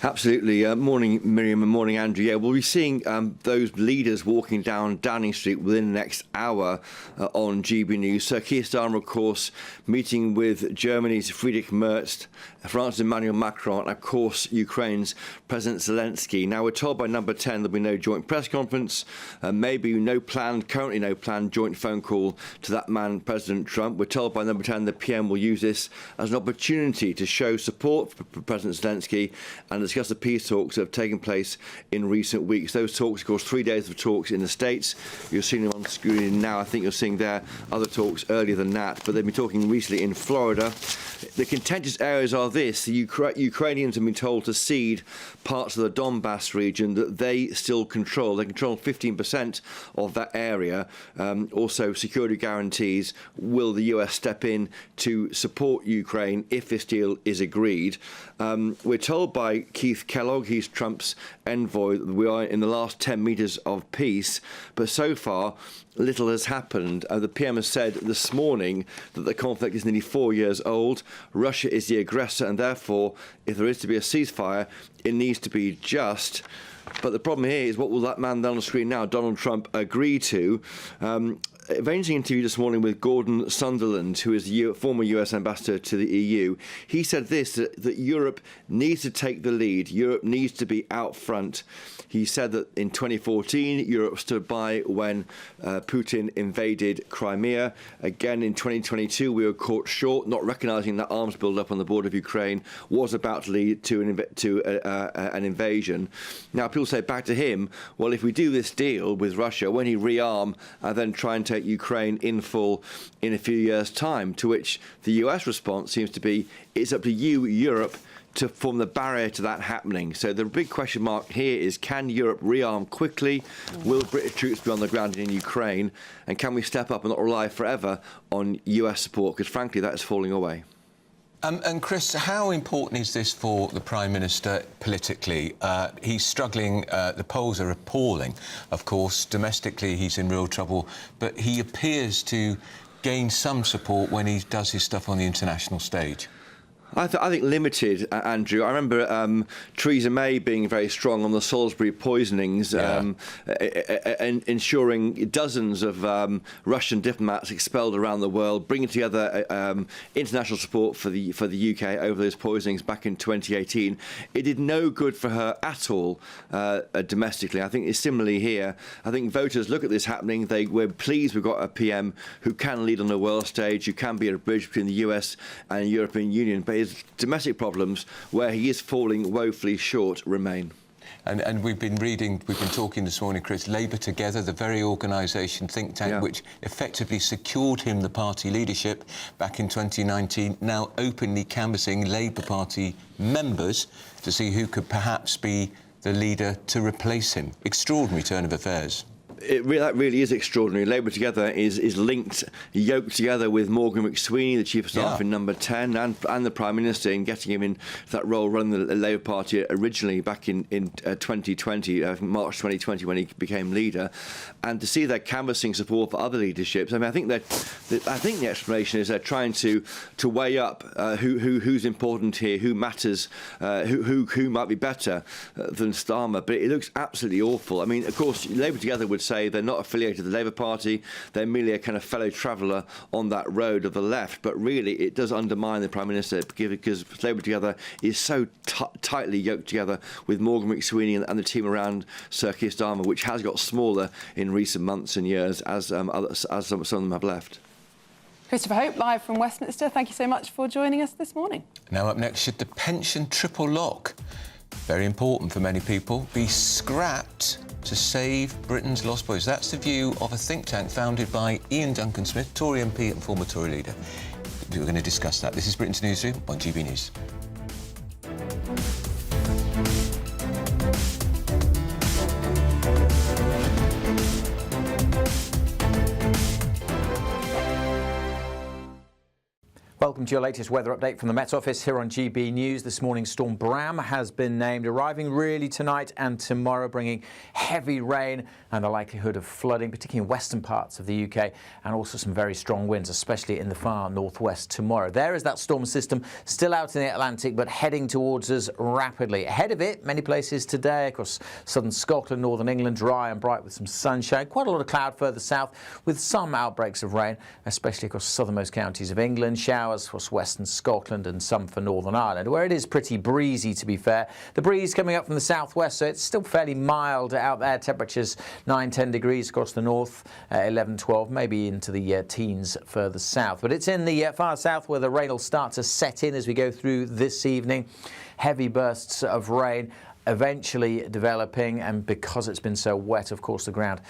Absolutely. Morning, Miriam, and morning, Andrew. Yeah, we'll be seeing those leaders walking down Downing Street within the next hour on GB News. Sir Keir Starmer, of course, meeting with Germany's Friedrich Merz, France's Emmanuel Macron, and, of course, Ukraine's President Zelensky. Now, we're told by Number 10 there'll be no joint press conference, maybe currently no planned joint phone call to that man, President Trump. We're told by Number 10 the PM will use this as an opportunity to show support for President Zelensky and discuss the peace talks that have taken place in recent weeks. Those talks, of course, 3 days of talks in the States. You're seeing them on screen now. I think you're seeing there other talks earlier than that, but they've been talking recently in Florida. The contentious areas are this. The Ukrainians have been told to cede parts of the Donbass region that they still control. They control 15% of that area. Also, security guarantees. Will the US step in to support Ukraine if this deal is agreed? We're told by Keith Kellogg, he's Trump's envoy, that we are in the last 10 metres of peace, but so far little has happened. The PM has said this morning that the conflict is nearly 4 years old. Russia is the aggressor, and therefore, if there is to be a ceasefire, it needs to be just. But the problem here is, what will that man on the screen now, Donald Trump, agree to? Arranging an interview this morning with Gordon Sunderland, who is the former US ambassador to the EU, he said this, that Europe needs to take the lead. Europe needs to be out front. He said that in 2014, Europe stood by when Putin invaded Crimea. Again, in 2022, we were caught short, not recognising that arms build-up on the border of Ukraine was about to lead to an invasion. Now, people say back to him, well, if we do this deal with Russia, when he rearm and then try and take Ukraine in full in a few years' time, to which the US response seems to be, it's up to you, Europe, to form the barrier to that happening. So the big question mark here is, can Europe rearm quickly? Will British troops be on the ground in Ukraine? And can we step up and not rely forever on US support? Because frankly, that is falling away. And Chris, how important is this for the Prime Minister politically? He's struggling, the polls are appalling, of course. Domestically, he's in real trouble, but he appears to gain some support when he does his stuff on the international stage. I think limited, Andrew. I remember Theresa May being very strong on the Salisbury poisonings, and ensuring dozens of Russian diplomats expelled around the world, bringing together international support for the UK over those poisonings back in 2018. It did no good for her at all domestically. I think it's similarly here. I think voters look at this happening. We're pleased we've got a PM who can lead on the world stage, who can be a bridge between the US and the European Union, but his domestic problems, where he is falling woefully short, remain. And we've been talking this morning, Chris, Labour Together, the very organisation, think tank, which effectively secured him the party leadership back in 2019, now openly canvassing Labour Party members to see who could perhaps be the leader to replace him. Extraordinary turn of affairs. That really is extraordinary. Labour Together is linked, yoked together with Morgan McSweeney, the Chief of Staff in Number 10, and the Prime Minister in getting him in that role, running the Labour Party originally back in 2020, March 2020, when he became leader. And to see their canvassing support for other leaderships, I mean, I think the explanation is they're trying to weigh up who's important here, who matters, who might be better than Starmer. But it looks absolutely awful. I mean, of course, Labour Together would say they're not affiliated with the Labour Party, they're merely a kind of fellow traveller on that road of the left, but really it does undermine the Prime Minister because Labour Together is so tightly yoked together with Morgan McSweeney and the team around Sir Keir Starmer, which has got smaller in recent months and years as some of them have left. Christopher Hope, live from Westminster, thank you so much for joining us this morning. Now up next, should the pension triple lock, very important for many people, be scrapped to save Britain's lost boys? That's the view of a think tank founded by Ian Duncan-Smith, Tory MP and former Tory leader. We're going to discuss that. This is Britain's Newsroom on GB News. Welcome to your latest weather update from the Met Office here on GB News. This morning, Storm Bram has been named, arriving really tonight and tomorrow, bringing heavy rain and a likelihood of flooding, particularly in western parts of the UK, and also some very strong winds, especially in the far northwest tomorrow. There is that storm system still out in the Atlantic, but heading towards us rapidly. Ahead of it, many places today across southern Scotland, northern England, dry and bright with some sunshine. Quite a lot of cloud further south with some outbreaks of rain, especially across southernmost counties of England. Showers across western Scotland and some for Northern Ireland, where it is pretty breezy, to be fair. The breeze coming up from the southwest, so it's still fairly mild out there. Temperatures 9-10 degrees across the north, 11-12, maybe into the teens further south. But it's in the far south where the rain will start to set in as we go through this evening. Heavy bursts of rain eventually developing, and because it's been so wet, of course, the ground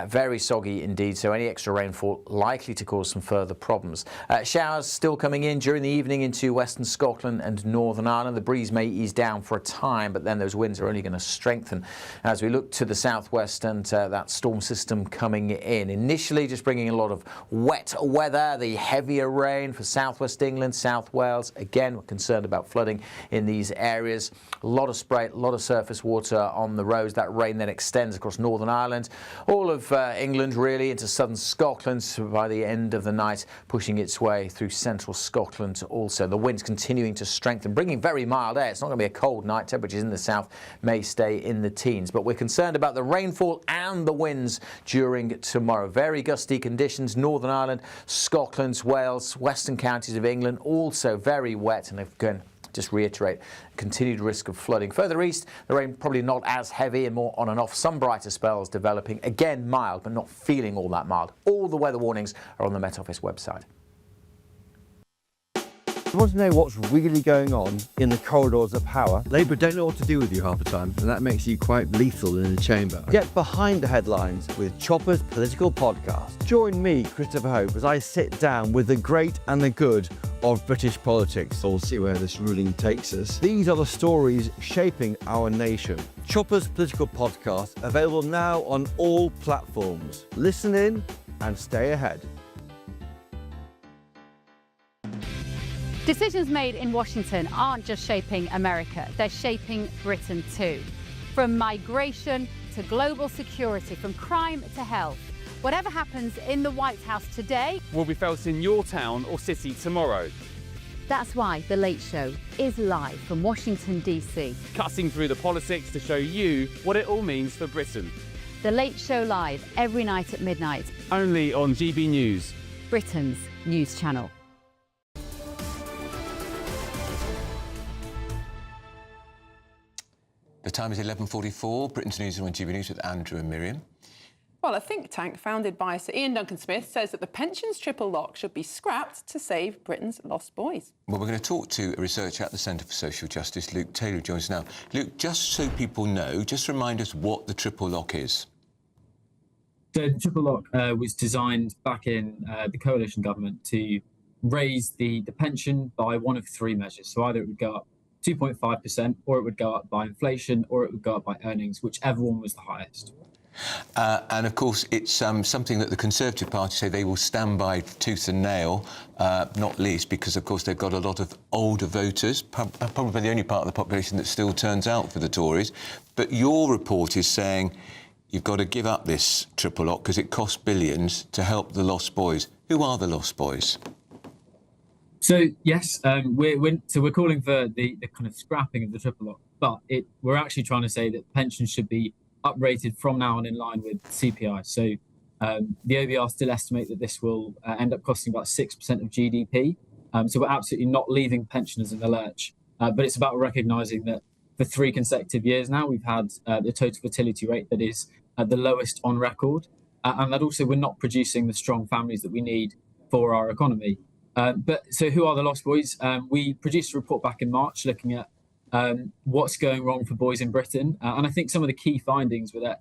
very soggy indeed, so any extra rainfall likely to cause some further problems. Showers still coming in during the evening into western Scotland and Northern Ireland. The breeze may ease down for a time, but then those winds are only going to strengthen as we look to the southwest and that storm system coming in. Initially just bringing a lot of wet weather, the heavier rain for southwest England, South Wales. Again, we're concerned about flooding in these areas. A lot of spray, a lot of surface water on the roads. That rain then extends across Northern Ireland, all of England really, into southern Scotland by the end of the night, pushing its way through central Scotland also. The winds continuing to strengthen, bringing very mild air. It's not going to be a cold night. Temperatures in the south may stay in the teens, but we're concerned about the rainfall and the winds during tomorrow. Very gusty conditions. Northern Ireland, Scotland, Wales, western counties of England, also very wet, and again, just reiterate, continued risk of flooding. Further east, the rain probably not as heavy and more on and off. Some brighter spells developing. Again, mild, but not feeling all that mild. All the weather warnings are on the Met Office website. You want to know what's really going on in the corridors of power? Labour don't know what to do with you half the time, and that makes you quite lethal in the chamber. Get behind the headlines with Chopper's political podcast. Join me, Christopher Hope, as I sit down with the great and the good of British politics. We'll see where this ruling takes us. These are the stories shaping our nation. Chopper's political podcast, available now on all platforms. Listen in and stay ahead. Decisions made in Washington aren't just shaping America, they're shaping Britain too. From migration to global security, from crime to health. Whatever happens in the White House today will be felt in your town or city tomorrow. That's why The Late Show is live from Washington, D.C. Cutting through the politics to show you what it all means for Britain. The Late Show live every night at midnight. Only on GB News, Britain's news channel. The time is 11:44. Britain's News on GB News with Andrew and Miriam. Well, a think tank founded by Sir Ian Duncan-Smith says that the pensions triple lock should be scrapped to save Britain's lost boys. Well, we're going to talk to a researcher at the Centre for Social Justice, Luke Taylor, who joins us now. Luke, just so people know, just remind us what the triple lock is. So the triple lock was designed back in the coalition government to raise the pension by one of three measures. So either it would go up 2.5%, or it would go up by inflation, or it would go up by earnings, whichever one was the highest. And of course, it's something that the Conservative Party say they will stand by tooth and nail, not least because, of course, they've got a lot of older voters, probably the only part of the population that still turns out for the Tories. But your report is saying you've got to give up this triple lock because it costs billions to help the lost boys. Who are the lost boys? So yes, we're calling for the kind of scrapping of the triple lock, but we're actually trying to say that pensions should be uprated from now on in line with CPI. So the OBR still estimate that this will end up costing about 6% of GDP. So we're absolutely not leaving pensioners in the lurch, but it's about recognising that for 3 consecutive years now we've had the total fertility rate that is the lowest on record, and that also we're not producing the strong families that we need for our economy. But so who are the lost boys? We produced a report back in March looking at what's going wrong for boys in Britain. And I think some of the key findings were that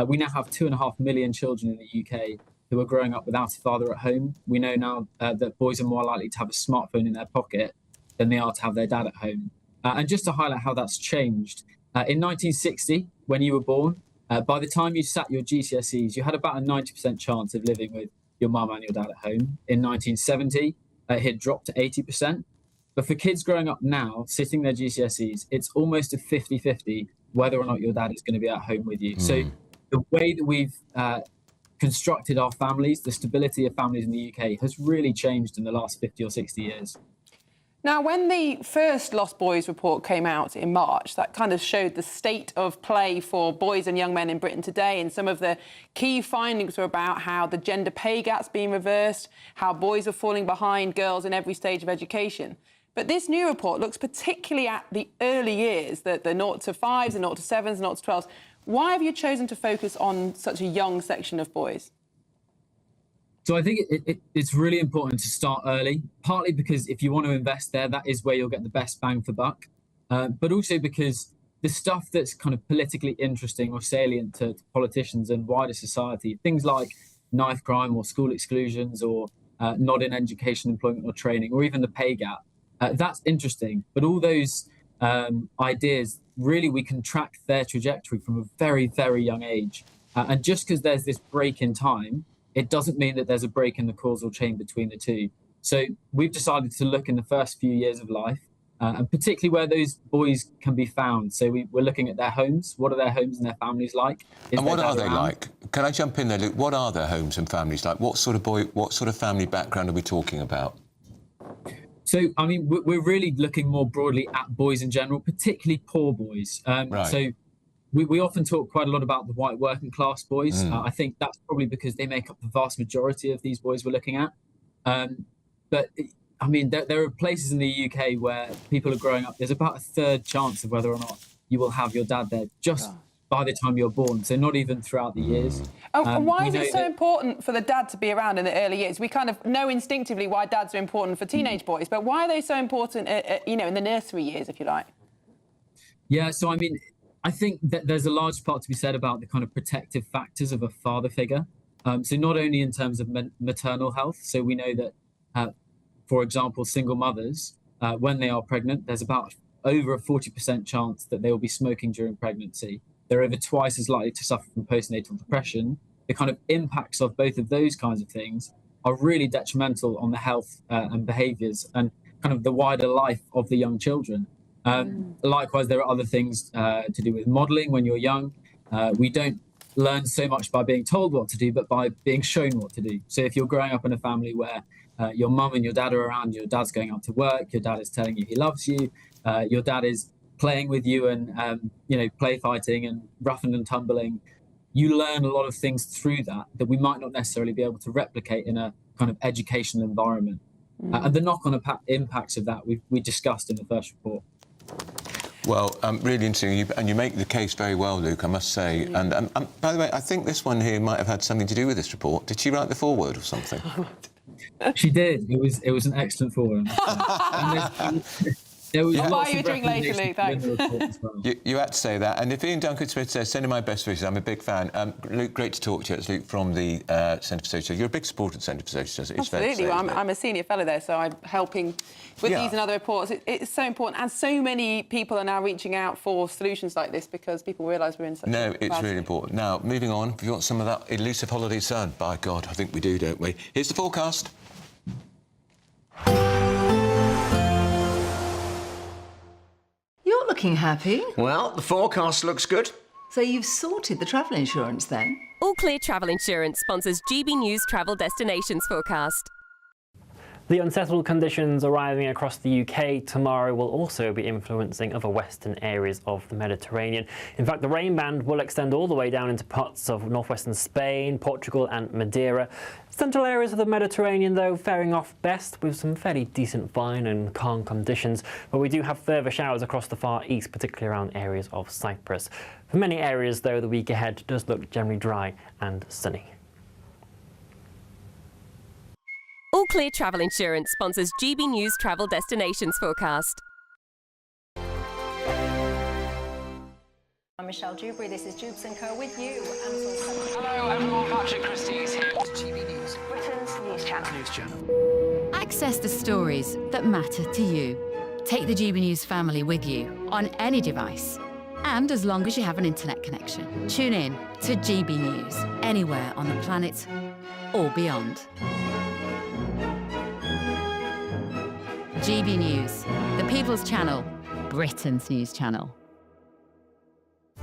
we now have 2.5 million children in the UK who are growing up without a father at home. We know now that boys are more likely to have a smartphone in their pocket than they are to have their dad at home. And just to highlight how that's changed, in 1960, when you were born, by the time you sat your GCSEs, you had about a 90% chance of living with your mum and your dad at home. In 1970, it had dropped to 80%. But for kids growing up now, sitting their GCSEs, it's almost a 50-50 whether or not your dad is going to be at home with you. So the way that we've constructed our families, the stability of families in the UK has really changed in the last 50 or 60 years. Now, when the first Lost Boys report came out in March, that kind of showed the state of play for boys and young men in Britain today, and some of the key findings were about how the gender pay gap's being reversed, how boys are falling behind girls in every stage of education. But this new report looks particularly at the early years, the 0 to 5s, the 0 to 7s, 0 to 12s. Why have you chosen to focus on such a young section of boys? So I think it's really important to start early, partly because if you want to invest there, that is where you'll get the best bang for buck. But also because the stuff that's kind of politically interesting or salient to politicians and wider society, things like knife crime or school exclusions or not in education, employment or training, or even the pay gap, that's interesting. But all those ideas, really, we can track their trajectory from a very, very young age. And just because there's this break in time, it doesn't mean that there's a break in the causal chain between the two. So we've decided to look in the first few years of life, and particularly where those boys can be found. So we're looking at their homes. What are their homes and their families like? And what are they like? Can I jump in there, Luke? What are their homes and families like? What sort of family background are we talking about? So, I mean, we're really looking more broadly at boys in general, particularly poor boys. Right. So we often talk quite a lot about the white working class boys. I think that's probably because they make up the vast majority of these boys we're looking at. But, I mean, there are places in the UK where people are growing up. There's about a third chance of whether or not you will have your dad there just by the time you're born, so not even throughout the years. And why is it so important for the dad to be around in the early years? We kind of know instinctively why dads are important for teenage boys, but why are they so important, in the nursery years, if you like? Yeah, so I mean, I think that there's a large part to be said about the kind of protective factors of a father figure. So not only in terms of maternal health, so we know that, for example, single mothers, when they are pregnant, there's about over a 40% chance that they will be smoking during pregnancy. They're over twice as likely to suffer from postnatal depression. The kind of impacts of both of those kinds of things are really detrimental on the health and behaviours and kind of the wider life of the young children. Likewise, there are other things to do with modelling when you're young. We don't learn so much by being told what to do, but by being shown what to do. So if you're growing up in a family where your mum and your dad are around, your dad's going out to work, your dad is telling you he loves you, your dad is playing with you and, play fighting and roughing and tumbling, you learn a lot of things through that we might not necessarily be able to replicate in a kind of educational environment. And the knock-on impacts of that we discussed in the first report. Well, really interesting, and you make the case very well, Luke, I must say. And by the way, I think this one here might have had something to do with this report. Did she write the foreword or something? She did. It was an excellent foreword. I'll buy you a drink later, Luke, thanks. You had to say that. And if Ian Duncan-Smith says, send him my best wishes, I'm a big fan. Luke, great to talk to you. It's Luke from the Centre for Social. You're a big supporter of the Centre for Social Justice. Absolutely. Well, I'm a senior fellow there, so I'm helping with these and other reports. It's so important. And so many people are now reaching out for solutions like this because people realise we're in such a it's really important. Now, moving on, if you want some of that elusive holiday sun, by God, I think we do, don't we? Here's the forecast. You're looking happy. Well, the forecast looks good. So you've sorted the travel insurance then? All Clear Travel Insurance sponsors GB News Travel Destinations Forecast. The unsettled conditions arriving across the UK tomorrow will also be influencing other western areas of the Mediterranean. In fact, the rain band will extend all the way down into parts of northwestern Spain, Portugal and Madeira. Central areas of the Mediterranean, though, faring off best with some fairly decent fine and calm conditions. But we do have further showers across the far east, particularly around areas of Cyprus. For many areas, though, the week ahead does look generally dry and sunny. All Clear Travel Insurance sponsors GB News Travel Destinations Forecast. I'm Michelle Dewberry, this is Jubes & Co with you. Hello everyone, Patrick Christie is here. GB News, Britain's news channel. Access the stories that matter to you. Take the GB News family with you on any device. And as long as you have an internet connection, tune in to GB News, anywhere on the planet or beyond. GB News, the People's Channel, Britain's news channel.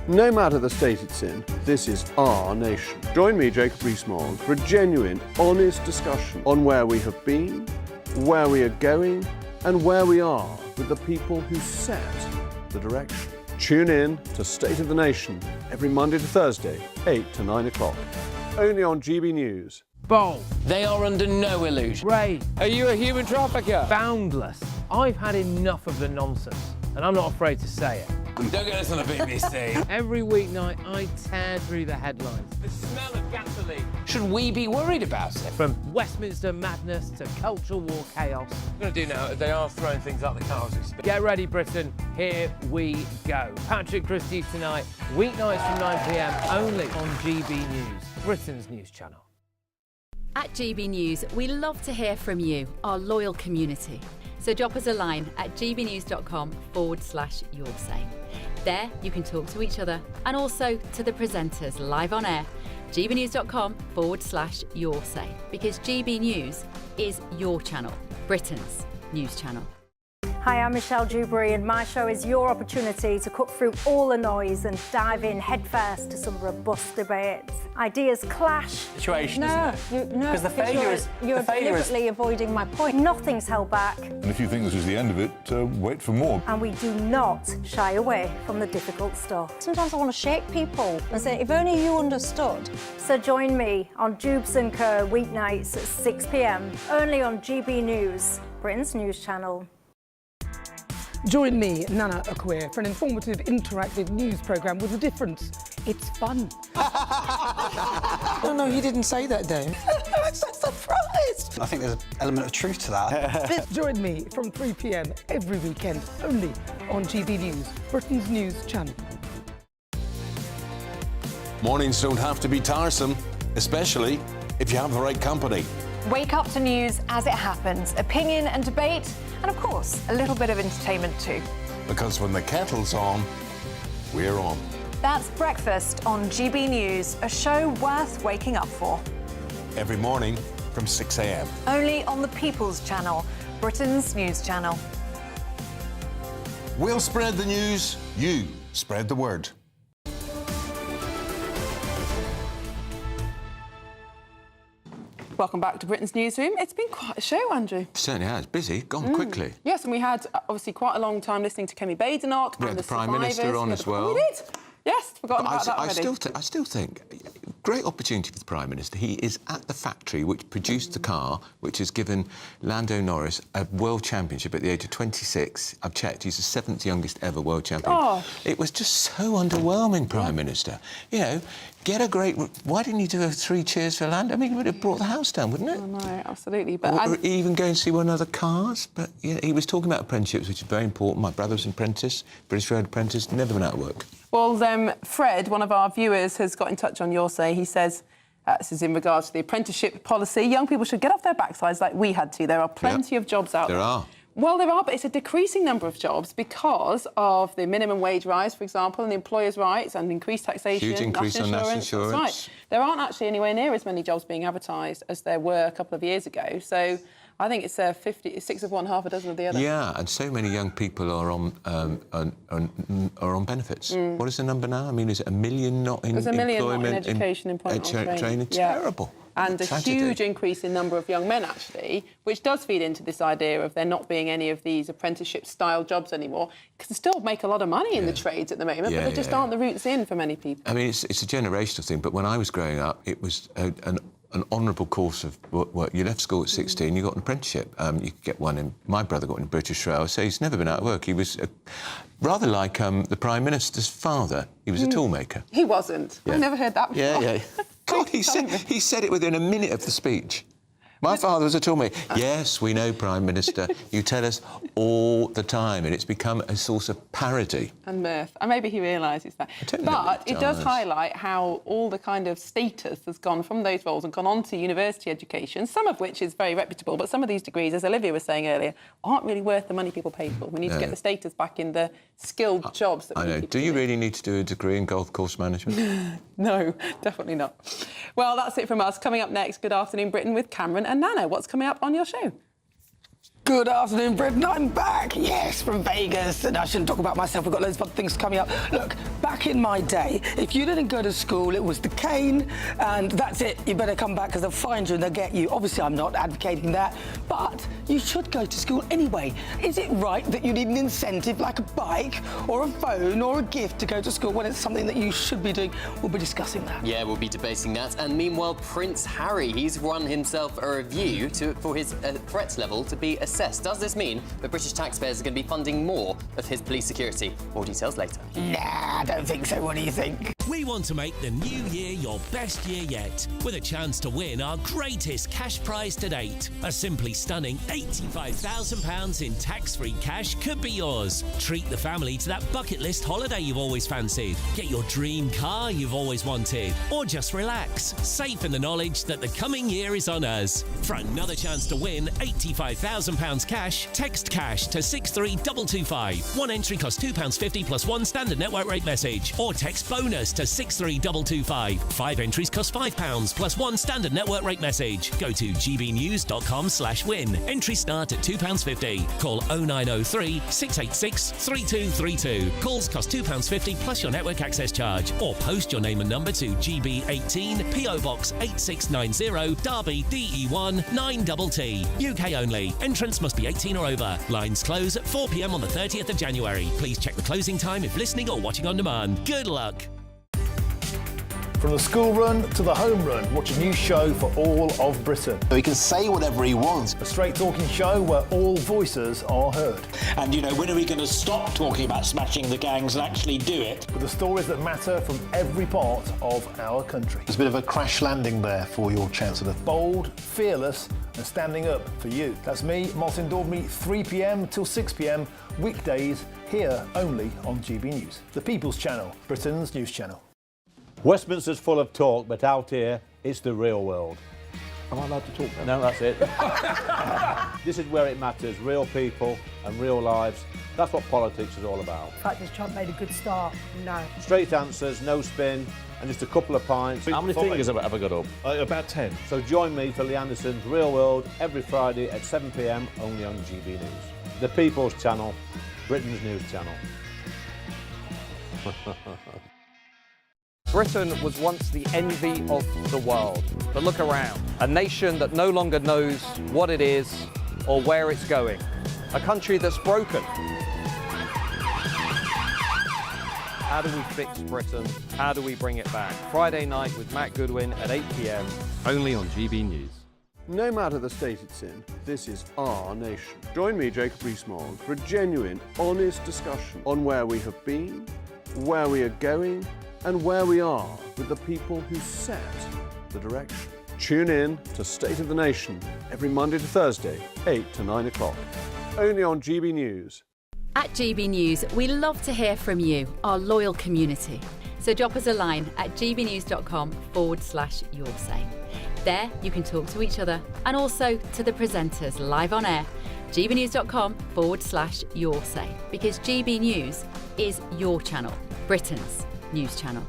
No matter the state it's in, this is our nation. Join me, Jacob Rees-Mogg, for a genuine, honest discussion on where we have been, where we are going, and where we are with the people who set the direction. Tune in to State of the Nation every Monday to Thursday, 8 to 9 o'clock. Only on GB News. Bold. They are under no illusion. Ray. Are you a human trafficker? Boundless. I've had enough of the nonsense, and I'm not afraid to say it. Don't get us on the BBC. Every weeknight, I tear through the headlines. The smell of gasoline. Should we be worried about it? From Westminster madness to cultural war chaos. What I'm going to do now is they are throwing things out the car as we speak. Get ready, Britain. Here we go. Patrick Christie tonight, weeknights from 9 p.m, only on GB News, Britain's news channel. At GB News, we love to hear from you, our loyal community. So drop us a line at gbnews.com/yoursay. There you can talk to each other and also to the presenters live on air. gbnews.com/yoursay, because GB News is your channel, Britain's news channel. Hi, I'm Michelle Dewberry, and my show is your opportunity to cut through all the noise and dive in headfirst to some robust debates. Ideas clash. Situation, no, because the failure is you're deliberately avoiding my point. Nothing's held back, And if you think this is the end of it, wait for more. and we do not shy away from the difficult stuff. Sometimes I want to shake people and say, if only you understood. So join me on Jubes & Co weeknights at 6 p.m, only on GB News, Britain's news channel. Join me, Nana Okoye, for an informative, interactive news programme with a difference. It's fun. No, he didn't say that, Dave. I'm so surprised. I think there's an element of truth to that. Join me from 3 p.m. every weekend, only on GB News, Britain's news channel. Mornings don't have to be tiresome, especially if you have the right company. Wake up to news as it happens, opinion and debate, and of course, a little bit of entertainment too. Because when the kettle's on, we're on. That's Breakfast on GB News, a show worth waking up for. Every morning from 6 a.m. Only on the People's Channel, Britain's news channel. We'll spread the news, you spread the word. Welcome back to Britain's Newsroom. It's been quite a show, Andrew. It certainly has. Busy. Gone quickly. Yes, and we had obviously quite a long time listening to Kemi Badenoch We and had the Prime Minister on as well. We did. Yes, forgotten about that already. I still think great opportunity for the Prime Minister. He is at the factory which produced the car, which has given Lando Norris a world championship at the age of 26. I've checked, he's the 7th youngest ever world champion. Oh. It was just so underwhelming, Prime Minister. You know, get a great... Why didn't he do 3 cheers for Lando? I mean, it would have brought the house down, wouldn't it? Oh, no, absolutely. But or even go and see one of the cars. But yeah, he was talking about apprenticeships, which is very important. My brother was an apprentice, British Road apprentice, never been out of work. Well, Fred, one of our viewers, has got in touch on your say. He says, this is in regards to the apprenticeship policy, young people should get off their backsides like we had to. There are plenty of jobs out there. There are. Well, there are, but it's a decreasing number of jobs because of the minimum wage rise, for example, and the employers' rights and increased taxation. Huge increase on national insurance. That's right. There aren't actually anywhere near as many jobs being advertised as there were a couple of years ago. So I think it's 6 of one, half a dozen of the other. Yeah, and so many young people are on benefits. What is the number now? I mean, is it 1 million not in There's 1 million employment? not in education, employment, or training. Yeah. Terrible. And a huge increase in number of young men, actually, which does feed into this idea of there not being any of these apprenticeship-style jobs anymore. Because they still make a lot of money in the trades at the moment, but there just aren't the routes in for many people. I mean, it's a generational thing, but when I was growing up, it was an honourable course of work. You left school at 16, you got an apprenticeship. You could get one in... My brother got in British Rail, so he's never been out of work. He was rather like the Prime Minister's father. He was a toolmaker. He wasn't. Yeah. I've never heard that before. Yeah. God, he said it within a minute of the speech. My father was a toolmaker. Yes, we know, Prime Minister. You tell us all the time, and it's become a source of parody. And mirth. And maybe he realises that. But it does highlight how all the kind of status has gone from those roles and gone on to university education, some of which is very reputable, but some of these degrees, as Olivia was saying earlier, aren't really worth the money people pay for. We need to get the status back in the skilled jobs that we know. Do you really need to do a degree in golf course management? No, definitely not. Well, that's it from us. Coming up next, Good Afternoon Britain with Cameron and Nana. What's coming up on your show? Good afternoon, Britain. I'm back, yes, from Vegas. And I shouldn't talk about myself. We've got loads of other things coming up. Look, back in my day, if you didn't go to school, it was the cane, and that's it. You better come back because they'll find you and they'll get you. Obviously, I'm not advocating that, but you should go to school anyway. Is it right that you need an incentive like a bike or a phone or a gift to go to school when it's something that you should be doing? We'll be discussing that. Yeah, we'll be debating that. And meanwhile, Prince Harry, he's run himself a review for his threat level to be assessed. Does this mean that British taxpayers are going to be funding more of his police security? More details later. Nah, I don't think so. What do you think? We want to make the new year your best year yet, with a chance to win our greatest cash prize to date. A simply stunning £85,000 in tax-free cash could be yours. Treat the family to that bucket list holiday you've always fancied. Get your dream car you've always wanted. Or just relax, safe in the knowledge that the coming year is on us. For another chance to win £85,000 cash, text cash to 63225. One entry costs £2.50 plus one standard network rate message. Or text bonus to 63225. 5 entries cost £5 plus one standard network rate message. Go to gbnews.com/win. Entries start at £2.50. Call 0903 686 3232. Calls cost £2.50 plus your network access charge. Or post your name and number to GB18 PO Box 8690 Derby DE1 9TT. UK only. Entrance must be 18 or over. Lines close at 4 p.m. on the 30th of January. Please check the closing time if listening or watching on demand. Good luck. From the school run to the home run, watch a new show for all of Britain. So he can say whatever he wants. A straight talking show where all voices are heard. And, you know, when are we going to stop talking about smashing the gangs and actually do it? With the stories that matter from every part of our country. There's a bit of a crash landing there for your Chancellor. Bold, fearless and standing up for you. That's me, Martin Daubney, 3 p.m. till 6 p.m, weekdays, here only on GB News. The People's Channel, Britain's news channel. Westminster's full of talk, but out here, it's the real world. Am I allowed to talk now? No, that's it. This is where it matters, real people and real lives. That's what politics is all about. In fact, has Trump made a good start? No. Straight answers, no spin, and just a couple of pints. How many fingers have I got up? About 10. So join me for Lee Anderson's Real World every Friday at 7 p.m, only on GB News. The People's Channel, Britain's news channel. Britain was once the envy of the world, but look around. A nation that no longer knows what it is or where it's going. A country that's broken. How do we fix Britain? How do we bring it back? Friday night with Matt Goodwin at 8 p.m, only on GB News. No matter the state it's in, this is our nation. Join me, Jacob Rees-Mogg, for a genuine, honest discussion on where we have been, where we are going, and where we are with the people who set the direction. Tune in to State of the Nation every Monday to Thursday, 8 to 9 o'clock, only on GB News. At GB News, we love to hear from you, our loyal community. So drop us a line at gbnews.com/yoursay. There you can talk to each other and also to the presenters live on air. gbnews.com/yoursay, because GB News is your channel, Britain's news channel.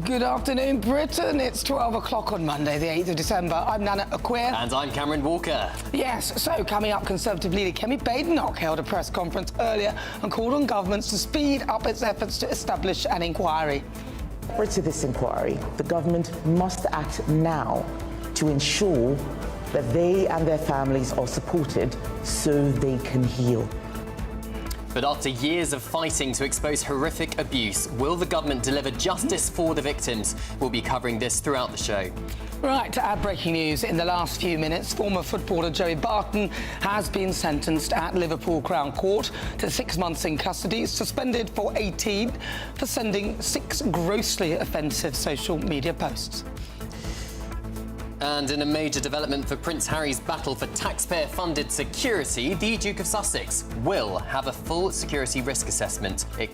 Good afternoon, Britain. It's 12 o'clock on Monday, the 8th of December. I'm Nana Aquia. And I'm Cameron Walker. Yes, so coming up, Conservative leader Kemi Badenoch held a press conference earlier and called on governments to speed up its efforts to establish an inquiry. To this inquiry, the government must act now to ensure that they and their families are supported so they can heal. But after years of fighting to expose horrific abuse, will the government deliver justice for the victims? We'll be covering this throughout the show. Right, to add breaking news in the last few minutes, former footballer Joey Barton has been sentenced at Liverpool Crown Court to 6 months in custody, suspended for 18 for sending 6 grossly offensive social media posts. And in a major development for Prince Harry's battle for taxpayer-funded security, the Duke of Sussex will have a full security risk assessment. It